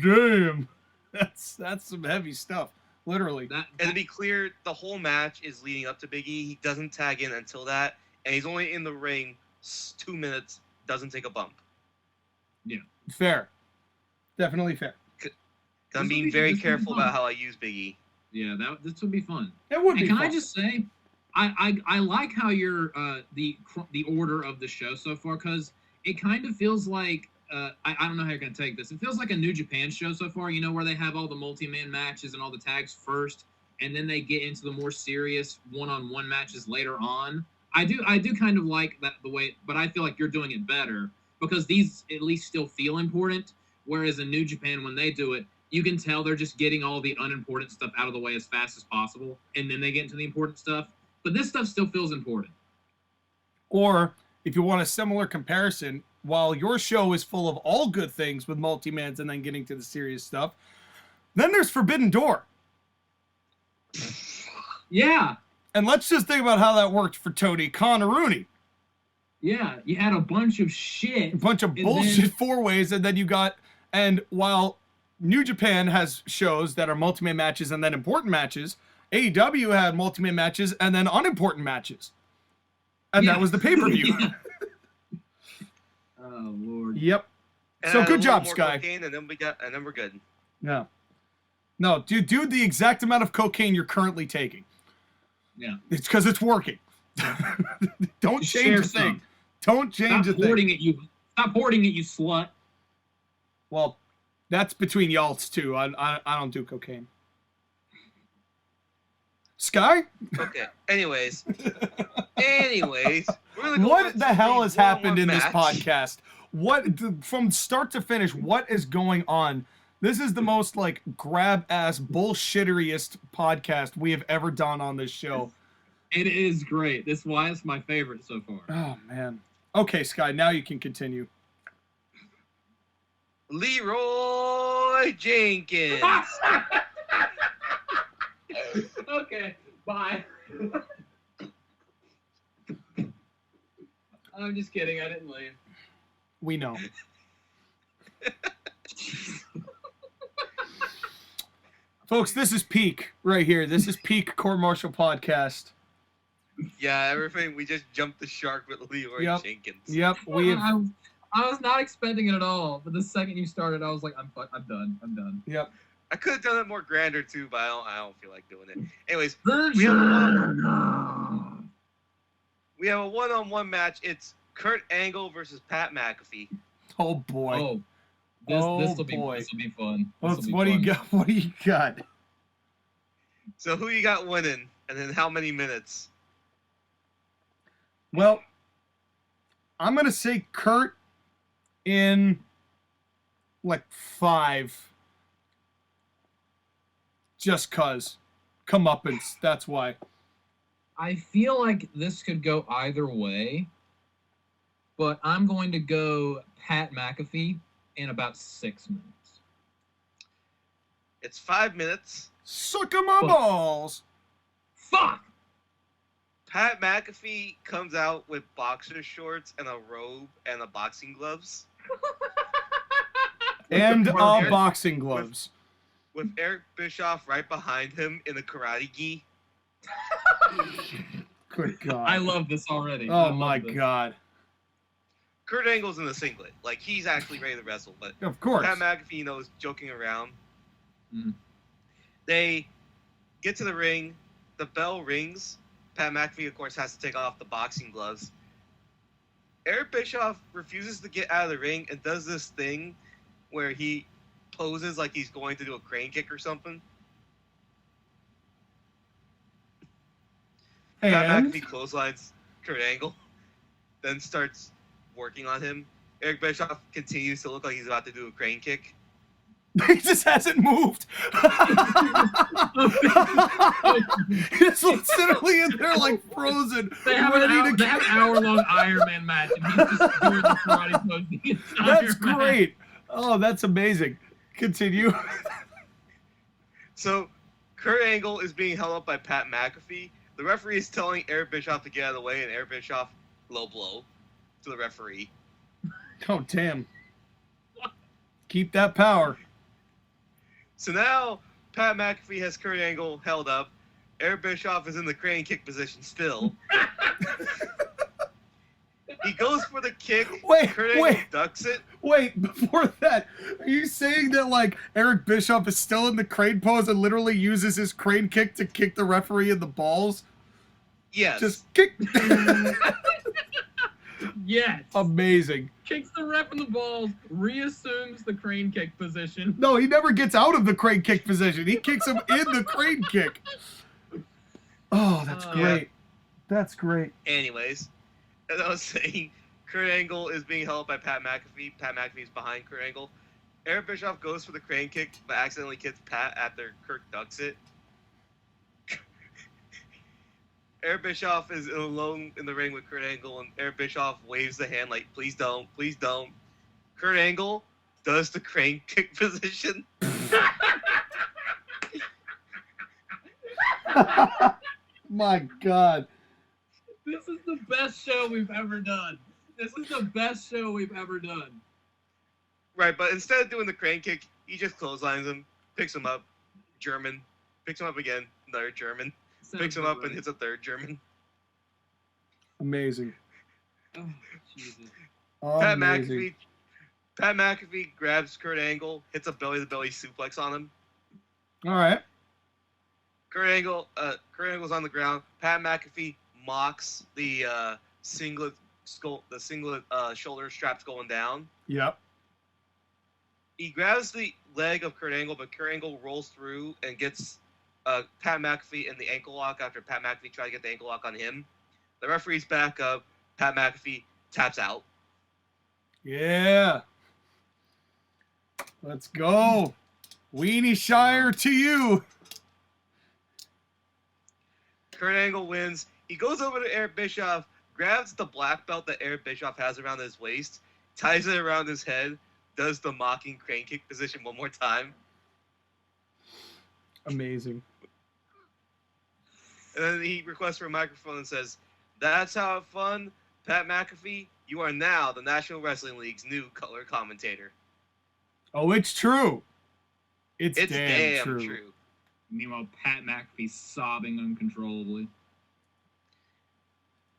Damn. That's some heavy stuff. Literally. And to be clear, the whole match is leading up to Big E. He doesn't tag in until that. And he's only in the ring 2 minutes. Doesn't take a bump. Yeah. Fair. Definitely fair. I'm being very careful about how I use Big E. Yeah, this would be fun. It would be fun. Can I just say, I like how you're the order of the show so far, because it kind of feels like I don't know how you're gonna take this. It feels like a New Japan show so far. You know, where they have all the multi-man matches and all the tags first, and then they get into the more serious one-on-one matches later on. I do kind of like that the way, but I feel like you're doing it better because these at least still feel important. Whereas in New Japan, when they do it, you can tell they're just getting all the unimportant stuff out of the way as fast as possible, and then they get into the important stuff. But this stuff still feels important. Or, if you want a similar comparison, while your show is full of all good things with multi-mans and then getting to the serious stuff, then there's Forbidden Door. Yeah. And let's just think about how that worked for Tony Khan or Rooney. Yeah, you had a bunch of shit. A bunch of bullshit four-ways, and then you got... And while New Japan has shows that are multi-man matches and then important matches, AEW had multi-man matches and then unimportant matches. And that was the pay-per-view. Oh, Lord. Yep. And so good job, Sky. Cocaine, and then we're good. No. No, do the exact amount of cocaine you're currently taking. Yeah. It's because it's working. Don't change a thing. Don't change a thing. Stop hoarding it, you slut. Well, that's between y'all's too. I don't do cocaine. Sky? Okay. Anyways, we're gonna go what the hell has happened in match. this podcast? What from start to finish? What is going on? This is the most like grab ass bullshitteriest podcast we have ever done on this show. It is great. This is why it's my favorite so far. Oh man. Okay, Sky, now you can continue. Leroy Jenkins. Okay, bye. I'm just kidding. I didn't leave. We know. Folks, this is peak right here. This is peak Court Martial podcast. Yeah, everything. We just jumped the shark with Leroy Jenkins. Yep, we have. I was not expecting it at all, but the second you started, I was like, I'm done. Yep. I could have done it more grander too, but I don't feel like doing it. Anyways, we have a one-on-one match. It's Kurt Angle versus Pat McAfee. Oh boy. This will be fun. What do you got? What do you got? So who you got winning, and then how many minutes? Well, I'm gonna say Kurt in like 5. Just cause. Comeuppance. That's why. I feel like this could go either way, but I'm going to go Pat McAfee in about 6 minutes. It's 5 minutes. Suck my balls. Fuck! Pat McAfee comes out with boxer shorts and a robe and a boxing gloves. And all boxing gloves. With Eric Bischoff right behind him in a karate gi. Good God. I love this already. Oh my God. Kurt Angle's in the singlet. Like, he's actually ready to wrestle, but of course. Pat McAfee knows joking around. Mm-hmm. They get to the ring. The bell rings. Pat McAfee, of course, has to take off the boxing gloves. Eric Bischoff refuses to get out of the ring and does this thing where he poses like he's going to do a crane kick or something. Pat McAfee clotheslines Kurt Angle, then starts working on him. Eric Bischoff continues to look like he's about to do a crane kick. He just hasn't moved. He's literally in there like frozen. They have an hour-long Iron Man match, and he's just doing the karate pose the entire That's great. Oh, that's amazing. Continue. So, Kurt Angle is being held up by Pat McAfee. The referee is telling Eric Bischoff to get out of the way, and Eric Bischoff low blow to the referee. Oh, damn. Keep that power. So now, Pat McAfee has Kurt Angle held up. Eric Bischoff is in the crane kick position still. He goes for the kick. Kurt Angle ducks it. Wait, before that, are you saying that, like, Eric Bischoff is still in the crane pose and literally uses his crane kick to kick the referee in the balls? Yes. Just kick. Yes. Amazing. Kicks the ref in the balls, reassumes the crane kick position. No, he never gets out of the crane kick position. He kicks him in the crane kick. Oh, that's great. Yeah. That's great. Anyways, as I was saying, Kurt Angle is being held by Pat McAfee. Pat McAfee's behind Kurt Angle. Eric Bischoff goes for the crane kick, but accidentally hits Pat after Kurt ducks it. Eric Bischoff is alone in the ring with Kurt Angle, and Eric Bischoff waves the hand like, please don't, please don't. Kurt Angle does the crane kick position. My God. This is the best show we've ever done. Right, but instead of doing the crane kick, he just clotheslines him, picks him up, German, picks him up again, another German, picks him up and hits a third German. Amazing. Oh, Jesus. Pat McAfee grabs Kurt Angle, hits a belly-to-belly suplex on him. All right. Kurt Angle's on the ground. Pat McAfee mocks the singlet shoulder straps going down. Yep. He grabs the leg of Kurt Angle, but Kurt Angle rolls through and gets Pat McAfee in the ankle lock after Pat McAfee tried to get the ankle lock on him. The referee's back up. Pat McAfee taps out. Yeah. Let's go. Weenie Shire to you. Kurt Angle wins. He goes over to Eric Bischoff, grabs the black belt that Eric Bischoff has around his waist, ties it around his head, does the mocking crane kick position one more time. Amazing. And then he requests for a microphone and says, "That's how it's fun. Pat McAfee, you are now the National Wrestling League's new color commentator." Oh, it's true. It's damn true. true. Meanwhile, Pat McAfee's sobbing uncontrollably.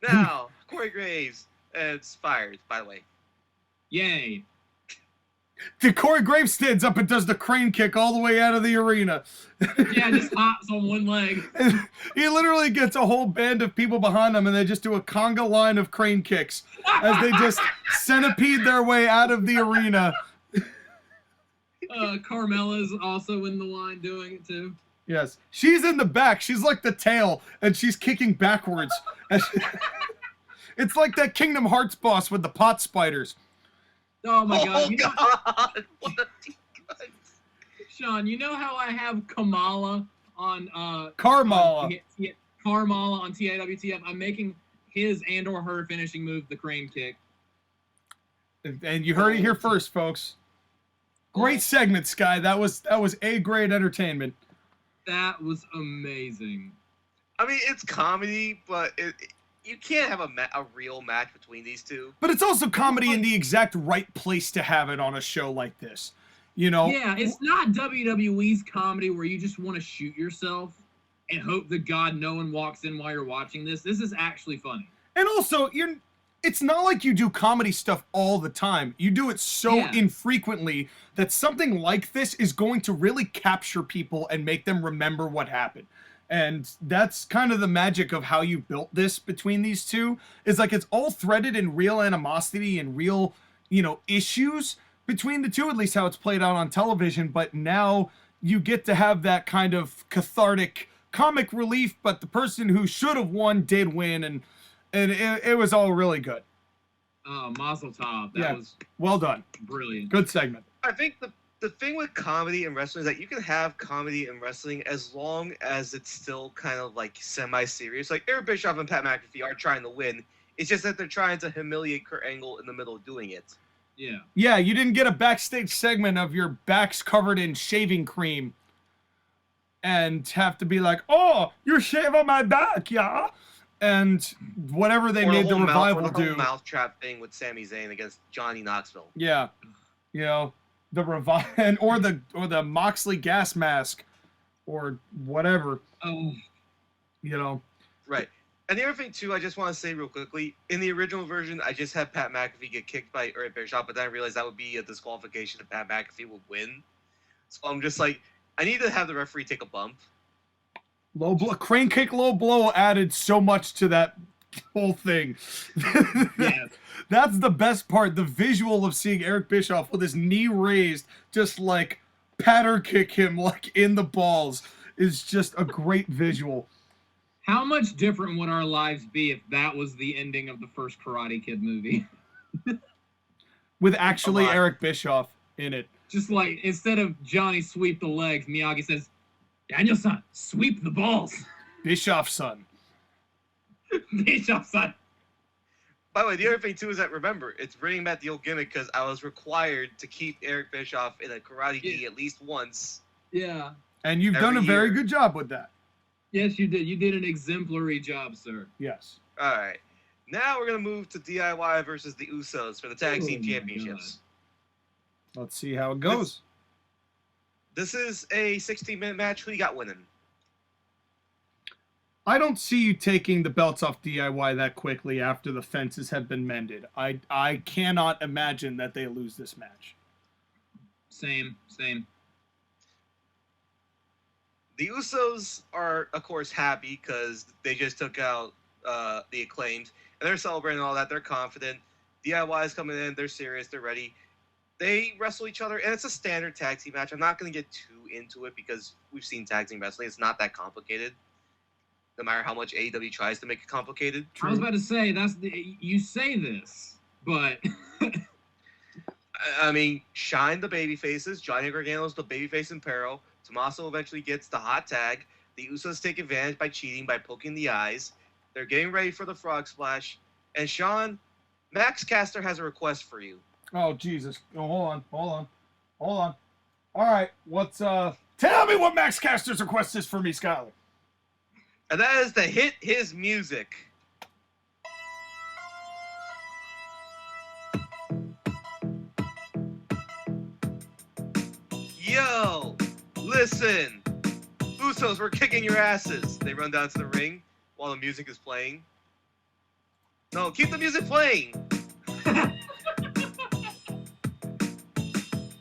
Now, Corey Graves is fired, by the way. Yay. The Corey Graves stands up and does the crane kick all the way out of the arena. Yeah, just hops on one leg. He literally gets a whole band of people behind him, and they just do a conga line of crane kicks as they just centipede their way out of the arena. Carmella's also in the line doing it too. Yes. She's in the back. She's like the tail, and she's kicking backwards. It's like that Kingdom Hearts boss with the pot spiders. Oh my god. You know, God! What a Sean, you know how I have Kamala on Carmella. Carmella on TAWTF? I'm making his and or her finishing move the crane kick. And you heard it here first, folks. Great segment, Sky. That was A-grade entertainment. That was amazing. I mean, it's comedy, but you can't have a real match between these two. But it's also comedy in the exact right place to have it on a show like this. You know? Yeah, it's not WWE's comedy where you just want to shoot yourself and hope to God no one walks in while you're watching this. This is actually funny. And also, it's not like you do comedy stuff all the time. You do it so infrequently that something like this is going to really capture people and make them remember what happened. And that's kind of the magic of how you built this between these two. Is like it's all threaded in real animosity and real, issues between the two, at least how it's played out on television. But now you get to have that kind of cathartic comic relief, but the person who should have won did win, and it was all really good. Oh, Mazel Tov. That was well done. Brilliant. Good segment. I think the thing with comedy and wrestling is that you can have comedy and wrestling as long as it's still kind of like semi-serious. Like Eric Bischoff and Pat McAfee are trying to win. It's just that they're trying to humiliate Kurt Angle in the middle of doing it. Yeah. Yeah, you didn't get a backstage segment of your backs covered in shaving cream and have to be like, "Oh, you're shaving my back, yeah?" And whatever they made the revival do. The mouthtrap thing with Sami Zayn against Johnny Knoxville. Yeah. The or the Moxley gas mask or whatever. Oh. Right. And the other thing too, I just want to say real quickly, in the original version, I just had Pat McAfee get kicked by Eric Bischoff, but then I realized that would be a disqualification if Pat McAfee would win. So I'm just like, I need to have the referee take a bump. Low blow, crane kick, low blow added so much to that whole thing. Yeah. That's the best part. The visual of seeing Eric Bischoff with his knee raised, just like patter kick him like in the balls, is just a great visual. How much different would our lives be if that was the ending of the first Karate Kid movie? With actually Eric Bischoff in it. Just like, instead of Johnny sweep the legs, Miyagi says, "Daniel-san, sweep the balls." Bischoff's son. Bischoff's son. By the way, the other thing too is that, remember, it's bringing back the old gimmick because I was required to keep Eric Bischoff in a karate gi at least once. Yeah. And you've done a very good job with that. Yes, you did. You did an exemplary job, sir. Yes. All right. Now we're going to move to DIY versus the Usos for the Tag Team Championships. Let's see how it goes. This is a 16-minute match. Who you got winning? I don't see you taking the belts off DIY that quickly after the fences have been mended. I cannot imagine that they lose this match. Same. The Usos are, of course, happy because they just took out the Acclaimed, and they're celebrating all that. They're confident. DIY is coming in. They're serious. They're ready. They wrestle each other, and it's a standard tag team match. I'm not going to get too into it because we've seen tag team wrestling. It's not that complicated, no matter how much AEW tries to make it complicated. I was about to say, you say this, but... I mean, shine the baby faces. Johnny Gargano's the babyface in peril. Tommaso eventually gets the hot tag. The Usos take advantage by cheating, by poking the eyes. They're getting ready for the frog splash. And Sean, Max Caster has a request for you. Oh, Jesus. Oh, hold on. All right, tell me what Max Caster's request is for me, Skyler. And that is to hit his music. Yo, listen. Usos, we're kicking your asses. They run down to the ring while the music is playing. No, keep the music playing.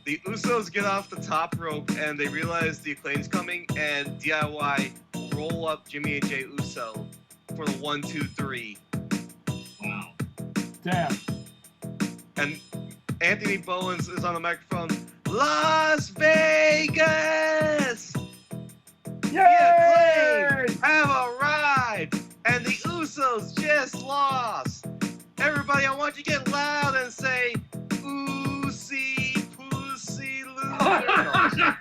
The Usos get off the top rope and they realize the Acclaim's coming, and DIY roll up Jimmy and Jay Uso for the 1, 2, 3. Wow. Damn. And Anthony Bowens is on the microphone. Las Vegas! Yay! The Acclaim have arrived, and the Usos just lost. Everybody, I want you to get loud and say, Oosie, Pussy, Loser.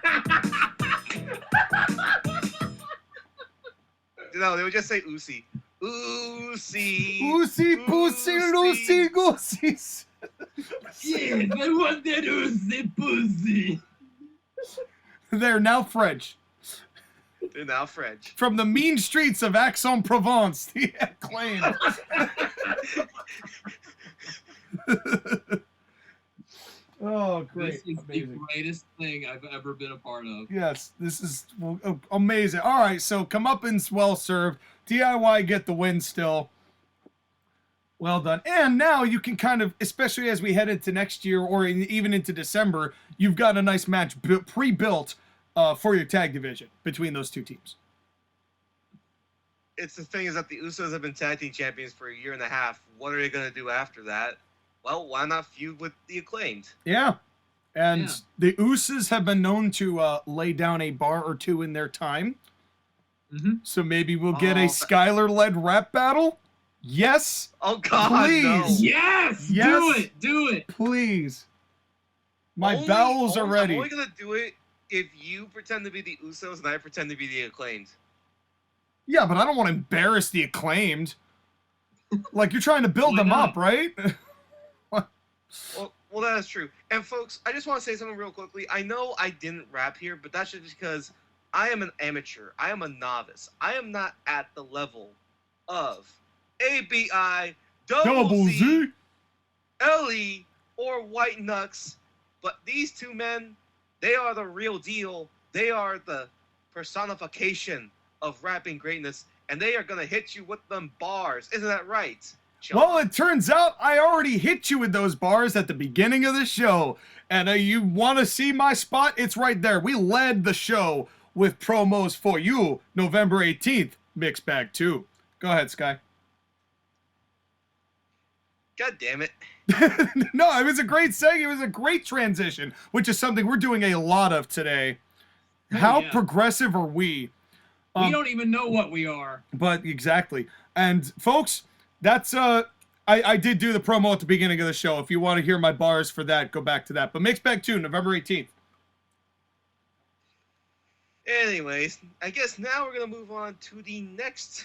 No, they would just say Oosie. Oosie. Oosie, pussy, loosey, goosies. Yes, I want that Oosie pussy. They're now French. They're now French. From the mean streets of Aix-en-Provence, the Acclaim. Oh, great. This is Amazing. the greatest thing I've ever been a part of. Yes, this is amazing. All right, so comeuppance well served. DIY get the win still. Well done. And now you can kind of, especially as we head into next year or even into December, you've got a nice match pre-built for your tag division between those two teams. It's the thing is that the Usos have been tag team champions for a year and a half. What are they going to do after that? Well, why not feud with the Acclaimed? Yeah. And Yeah. the Usos have been known to lay down a bar or two in their time. Mm-hmm. So maybe we'll get Oh, a Skylar-led rap battle? Yes, Oh, God, Please. no. Yes! Yes. Do it! please. My bowels are ready. I'm only going to do it if you pretend to be the Usos and I pretend to be the Acclaimed. Yeah, but I don't want to embarrass the Acclaimed. Like, you're trying to build Why them not? up, right? Well, that is true. And, folks, I just want to say something real quickly. I know I didn't rap here, but that's just because I am an amateur. I am a novice. I am not at the level of ABI, Double Z, LE, or White Knux. But these two men, they are the real deal. They are the personification of rapping greatness, and they are going to hit you with them bars. Isn't that right, Sean? Well, it turns out I already hit you with those bars at the beginning of the show. And you want to see my spot? It's right there. We led the show with promos for you November 18th, Mixed Bag 2. Go ahead, Sky. God damn it. No, it was a great segment. It was a great transition, which is something we're doing a lot of today. Oh, How yeah. progressive are we? We don't even know what we are. But exactly. And folks, that's I did do the promo at the beginning of the show. If you want to hear my bars for that, go back to that. But Mixed Bag 2, November 18th. Anyways, I guess now we're going to move on to the next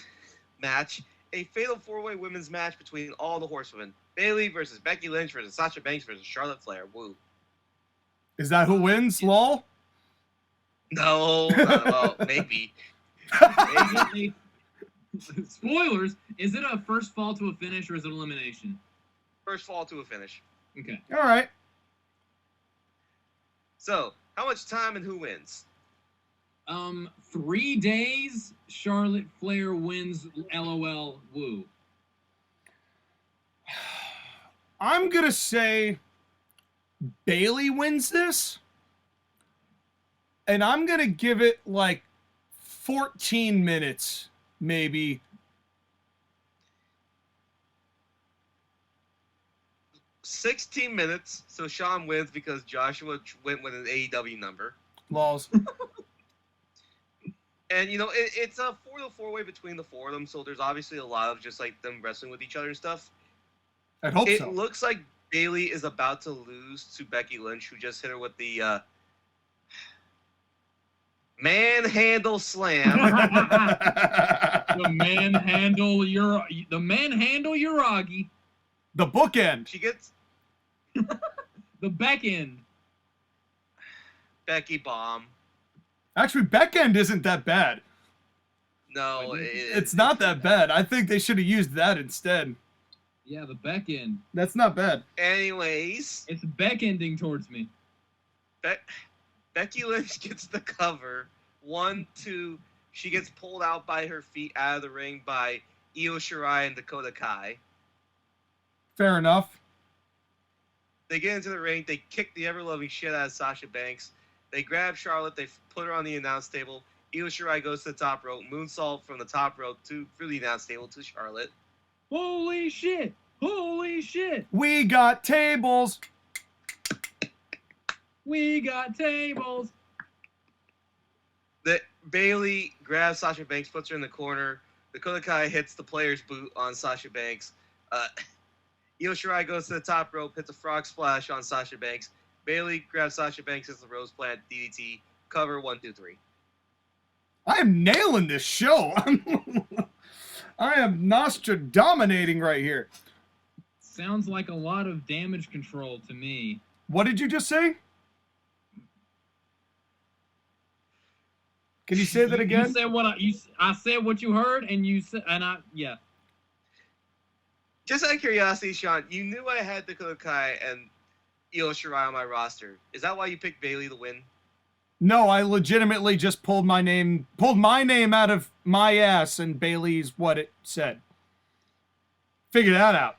match, a Fatal 4-Way Women's match between all the horsewomen. Bayley versus Becky Lynch versus Sasha Banks versus Charlotte Flair. Woo. Is that who wins, lol? No, well, maybe. Maybe- Spoilers. Is it a first fall to a finish or is it elimination? First fall to a finish. Okay. All right. So, how much time and who wins? 3 days, Charlotte Flair wins, LOL, woo. I'm going to say Bayley wins this. And I'm going to give it like 14 minutes, maybe. 16 minutes, so Sean wins because Joshua went with an AEW number. Lols. And, you know, it's a 4-4-way between the four of them, so there's obviously a lot of just, like, them wrestling with each other and stuff. I hope It so. looks like Bayley is about to lose to Becky Lynch, who just hit her with the manhandle slam. The manhandle Uragi. The bookend. She gets The back end. Becky bomb. Actually, backend isn't that bad. No, It's not that bad. I think they should have used that instead. Yeah, the back end. That's not bad. Anyways, It's back ending towards me. Becky Lynch gets the cover. 1, 2. She gets pulled out by her feet out of the ring by Io Shirai and Dakota Kai. Fair enough. They get into the ring. They kick the ever-loving shit out of Sasha Banks. They grab Charlotte. They put her on the announce table. Io Shirai goes to the top rope. Moonsault from the top rope through the announce table to Charlotte. Holy shit! Holy shit! We got tables. We got tables. Bayley grabs Sasha Banks, puts her in the corner. Dakota Kai hits the player's boot on Sasha Banks. Io Shirai goes to the top rope, hits a frog splash on Sasha Banks. Bayley grabs Sasha Banks, hits the Rose Plant DDT. Cover 1, 2, 3. I am nailing this show. I am Nostradaminating right here. Sounds like a lot of damage control to me. What did you just say? Can you say that again? You said what I said what you heard, and you said, yeah. Just out of curiosity, Sean, you knew I had Dakota Kai and Io Shirai on my roster. Is that why you picked Bayley to win? No, I legitimately just pulled my name out of my ass, and Bayley's what it said. Figure that out.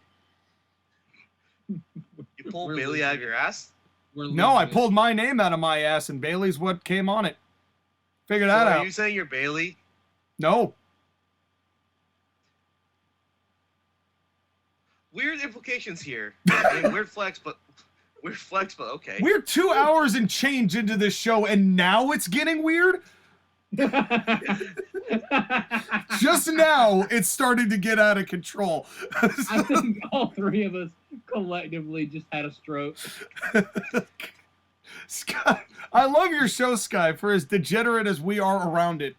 You pulled Bayley out of your ass? No, I pulled my name out of my ass, and Bayley's what came on it. Figure that out. Are you saying you're Bayley? No. Weird implications here. I mean, weird flex, but okay. We're 2 hours and change into this show, and now it's getting weird? Just now, it's starting to get out of control. I think all three of us collectively just had a stroke. Sky, I love your show, Sky, for as degenerate as we are around it.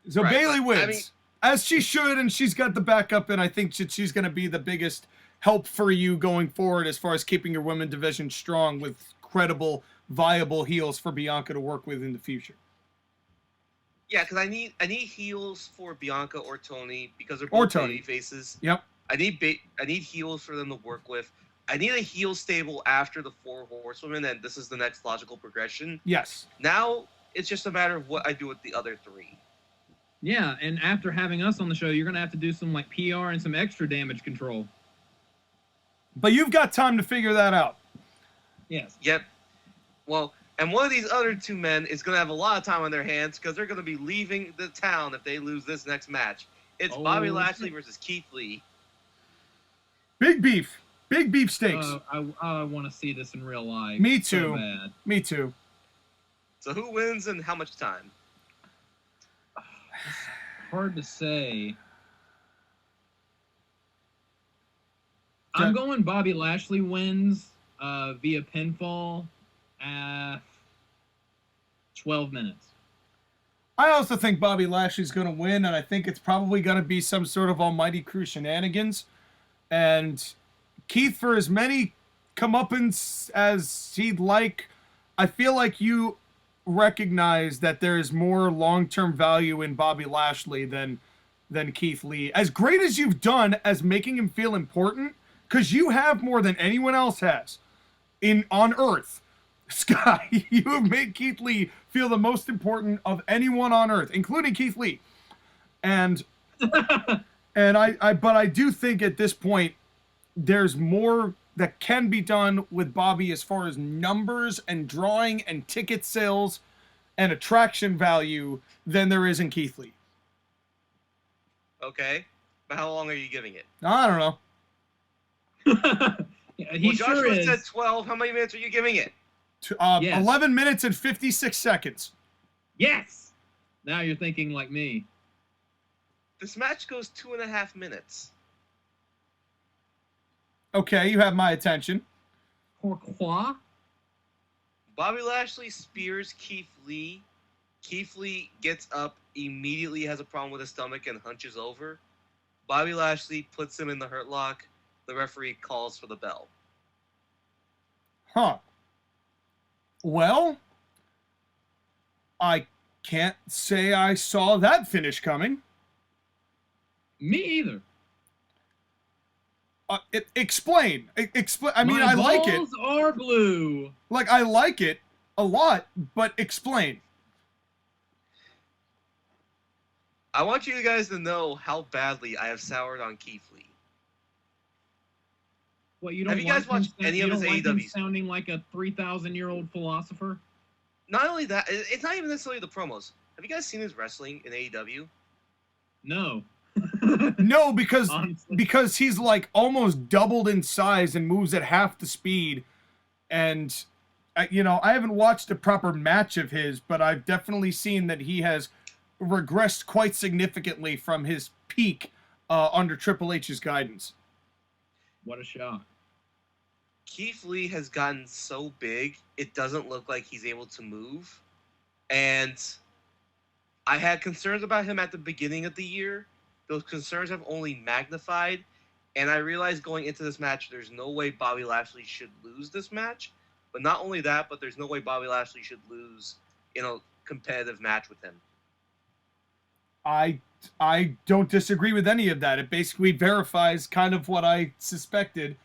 So Right, Bayley but, wins, I mean, as she should, and she's got the backup, and I think she's going to be the biggest help for you going forward as far as keeping your women division strong with credible, viable heels for Bianca to work with in the future. Yeah, because I need heels for Bianca or Tony because they're both baby faces. Yep. I need heels for them to work with. I need a heel stable after the 4 horsewomen, and this is the next logical progression. Yes. Now it's just a matter of what I do with the other 3. Yeah, and after having us on the show, you're gonna have to do some like PR and some extra damage control. But you've got time to figure that out. Yes. Yep. Well, and one of these other 2 men is going to have a lot of time on their hands because they're going to be leaving the town if they lose this next match. It's Bobby Lashley versus Keith Lee. Big beef. Big beef steaks. I want to see this in real life. Me too. So bad. Me too. So who wins and how much time? Hard to say. I'm going Bobby Lashley wins via pinfall at 12 minutes. I also think Bobby Lashley's going to win, and I think it's probably going to be some sort of almighty crew shenanigans. And Keith, for as many comeuppance as he'd like, I feel like you recognize that there is more long-term value in Bobby Lashley than Keith Lee. As great as you've done as making him feel important, because you have more than anyone else has on Earth. Sky, you have made Keith Lee feel the most important of anyone on Earth, including Keith Lee. And I do think at this point there's more that can be done with Bobby as far as numbers and drawing and ticket sales and attraction value than there is in Keith Lee. Okay. But how long are you giving it? I don't know. Yeah, he Joshua sure is. said 12. How many minutes are you giving it? Yes. 11 minutes and 56 seconds. Yes. Now you're thinking like me. This match goes 2.5 minutes. Okay, you have my attention. Pourquoi? Bobby Lashley spears Keith Lee. Keith Lee gets up, immediately has a problem with his stomach, and hunches over. Bobby Lashley puts him in the hurt lock. The referee calls for the bell. Huh. Well, I can't say I saw that finish coming. Me either. Explain. Explain. I mean, My I like it. balls are blue. Like, I like it a lot, but explain. I want you guys to know how badly I have soured on Keith Lee. What, you don't Have you guys watched any of his AEWs? Sounding like a 3,000-year-old philosopher? Not only that, it's not even necessarily the promos. Have you guys seen his wrestling in AEW? No. No, because Honestly. he's like almost doubled in size and moves at half the speed. And, you know, I haven't watched a proper match of his, but I've definitely seen that he has regressed quite significantly from his peak under Triple H's guidance. What a shock. Keith Lee has gotten so big, it doesn't look like he's able to move. And I had concerns about him at the beginning of the year. Those concerns have only magnified. And I realized going into this match, there's no way Bobby Lashley should lose this match. But not only that, but there's no way Bobby Lashley should lose in a competitive match with him. I don't disagree with any of that. It basically verifies kind of what I suspected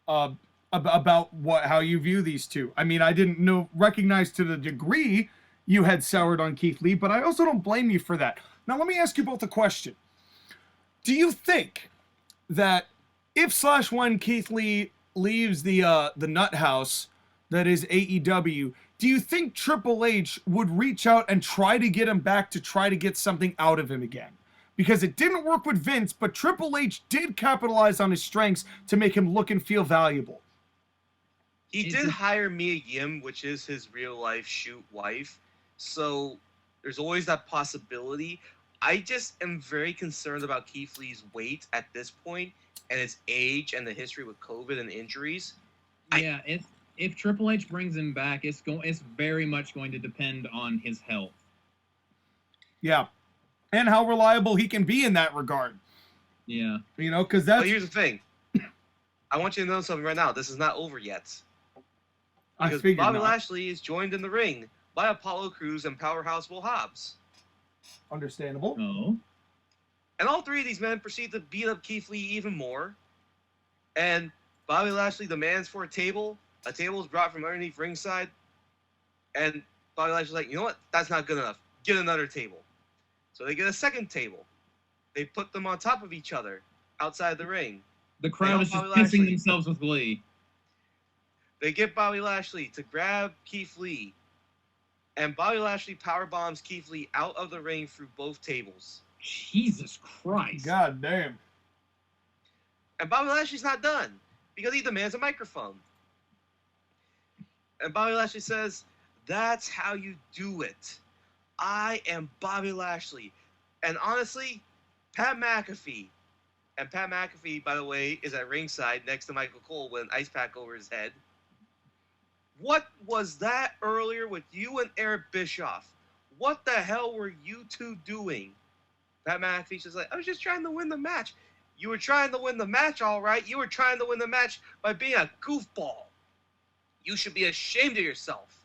about how you view these two. I mean, I didn't recognize to the degree you had soured on Keith Lee, but I also don't blame you for that. Now, let me ask you both a question. Do you think that if/when Keith Lee leaves the nut house that is AEW, do you think Triple H would reach out and try to get him back to try to get something out of him again? Because it didn't work with Vince, but Triple H did capitalize on his strengths to make him look and feel valuable. He did hire Mia Yim, which is his real-life shoot wife. So there's always that possibility. I just am very concerned about Keith Lee's weight at this point and his age and the history with COVID and injuries. Yeah, if Triple H brings him back, it's very much going to depend on his health. Yeah, and how reliable he can be in that regard. Yeah, you know, because that's. But here's the thing. I want you to know something right now. This is not over yet. Because Bobby Lashley is joined in the ring by Apollo Crews and Powerhouse Will Hobbs. Understandable. Oh. And all three of these men proceed to beat up Keith Lee even more. And Bobby Lashley demands for a table. A table is brought from underneath ringside. And Bobby Lashley's like, you know what? That's not good enough. Get another table. So they get a second table. They put them on top of each other outside the ring. The crowd is just pissing themselves with glee. They get Bobby Lashley to grab Keith Lee. And Bobby Lashley powerbombs Keith Lee out of the ring through both tables. Jesus Christ. God damn. And Bobby Lashley's not done because he demands a microphone. And Bobby Lashley says, that's how you do it. I am Bobby Lashley. And honestly, Pat McAfee. And Pat McAfee, by the way, is at ringside next to Michael Cole with an ice pack over his head. What was that earlier with you and Eric Bischoff? What the hell were you two doing? Pat McAfee's just like, I was just trying to win the match. You were trying to win the match, all right. You were trying to win the match by being a goofball. You should be ashamed of yourself.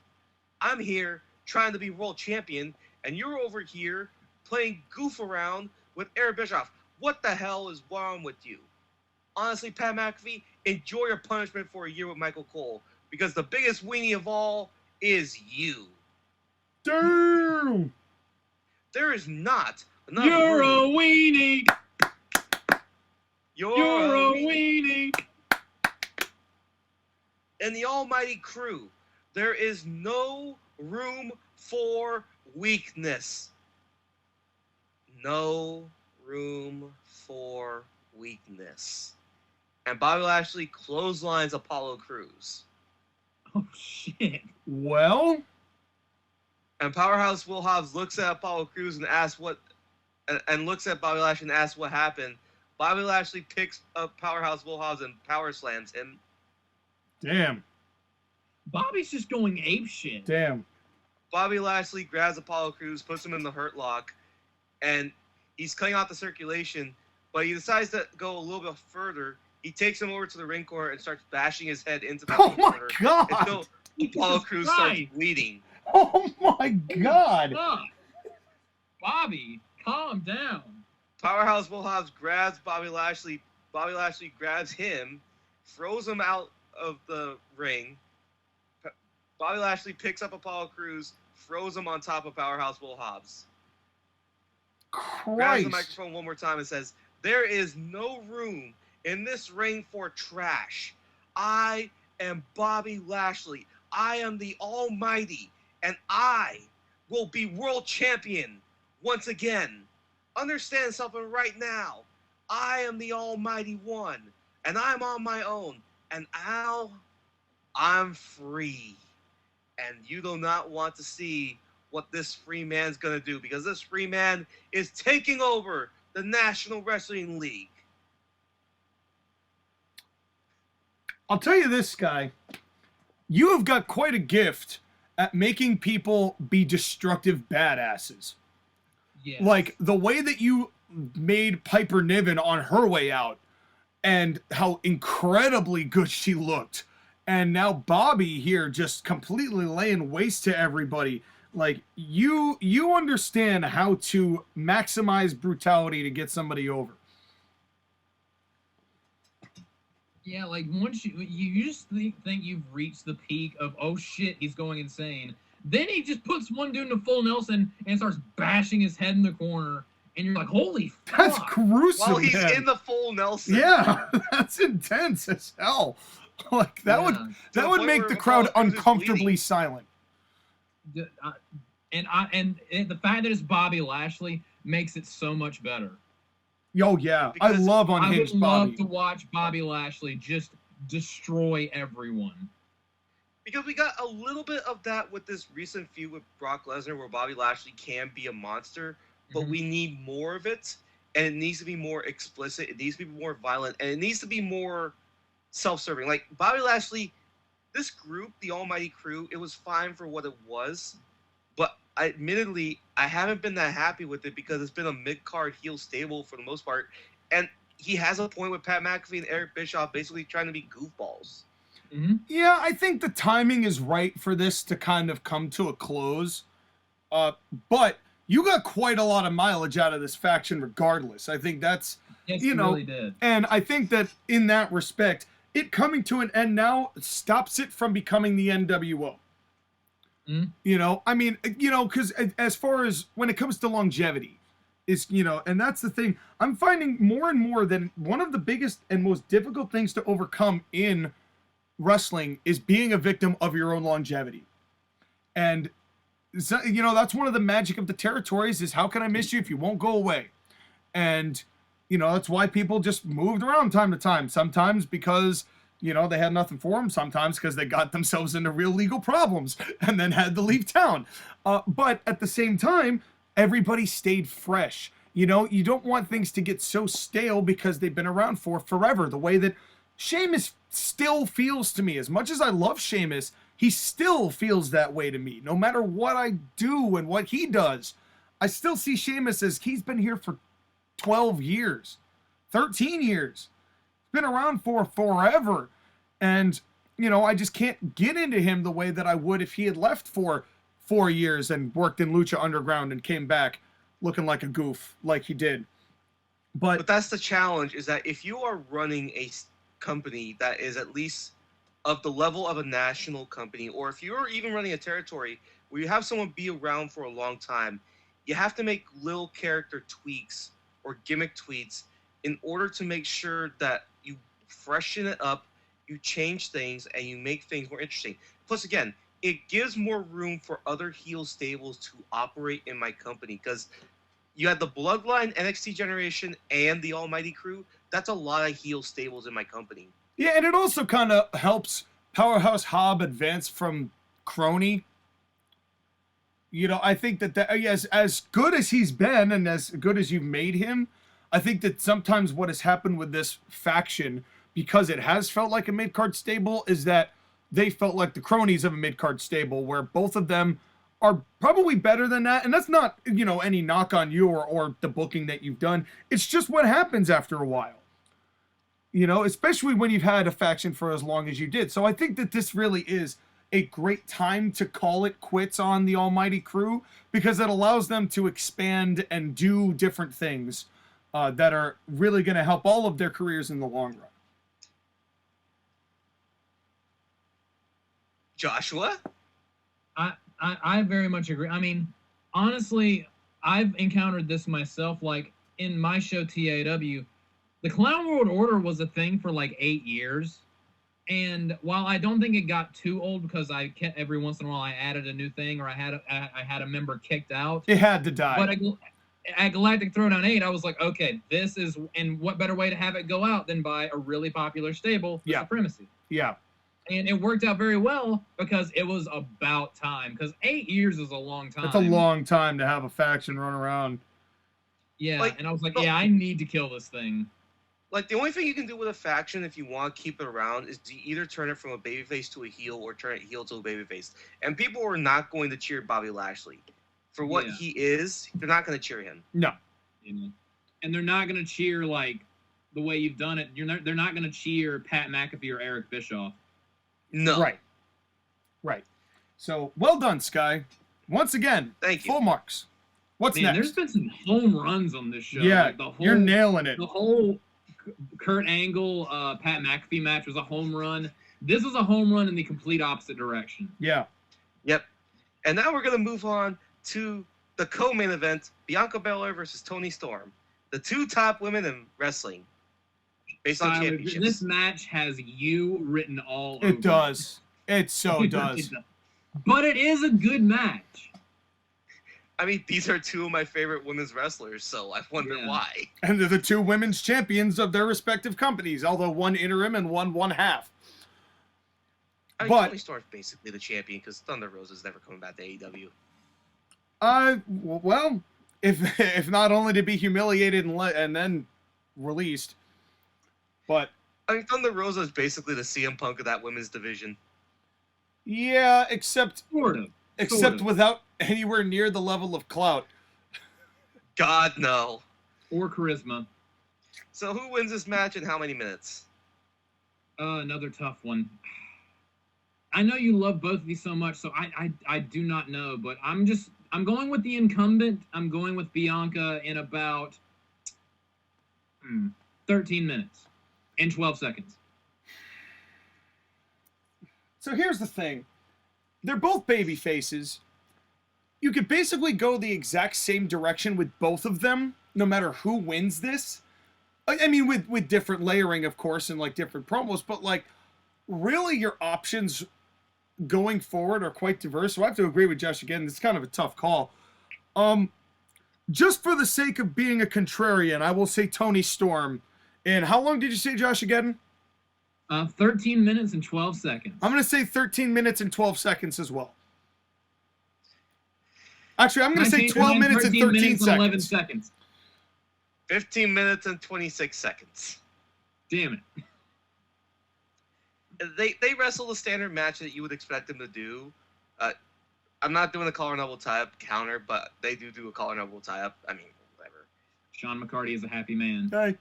I'm here trying to be world champion, and you're over here playing goof around with Eric Bischoff. What the hell is wrong with you? Honestly, Pat McAfee, enjoy your punishment for a year with Michael Cole, because the biggest weenie of all is you. Damn! There is not enough You're room. a weenie! You're a weenie! In the almighty crew, there is no room for weakness. No room for weakness. And Bobby Lashley clotheslines Apollo Crews. Oh, shit. Well? And Powerhouse Will Hobbs looks at Apollo Crews and asks looks at Bobby Lashley and asks what happened. Bobby Lashley picks up Powerhouse Bullhouse and power slams him. Damn. Bobby's just going apeshit. Damn. Bobby Lashley grabs Apollo Crews, puts him in the Hurt Lock, and he's cutting off the circulation, but he decides to go a little bit further. He takes him over to the ring corner and starts bashing his head into the ring corner. God. Until Apollo Crews starts bleeding. Oh my God. Stop. Bobby, calm down. Powerhouse Bullhouse grabs Bobby Lashley. Bobby Lashley grabs him, throws him out of the ring. Bobby Lashley picks up Apollo Crews, throws him on top of Powerhouse Bullhouse. Grabs the microphone one more time and says, "There is no room in this ring for trash. I am Bobby Lashley. I am the Almighty, and I will be world champion once again. Understand something right now. I am the Almighty One, and I'm on my own, and I'm free. And you do not want to see what this free man's going to do, because this free man is taking over the National Wrestling League." I'll tell you this, Guy. You have got quite a gift at making people be destructive badasses. Yes. Like, the way that you made Piper Niven on her way out, and how incredibly good she looked. And now Bobby here just completely laying waste to everybody. Like, you understand how to maximize brutality to get somebody over. Yeah, like once you just think you've reached the peak of, oh shit, he's going insane. Then he just puts one dude in a full Nelson and starts bashing his head in the corner, and you're like, holy fuck. That's gruesome. While he's man. in the full Nelson. Yeah, that's intense as hell. Like that would make the crowd uncomfortably silent. And the fact that it's Bobby Lashley makes it so much better. Oh yeah, I love unhinged Bobby. I would love to watch Bobby Lashley just destroy everyone. Because we got a little bit of that with this recent feud with Brock Lesnar, where Bobby Lashley can be a monster, but we need more of it, and it needs to be more explicit. It needs to be more violent, and it needs to be more self-serving. Like Bobby Lashley, this group, the Almighty Crew, it was fine for what it was, but admittedly, I haven't been that happy with it because it's been a mid-card heel stable for the most part, and he has a point with Pat McAfee and Eric Bischoff basically trying to be goofballs. Mm-hmm. Yeah, I think the timing is right for this to kind of come to a close, but you got quite a lot of mileage out of this faction regardless. I think that's, yes, you know, really did. And I think that in that respect, it coming to an end now stops it from becoming the NWO. You know, I mean, you know, because as far as when it comes to longevity, is, you know, and that's the thing, I'm finding more and more that one of the biggest and most difficult things to overcome in wrestling is being a victim of your own longevity. And, so, you know, that's one of the magic of the territories is how can I miss you if you won't go away? And, you know, that's why people just moved around time to time. Sometimes because, you know, they had nothing for them. Sometimes because they got themselves into real legal problems and then had to leave town. But at the same time, everybody stayed fresh. You know, you don't want things to get so stale because they've been around for forever. The way that Sheamus still feels to me. As much as I love Sheamus, he still feels that way to me. No matter what I do and what he does, I still see Sheamus as he's been here for 12 years, 13 years. Been around for forever. And, you know, I just can't get into him the way that I would if he had left for 4 years and worked in Lucha Underground and came back looking like a goof like he did. But that's the challenge, is that if you are running a company that is at least of the level of a national company, or if you're even running a territory where you have someone be around for a long time, you have to make little character tweaks or gimmick tweaks in order to make sure that you freshen it up, you change things, and you make things more interesting. Plus, again, it gives more room for other heel stables to operate in my company, because you had the Bloodline, NXT Generation, and the Almighty Crew. That's a lot of heel stables in my company. Yeah, and it also kind of helps Powerhouse Hobb advance from crony. You know, I think that as good as he's been and as good as you've made him, I think that sometimes what has happened with this faction, because it has felt like a mid-card stable, is that they felt like the cronies of a mid-card stable, where both of them are probably better than that. And that's not, any knock on you or the booking that you've done. It's just what happens after a while. Especially when you've had a faction for as long as you did. So I think that this really is a great time to call it quits on the Almighty Crew, because it allows them to expand and do different things that are really going to help all of their careers in the long run. Joshua? I very much agree. I mean, honestly, I've encountered this myself. Like, in my show, TAW, the Clown World Order was a thing for like 8 years. And while I don't think it got too old, because every once in a while I added a new thing, or I had a member kicked out. It had to die. But at Galactic Throwdown 8, I was like, okay, this is, and what better way to have it go out than by a really popular stable, the Supremacy. Yeah. And it worked out very well, because it was about time. Because 8 years is a long time. It's a long time to have a faction run around. Yeah, and I was like, I need to kill this thing. Like, the only thing you can do with a faction, if you want to keep it around, is to either turn it from a babyface to a heel, or turn it heel to a babyface. And people are not going to cheer Bobby Lashley. For what he is, they're not going to cheer him. No. And they're not going to cheer, like, the way you've done it. They're not going to cheer Pat McAfee or Eric Bischoff. No. Right. So, well done, Sky. Once again, thank you. Full marks. What's next? There's been some home runs on this show. Yeah, like you're nailing it. The whole Kurt Angle, Pat McAfee match was a home run. This is a home run in the complete opposite direction. Yeah. Yep. And now we're going to move on to the co-main event, Bianca Belair versus Toni Storm. The two top women in wrestling. Based on championships. This match has you written all over it. Does. It so does. But it is a good match. I mean, these are two of my favorite women's wrestlers, so I wonder why. And they're the two women's champions of their respective companies, although one interim and one half. I mean, Toni Storm's basically the champion, because Thunder Rosa's never coming back to AEW. Well, if not only to be humiliated and then released, but I mean, Thunder Rosa is basically the CM Punk of that women's division. Yeah, except sort of. Without anywhere near the level of clout. God, no. Or charisma. So who wins this match in how many minutes? Another tough one. I know you love both of these so much, so I do not know, but I'm going with the incumbent. I'm going with Bianca in about 13 minutes and 12 seconds. So here's the thing. They're both baby faces. You could basically go the exact same direction with both of them, no matter who wins this. I mean, with different layering, of course, and like different promos, but like really your options going forward are quite diverse. So I have to agree with Josh again. It's kind of a tough call. Just for the sake of being a contrarian, I will say Toni Storm. And how long did you say, JoshAgeddon? 13 minutes and 12 seconds. I'm going to say 13 minutes and 12 seconds as well. Actually, I'm going to say 12 minutes and 13 seconds. 11 seconds. 15 minutes and 26 seconds. Damn it. They wrestle the standard match that you would expect them to do. I'm not doing a collar and elbow tie-up counter, but they do a collar and elbow tie-up. I mean, whatever. Sean McCarty is a happy man. Hey.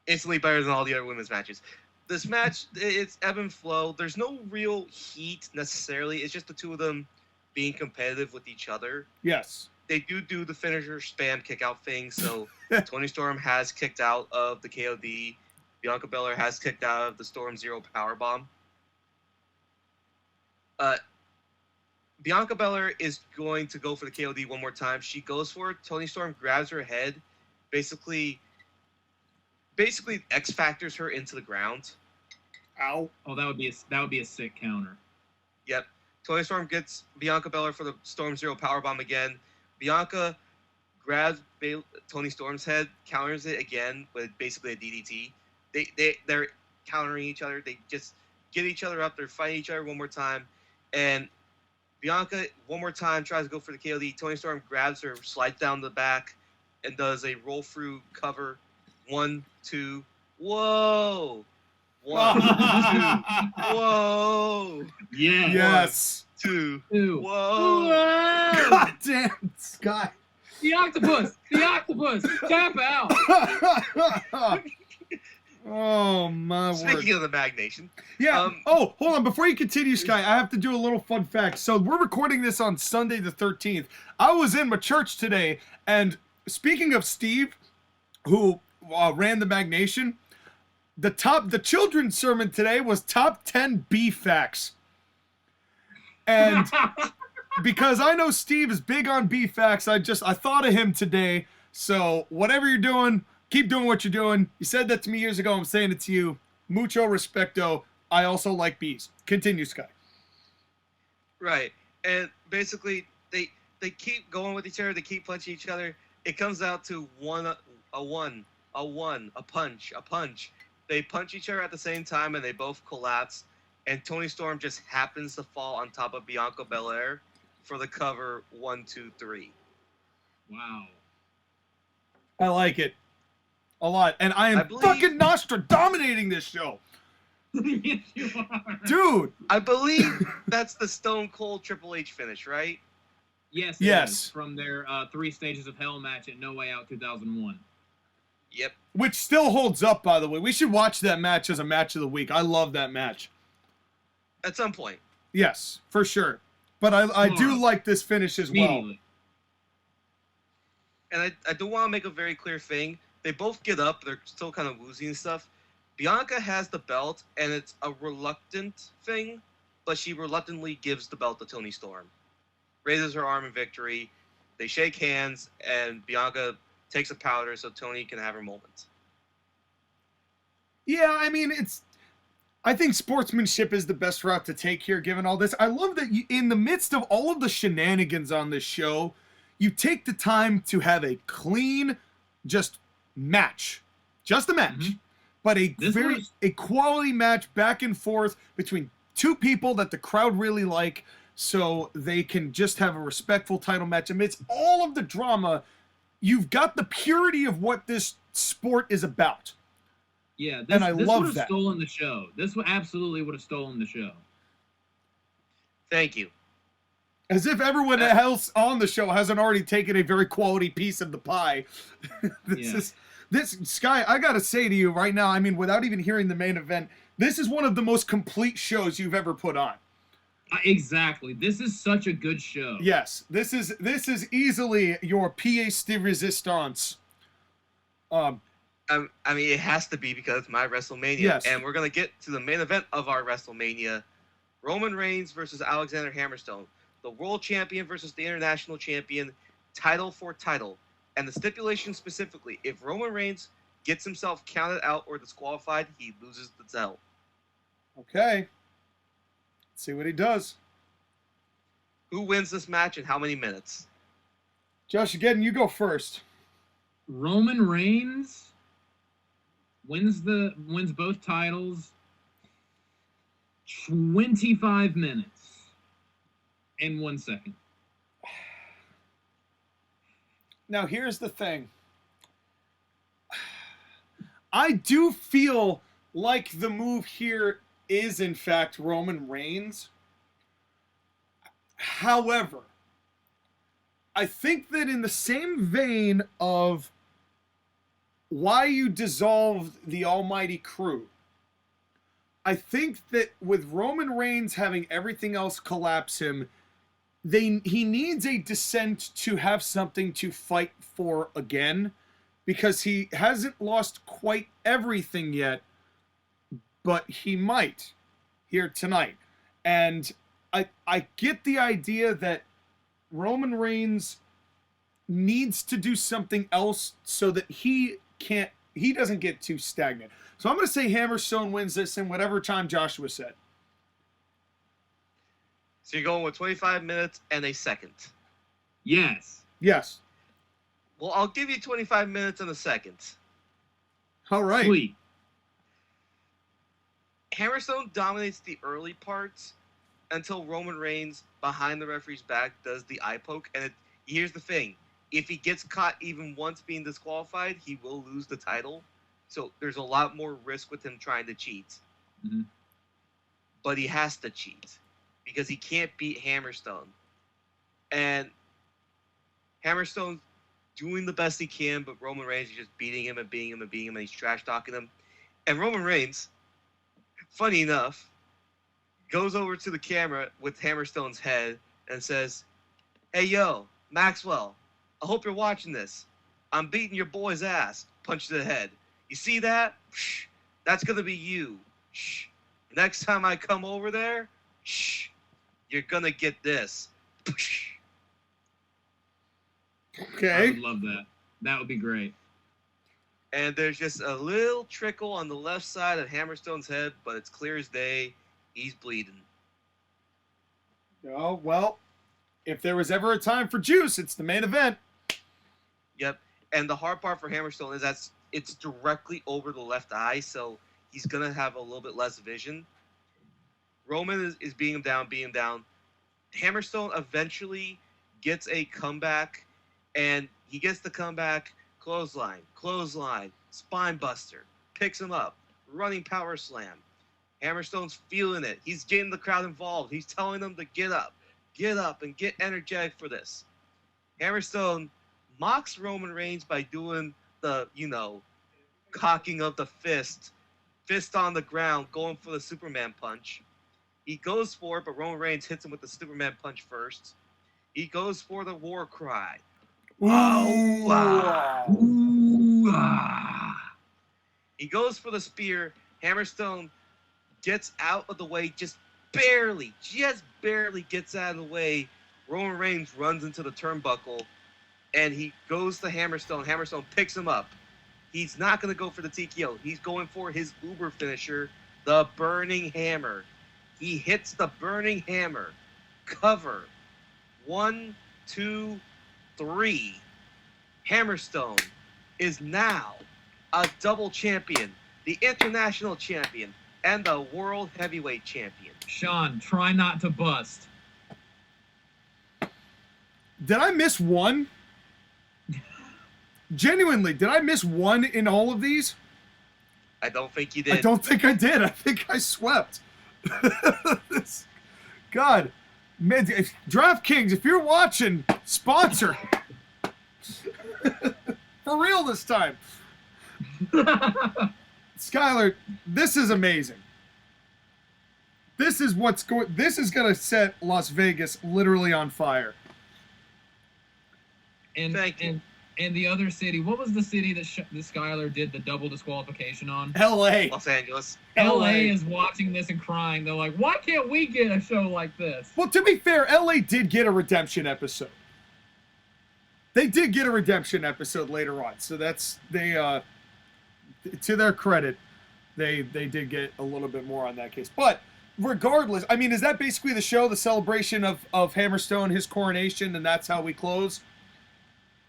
Instantly better than all the other women's matches. This match, it's ebb and flow. There's no real heat necessarily. It's just the two of them being competitive with each other. Yes. They do the finisher spam kick out thing. So Toni Storm has kicked out of the KOD. Bianca Belair has kicked out of the Storm Zero powerbomb. Bianca Belair is going to go for the KOD one more time. She goes for it. Toni Storm grabs her head, basically X factors her into the ground. Ow. Oh, that would be a sick counter. Yep. Toni Storm gets Bianca Belair for the Storm Zero powerbomb again. Bianca grabs Toni Storm's head, counters it again with basically a DDT. They're countering each other. They just get each other up. They're fighting each other one more time. And Bianca, one more time, tries to go for the KOD. Toni Storm grabs her, slides down the back, and does a roll through cover. 1, 2, whoa! 1, 2, whoa! Yeah. Yes. 2, Two. whoa! Whoa! God damn, Sky. The octopus! The octopus! Tap out! Oh, my word. Speaking of the Mag Nation, Yeah. Oh, hold on. Before you continue, Sky, I have to do a little fun fact. So we're recording this on Sunday the 13th. I was in my church today, and speaking of Steve, who ran the Mag Nation, the children's sermon today was top 10 beef facts. And because I know Steve is big on beef facts, I thought of him today. So whatever you're doing, keep doing what you're doing. You said that to me years ago. I'm saying it to you. Mucho respecto. I also like bees. Continue, Sky. right? And basically, they keep going with each other. They keep punching each other. It comes out to a punch. They punch each other at the same time, and they both collapse. And Toni Storm just happens to fall on top of Bianca Belair for the cover 1, 2, 3. Wow. I like it a lot, and I am fucking Nostradaminating this show, Yes, you are. dude. I believe that's the Stone Cold Triple H finish, right? Yes. Yes. It is, from their 3 Stages of Hell match at No Way Out 2001. Yep. Which still holds up, by the way. We should watch that match as a match of the week. I love that match. At some point. Yes, for sure. But I do like this finish as well. Immediately. And I do want to make a very clear thing. They both get up. They're still kind of woozy and stuff. Bianca has the belt, and it's a reluctant thing, but she reluctantly gives the belt to Toni Storm. Raises her arm in victory. They shake hands, and Bianca takes a powder so Toni can have her moment. Yeah, I mean, I think sportsmanship is the best route to take here, given all this. I love that in the midst of all of the shenanigans on this show, you take the time to have a clean, just match. Just a match. Mm-hmm. But a quality match back and forth between two people that the crowd really like, so they can just have a respectful title match. Amidst all of the drama, you've got the purity of what this sport is about. Yeah, and I this love would have that. stolen the show. This absolutely would have stolen the show. Thank you. As if everyone else on the show hasn't already taken a very quality piece of the pie. This Sky, I gotta say to you right now, I mean, without even hearing the main event, this is one of the most complete shows you've ever put on. Exactly. This is such a good show. Yes, this is easily your pièce de résistance. I mean, it has to be because it's my WrestleMania. Yes. And we're going to get to the main event of our WrestleMania. Roman Reigns versus Alexander Hammerstone. The world champion versus the international champion. Title for title. And the stipulation specifically, if Roman Reigns gets himself counted out or disqualified, he loses the title. Okay. Let's see what he does. Who wins this match in how many minutes? JoshAgeddon, you go first. Roman Reigns wins both titles 25 minutes and 1 second. Now, here's the thing. I do feel like the move here is, in fact, Roman Reigns. However, I think that in the same vein of why you dissolved the Almighty Crew, I think that with Roman Reigns having everything else collapse him, he needs a descent to have something to fight for again, because he hasn't lost quite everything yet, but he might here tonight. And I get the idea that Roman Reigns needs to do something else so that he doesn't get too stagnant. So I'm going to say Hammerstone wins this in whatever time Joshua said. So you're going with 25 minutes and a second. Yes. Yes. Well, I'll give you 25 minutes and a second. All right. Sweet. Hammerstone dominates the early parts until Roman Reigns, behind the referee's back, does the eye poke. And here's the thing. if he gets caught even once being disqualified, he will lose the title. So there's a lot more risk with him trying to cheat. Mhm. But he has to cheat because he can't beat Hammerstone. And Hammerstone's doing the best he can, but Roman Reigns is just beating him and beating him and beating him, and he's trash talking him. And Roman Reigns, funny enough, goes over to the camera with Hammerstone's head and says, "Hey, yo, Maxwell, I hope you're watching this. I'm beating your boy's ass." Punch to the head. You see that? Shh. That's going to be you. Shh. Next time I come over there, shh, you're going to get this. Shh. Okay. I would love that. That would be great. And there's just a little trickle on the left side of Hammerstone's head, but it's clear as day. He's bleeding. Oh, well, if there was ever a time for juice, it's the main event. Yep. And the hard part for Hammerstone is that it's directly over the left eye, so he's going to have a little bit less vision. Roman is beating him down. Hammerstone eventually gets a comeback, and he gets the comeback, clothesline, spine buster, picks him up, running power slam. Hammerstone's feeling it. He's getting the crowd involved. He's telling them to get up, and get energetic for this. Hammerstone mocks Roman Reigns by doing the, cocking of the fist on the ground, going for the Superman punch. He goes for it, but Roman Reigns hits him with the Superman punch first. He goes for the war cry. Ooh. Ooh, ah. He goes for the spear. Hammerstone gets out of the way, just barely gets out of the way. Roman Reigns runs into the turnbuckle, and he goes to Hammerstone. Hammerstone picks him up. He's not going to go for the TKO. He's going for his uber finisher, the Burning Hammer. He hits the Burning Hammer. Cover. 1, 2, 3. Hammerstone is now a double champion, the international champion, and the world heavyweight champion. Sean, try not to bust. Did I miss one? Genuinely, did I miss one in all of these? I don't think you did. I don't think I did. I think I swept. God, man, DraftKings, if you're watching, sponsor. For real this time. Skylar, this is amazing. This is this is going to set Las Vegas literally on fire. Thank you. And the other city, what was the city that Skylar did the double disqualification on? L.A. Los Angeles. LA is watching this and crying. They're like, why can't we get a show like this? Well, to be fair, LA did get a redemption episode. They did get a redemption episode later on, so that's to their credit, they did get a little bit more on that case. But regardless, I mean, is that basically the show, the celebration of Hammerstone, his coronation, and that's how we close?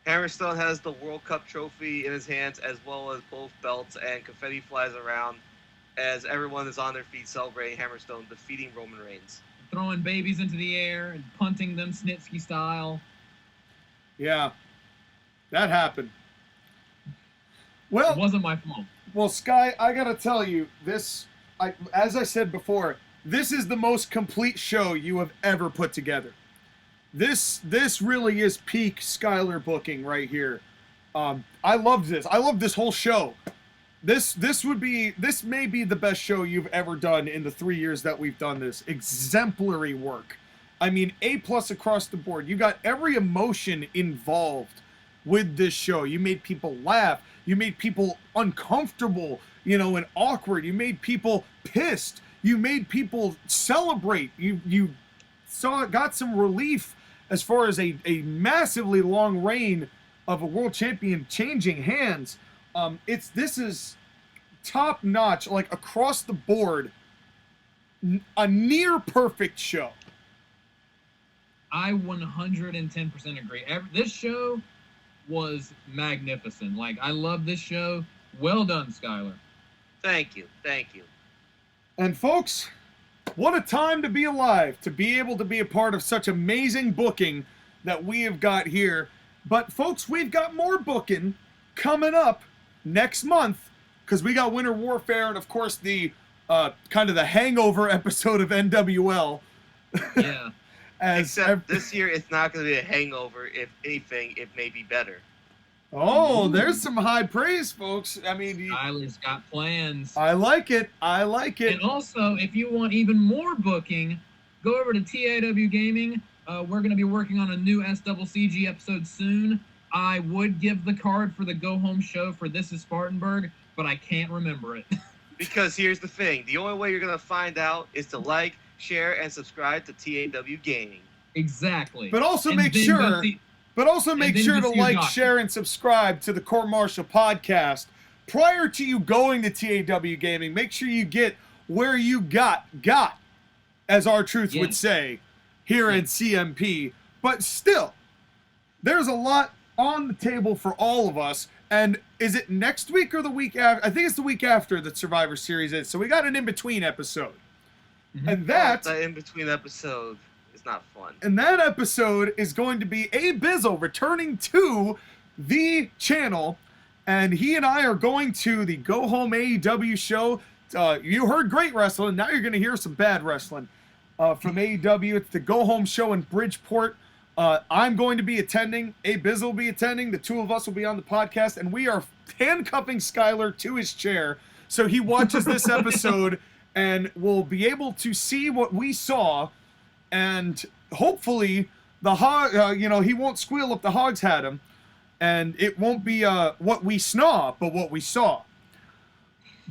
Hammerstone has the World Cup trophy in his hands, as well as both belts, and confetti flies around as everyone is on their feet celebrating Hammerstone defeating Roman Reigns. Throwing babies into the air and punting them Snitsky style. Yeah, that happened. Well, it wasn't my fault. Well, Sky, I gotta tell you, as I said before, this is the most complete show you have ever put together. This really is peak Skylar booking right here. I loved this. I loved this whole show. This may be the best show you've ever done in the 3 years that we've done this. Exemplary work. I mean, A+ across the board. You got every emotion involved with this show. You made people laugh. You made people uncomfortable, and awkward. You made people pissed. You made people celebrate. You got some relief as far as a massively long reign of a world champion changing hands. This is top notch, like across the board, a near perfect show. I 110% agree. This show was magnificent. Like, I love this show. Well done, Skylar. Thank you. And folks, what a time to be alive, to be able to be a part of such amazing booking that we have got here. But folks, we've got more booking coming up next month because we got Winter Warfare and of course the kind of the hangover episode of NWL. Yeah. Except this year, it's not going to be a hangover. If anything, it may be better. Oh, there's some high praise, folks. I mean, Tyler's got plans. I like it. I like it. And also, if you want even more booking, go over to TAW Gaming. We're going to be working on a new SCCG episode soon. I would give the card for the go-home show for This is Spartanburg, but I can't remember it. Because here's the thing. The only way you're going to find out is to like, share, and subscribe to TAW Gaming. Exactly. But also And make then sure... go see- But also make then sure to just use like, Doc. share, and subscribe to the Court Martial podcast. Prior to you going to TAW Gaming, make sure you get where you got, as our truth would Yes. say, here at CMP. But still, there's a lot on the table for all of us. And is it next week or the week after? I think it's the week after that Survivor Series is. So we got an in-between episode. Mhm. And that... The in-between episode is not fun. And that episode is going to be Abizzle returning to the channel. And he and I are going to the Go Home AEW show. You heard great wrestling. Now you're going to hear some bad wrestling from AEW. It's the Go Home show in Bridgeport. I'm going to be attending. Abizzle will be attending. The two of us will be on the podcast. And we are handcuffing Skylar to his chair so he watches this episode and will be able to see what we saw. And hopefully the hog, he won't squeal if the hogs had him, and it won't be what we snaw, but what we saw.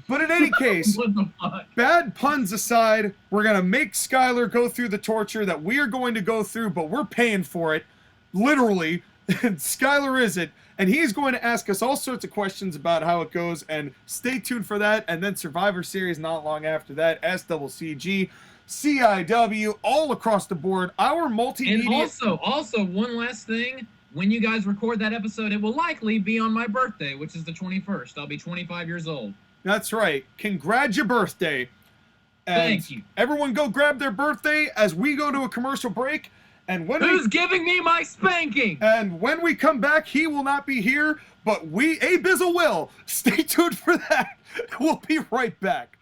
But in any case, What the fuck? bad puns aside, we're gonna make Skylar go through the torture that we are going to go through, but we're paying for it, literally. And Skylar isn't, and he's going to ask us all sorts of questions about how it goes. And stay tuned for that. And then Survivor Series not long after that, SCCG. CIW, all across the board. Our multimedia. And also, one last thing. When you guys record that episode, it will likely be on my birthday, which is the 21st. I'll be 25 years old. That's right. Congrats your birthday. And Thank you. everyone go grab their birthday as we go to a commercial break. And Who's giving me my spanking? when we come back, he will not be here, but Abizzle will. Stay tuned for that. We'll be right back.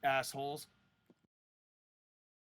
Assholes.